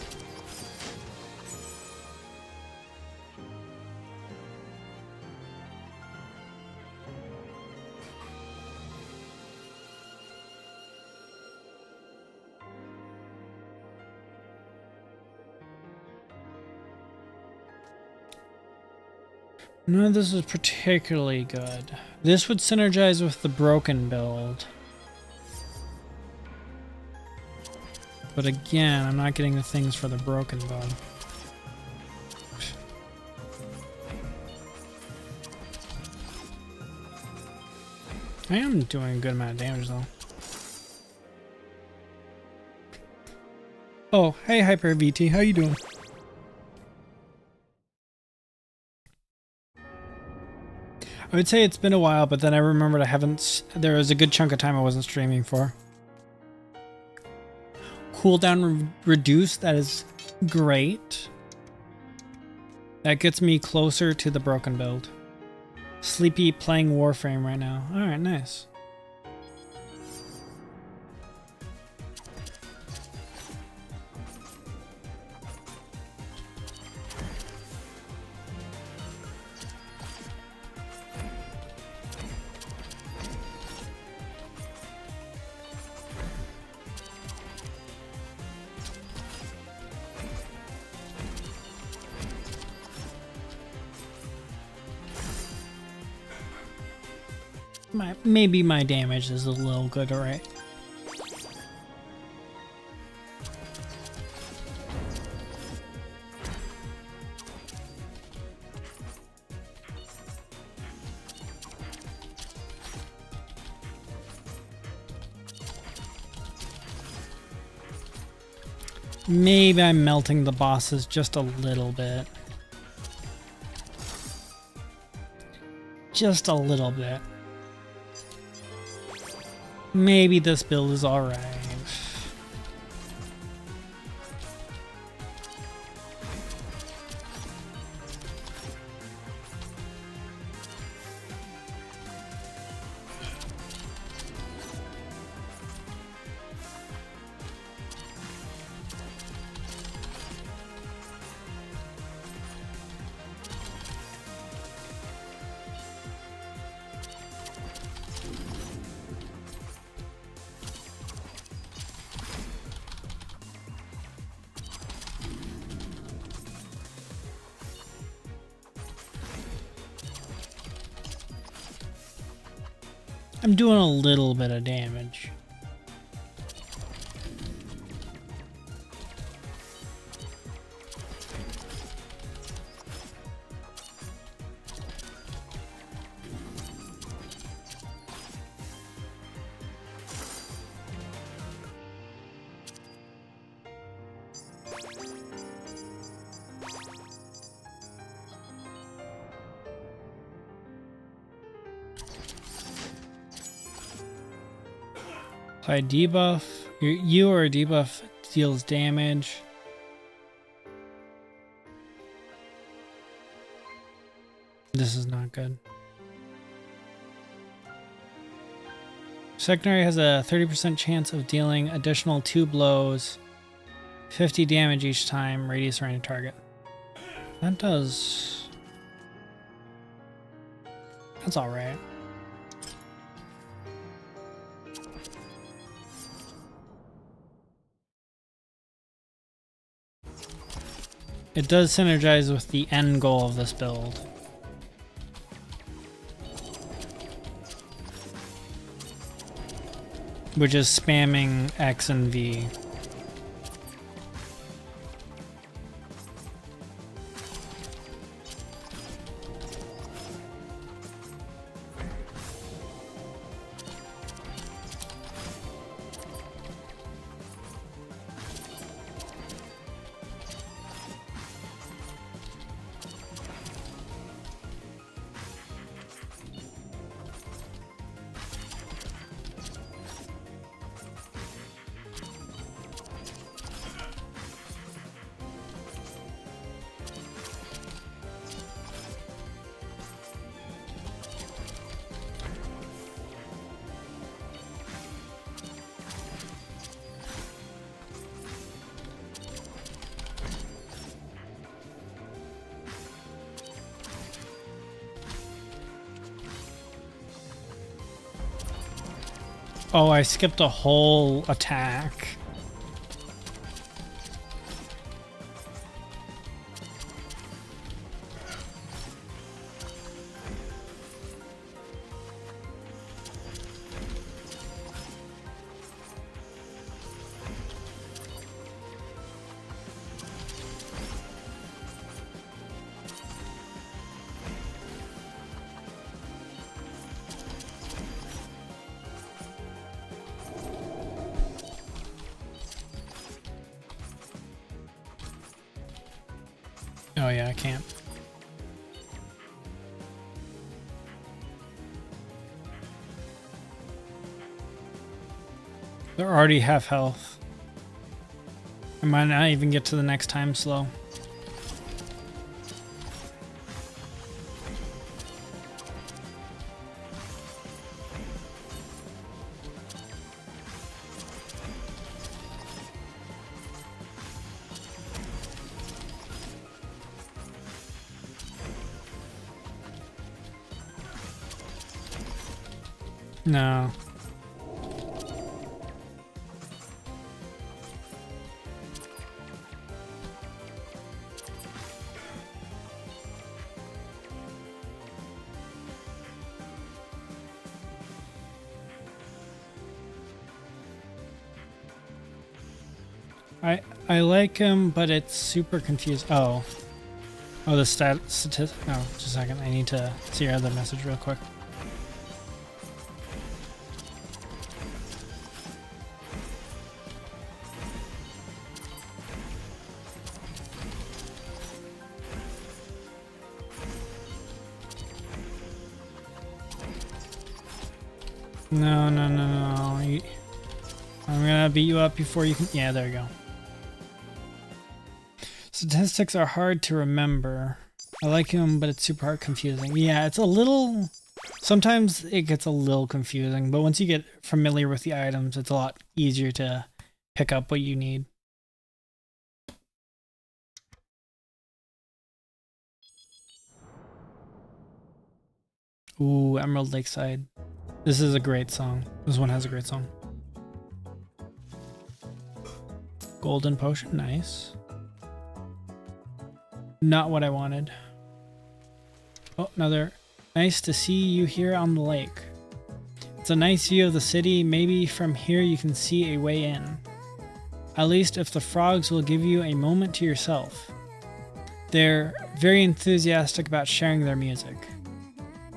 None of this is particularly good. This would synergize with the broken build. But again, I'm not getting the things for the broken build. I am doing a good amount of damage though. Oh, hey Hyper VT, how you doing? I would say it's been a while, but then I remembered there was a good chunk of time I wasn't streaming for. Cooldown reduced, that is great. That gets me closer to the broken build. Sleepy playing Warframe right now. Alright, nice. Maybe my damage is a little good, alright. Maybe I'm melting the bosses just a little bit. Just a little bit. Maybe this build is alright. I'm doing a little bit of damage. Apply debuff. You or a debuff deals damage. This is not good. Secondary has a 30% chance of dealing additional 2 blows, 50 damage each time, radius around a target. That does... That's alright. It does synergize with the end goal of this build. Which is spamming X and V. Oh, I skipped a whole attack. Oh yeah, I can't. They're already half health. I might not even get to the next time slow. No. I like him, but it's super confused. Oh, the statistic. Oh, just a second. I need to see your other message real quick. No, no, no, no. I'm gonna beat you up before you can. Yeah, there you go. Statistics are hard to remember. I like him, but it's super hard confusing. Yeah, it's a little... Sometimes it gets a little confusing, but once you get familiar with the items, it's a lot easier to pick up what you need. Ooh, Emerald Lakeside. This is a great song. This one has a great song. Golden Potion, nice. Not what I wanted. Oh, another. Nice to see you here on the lake. It's a nice view of the city. Maybe from here you can see a way in. At least if the frogs will give you a moment to yourself. They're very enthusiastic about sharing their music.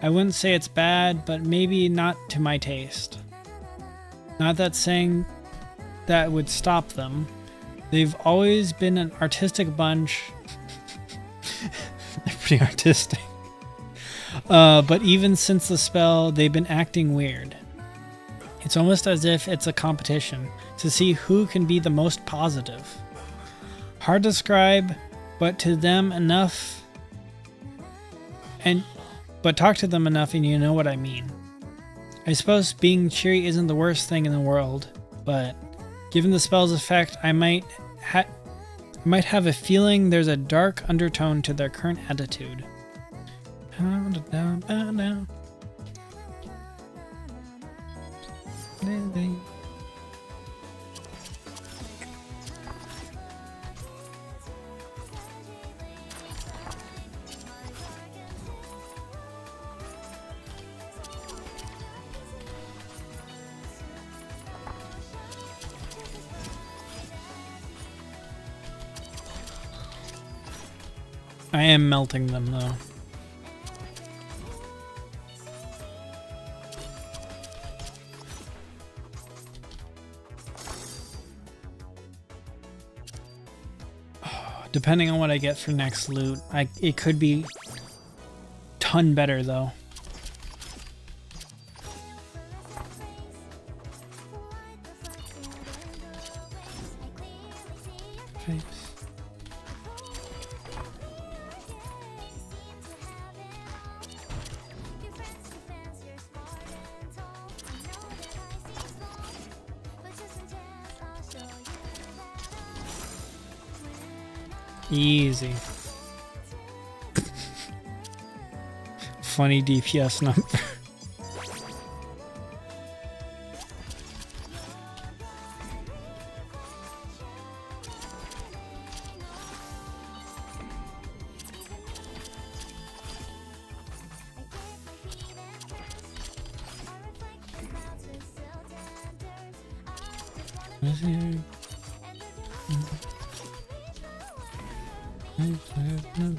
I wouldn't say it's bad, but maybe not to my taste. Not that saying that would stop them. They've always been an artistic bunch. They're pretty artistic. But even since the spell, they've been acting weird. It's almost as if it's a competition to see who can be the most positive. Hard to describe, but to them enough, but talk to them enough and you know what I mean. I suppose being cheery isn't the worst thing in the world, but given the spell's effect, I might have a feeling there's a dark undertone to their current attitude. I am melting them though. Depending on what I get for next loot, it could be ton better though. Face. Easy. Funny DPS number.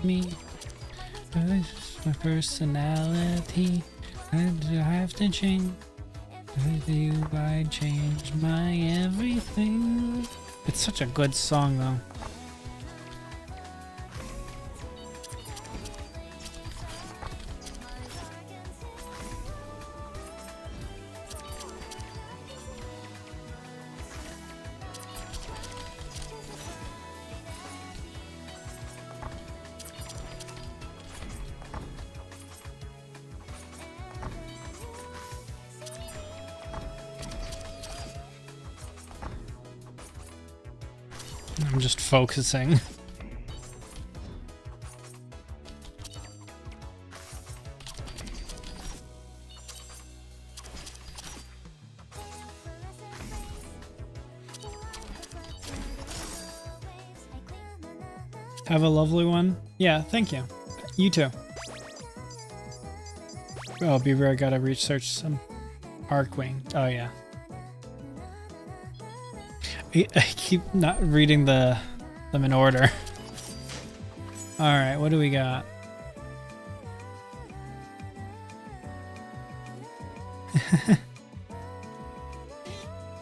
Me, my personality. I have to change. With you, I change my everything. It's such a good song, though. I'm just focusing. Have a lovely one. Yeah, thank you. You too. Oh, Beaver, I gotta research some Arcwing. Oh, yeah. I keep not reading them in order. Alright, what do we got?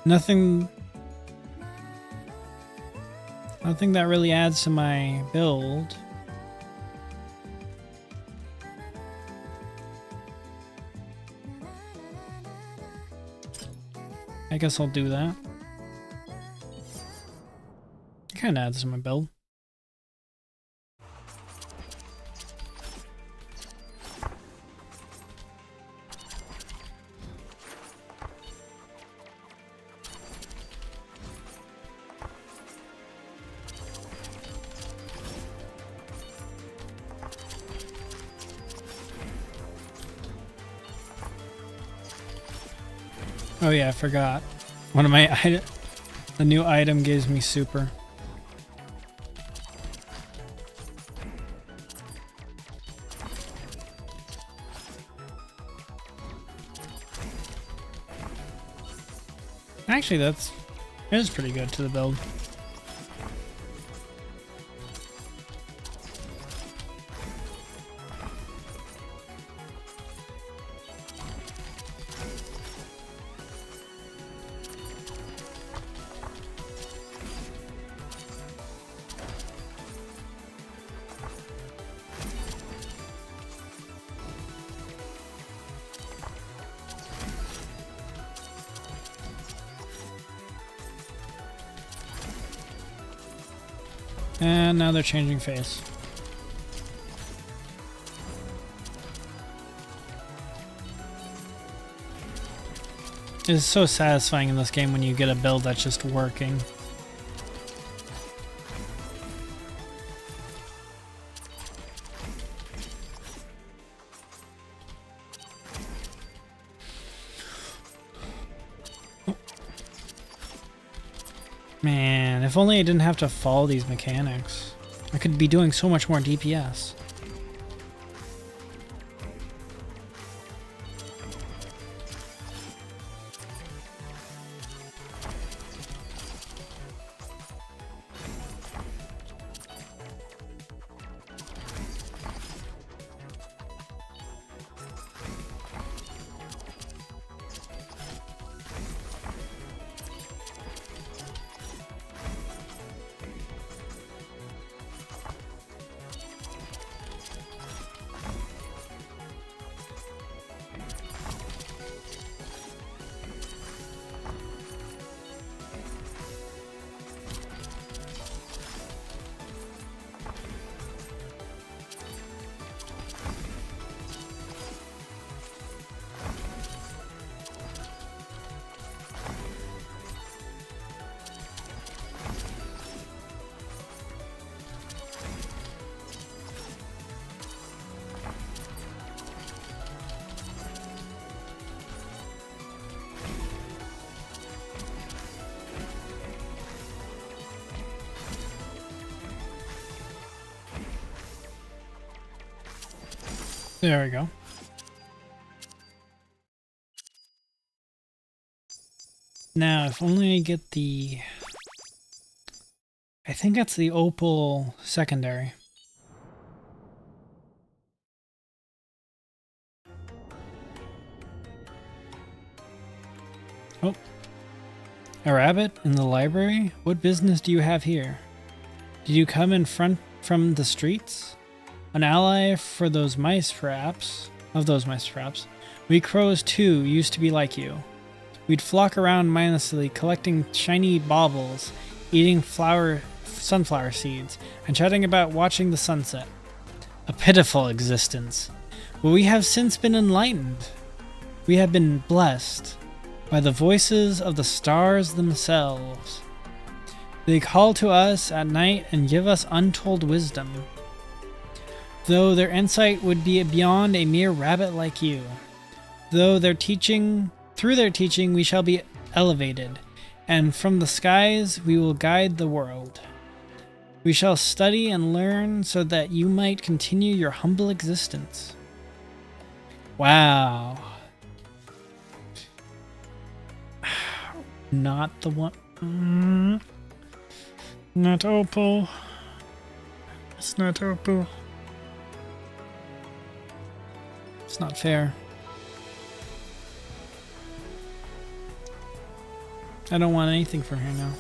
Nothing that really adds to my build. I guess I'll do that. Kinda adds to my build. Oh yeah, I forgot. One of my the new item gives me super. Actually, it is pretty good to the build. And now they're changing face. It's so satisfying in this game when you get a build that's just working. Man, if only I didn't have to follow these mechanics. I could be doing so much more DPS. There we go. Now, if only I get the... I think that's the opal secondary. Oh. A rabbit in the library? What business do you have here? Did you come in front from the streets? An ally for those mice, perhaps? Of those mice, perhaps. We crows, too, used to be like you. We'd flock around mindlessly, collecting shiny baubles, eating sunflower seeds, and chatting about watching the sunset. A pitiful existence. But we have since been enlightened. We have been blessed by the voices of the stars themselves. They call to us at night and give us untold wisdom, though their insight would be beyond a mere rabbit like you. Through their teaching we shall be elevated, and from the skies we will guide the world. We shall study and learn so that you might continue your humble existence. Wow. Not the one. Not opal. It's not opal. It's not fair. I don't want anything from here now.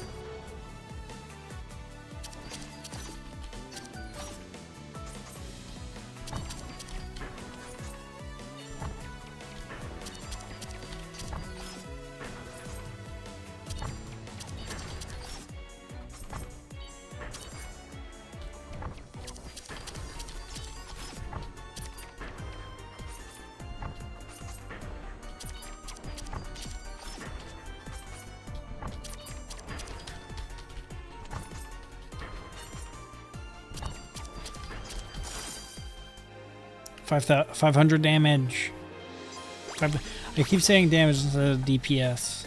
$500 damage. I keep saying damage instead of DPS.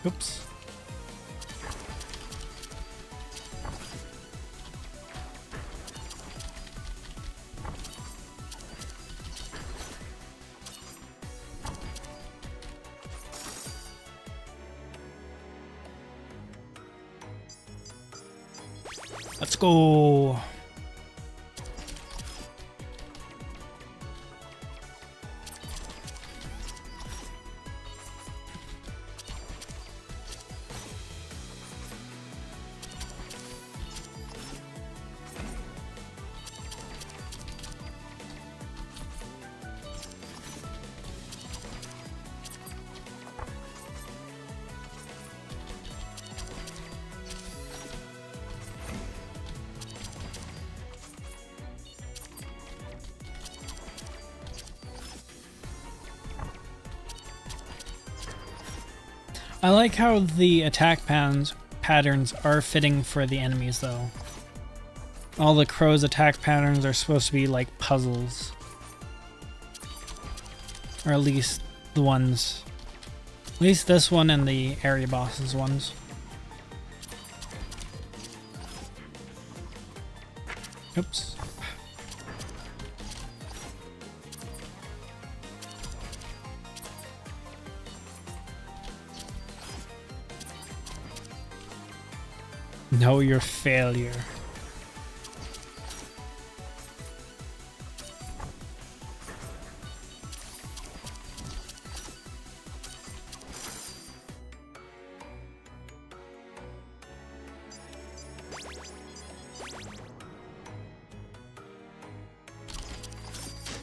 Oops. Let's go. I like how the attack patterns are fitting for the enemies, though. All the crows' attack patterns are supposed to be like puzzles. Or at least the ones. At least this one and the area bosses ones. Oops. Know your failure.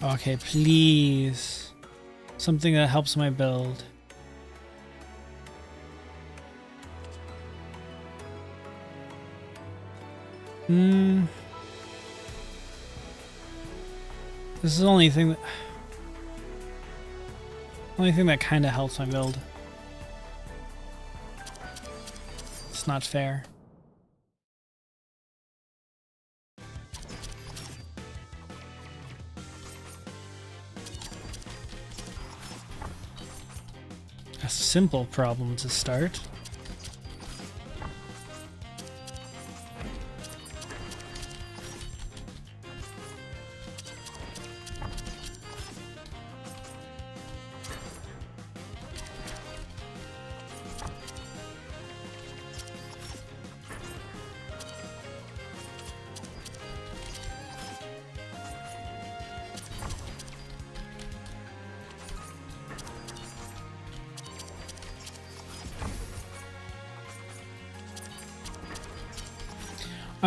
Okay, please. Something that helps my build. This is the only thing that kind of helps my build. It's not fair. A simple problem to start.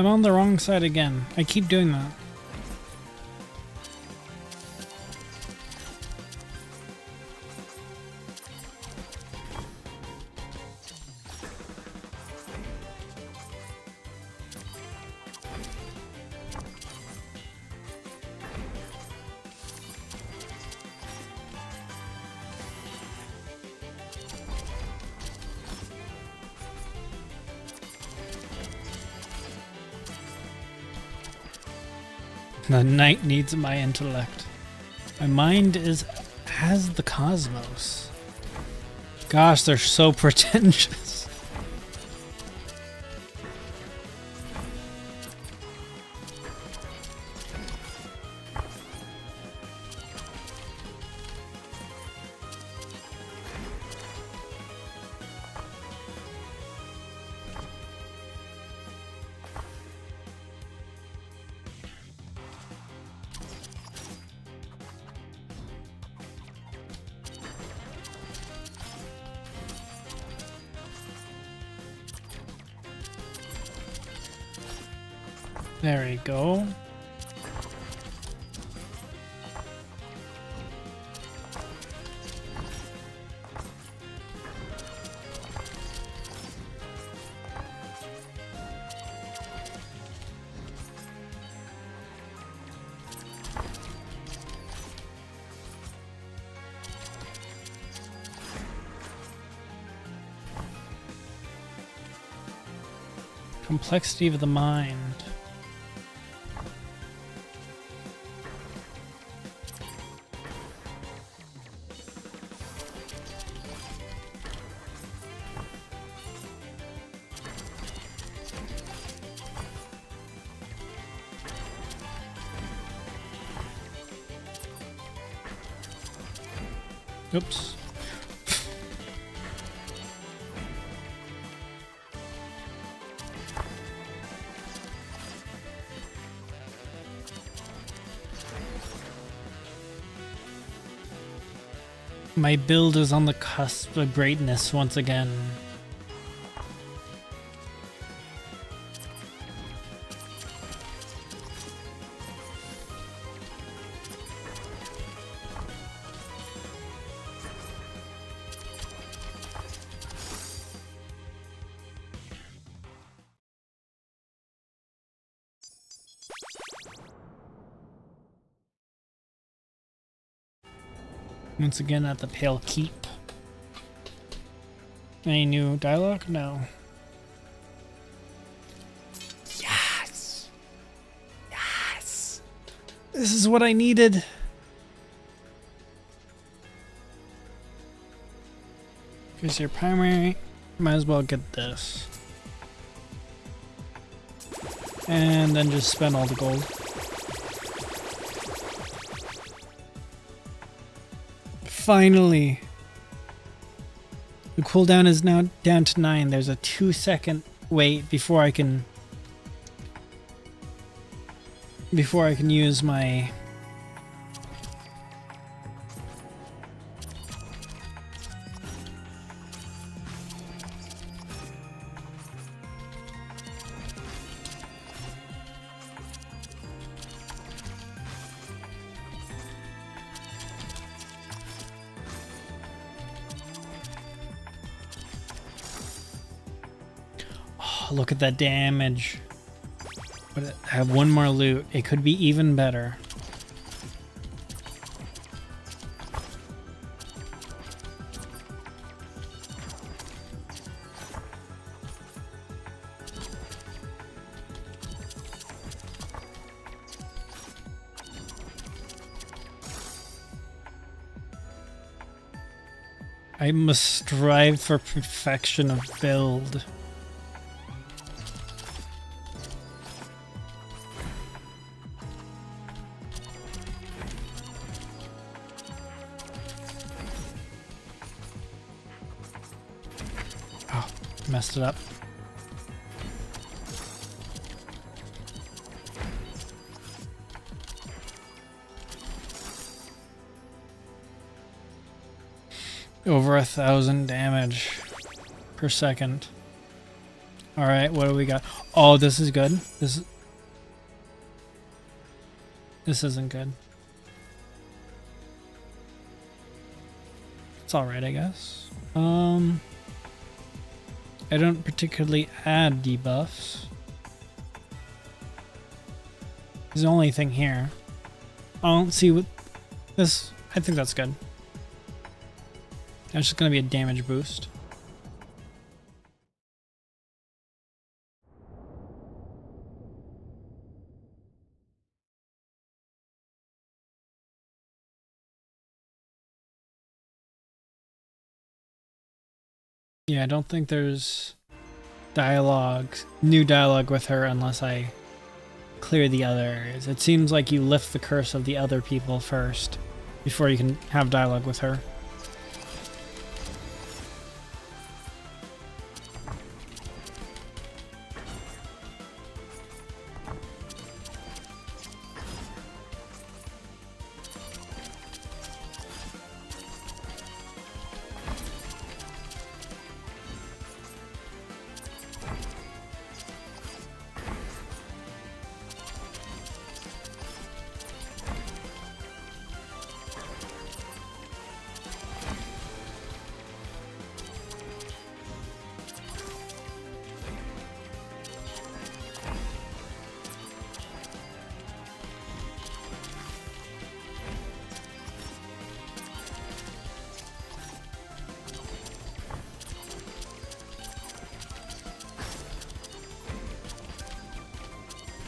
I'm on the wrong side again. I keep doing that. The night needs my intellect. My mind is as the cosmos. Gosh, they're so pretentious. There we go. Complexity of the mind. Oops. My build is on the cusp of greatness once again. Once again at the Pale Keep. Any new dialogue? No. Yes! Yes! This is what I needed! Here's your primary. Might as well get this. And then just spend all the gold. Finally! The cooldown is now down to 9. There's a 2-second wait before I can use my look at that damage. But I have one more loot. It could be even better. I must strive for perfection of build. Messed it up. Over 1,000 damage per second. Alright, what do we got? Oh, this is good. This isn't good. It's alright, I guess. I don't particularly add debuffs. It's the only thing here. I don't see what this. I think that's good. That's just gonna be a damage boost. Yeah, I don't think there's new dialogue with her unless I clear the other areas. It seems like you lift the curse of the other people first before you can have dialogue with her.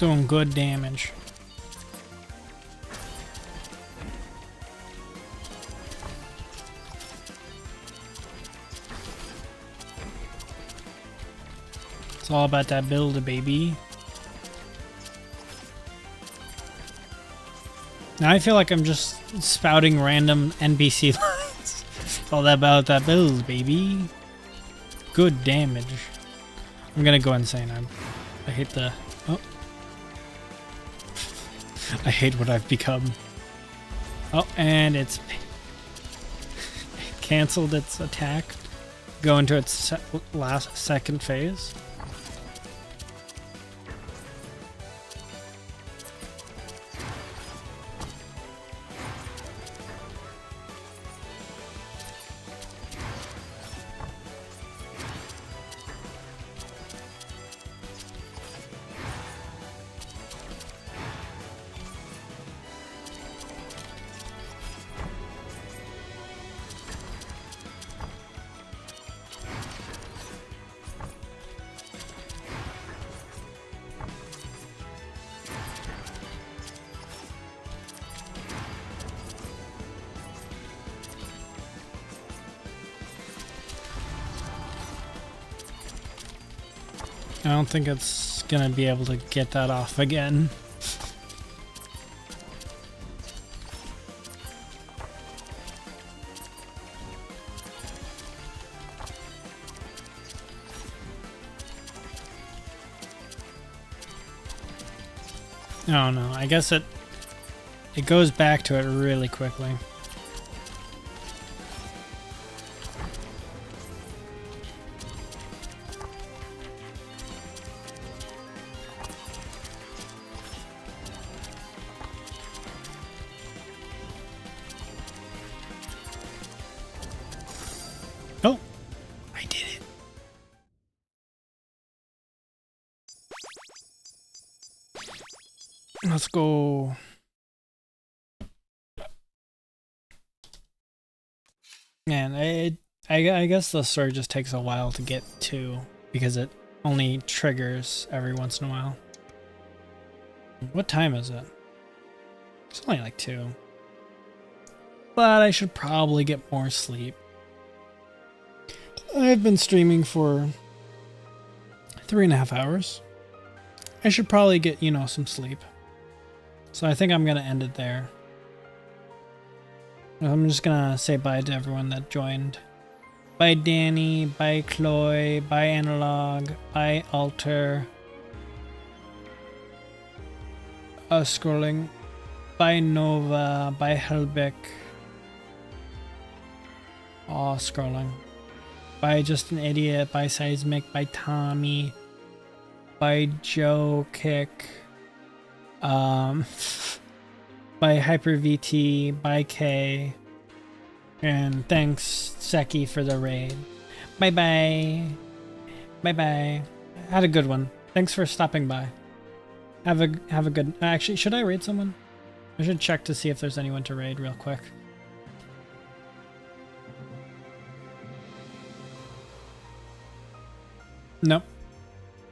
Doing good damage. It's all about that build, baby. Now I feel like I'm just spouting random NPC lines. It's all about that build, baby. Good damage. I'm gonna go insane. I hate the... Oh. I hate what I've become. Oh, and it's canceled its attack. Go into its second phase. I don't think it's gonna be able to get that off again. I don't know. I guess it goes back to it really quickly. Oh, I did it. Let's go. Man, I guess the story just takes a while to get to because it only triggers every once in a while. What time is it? It's only like 2. But I should probably get more sleep. I've been streaming for 3.5 hours. I should probably get, some sleep. So I think I'm going to end it there. I'm just going to say bye to everyone that joined. Bye Danny, bye Chloe, bye Analog, bye Alter. Scrolling. Bye Nova, bye Helbeck. Scrolling. Bye Just an Idiot, bye Seismic, bye Tommy, by Joe Kick, by Hyper VT, by K, and thanks Seki for the raid. Bye bye. Bye bye. Had a good one. Thanks for stopping by. Have a good. Actually, should I raid someone? I should check to see if there's anyone to raid real quick. Nope.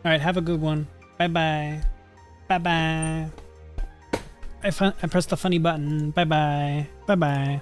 Alright, have a good one. Bye bye. Bye bye. I pressed the funny button. Bye bye. Bye bye.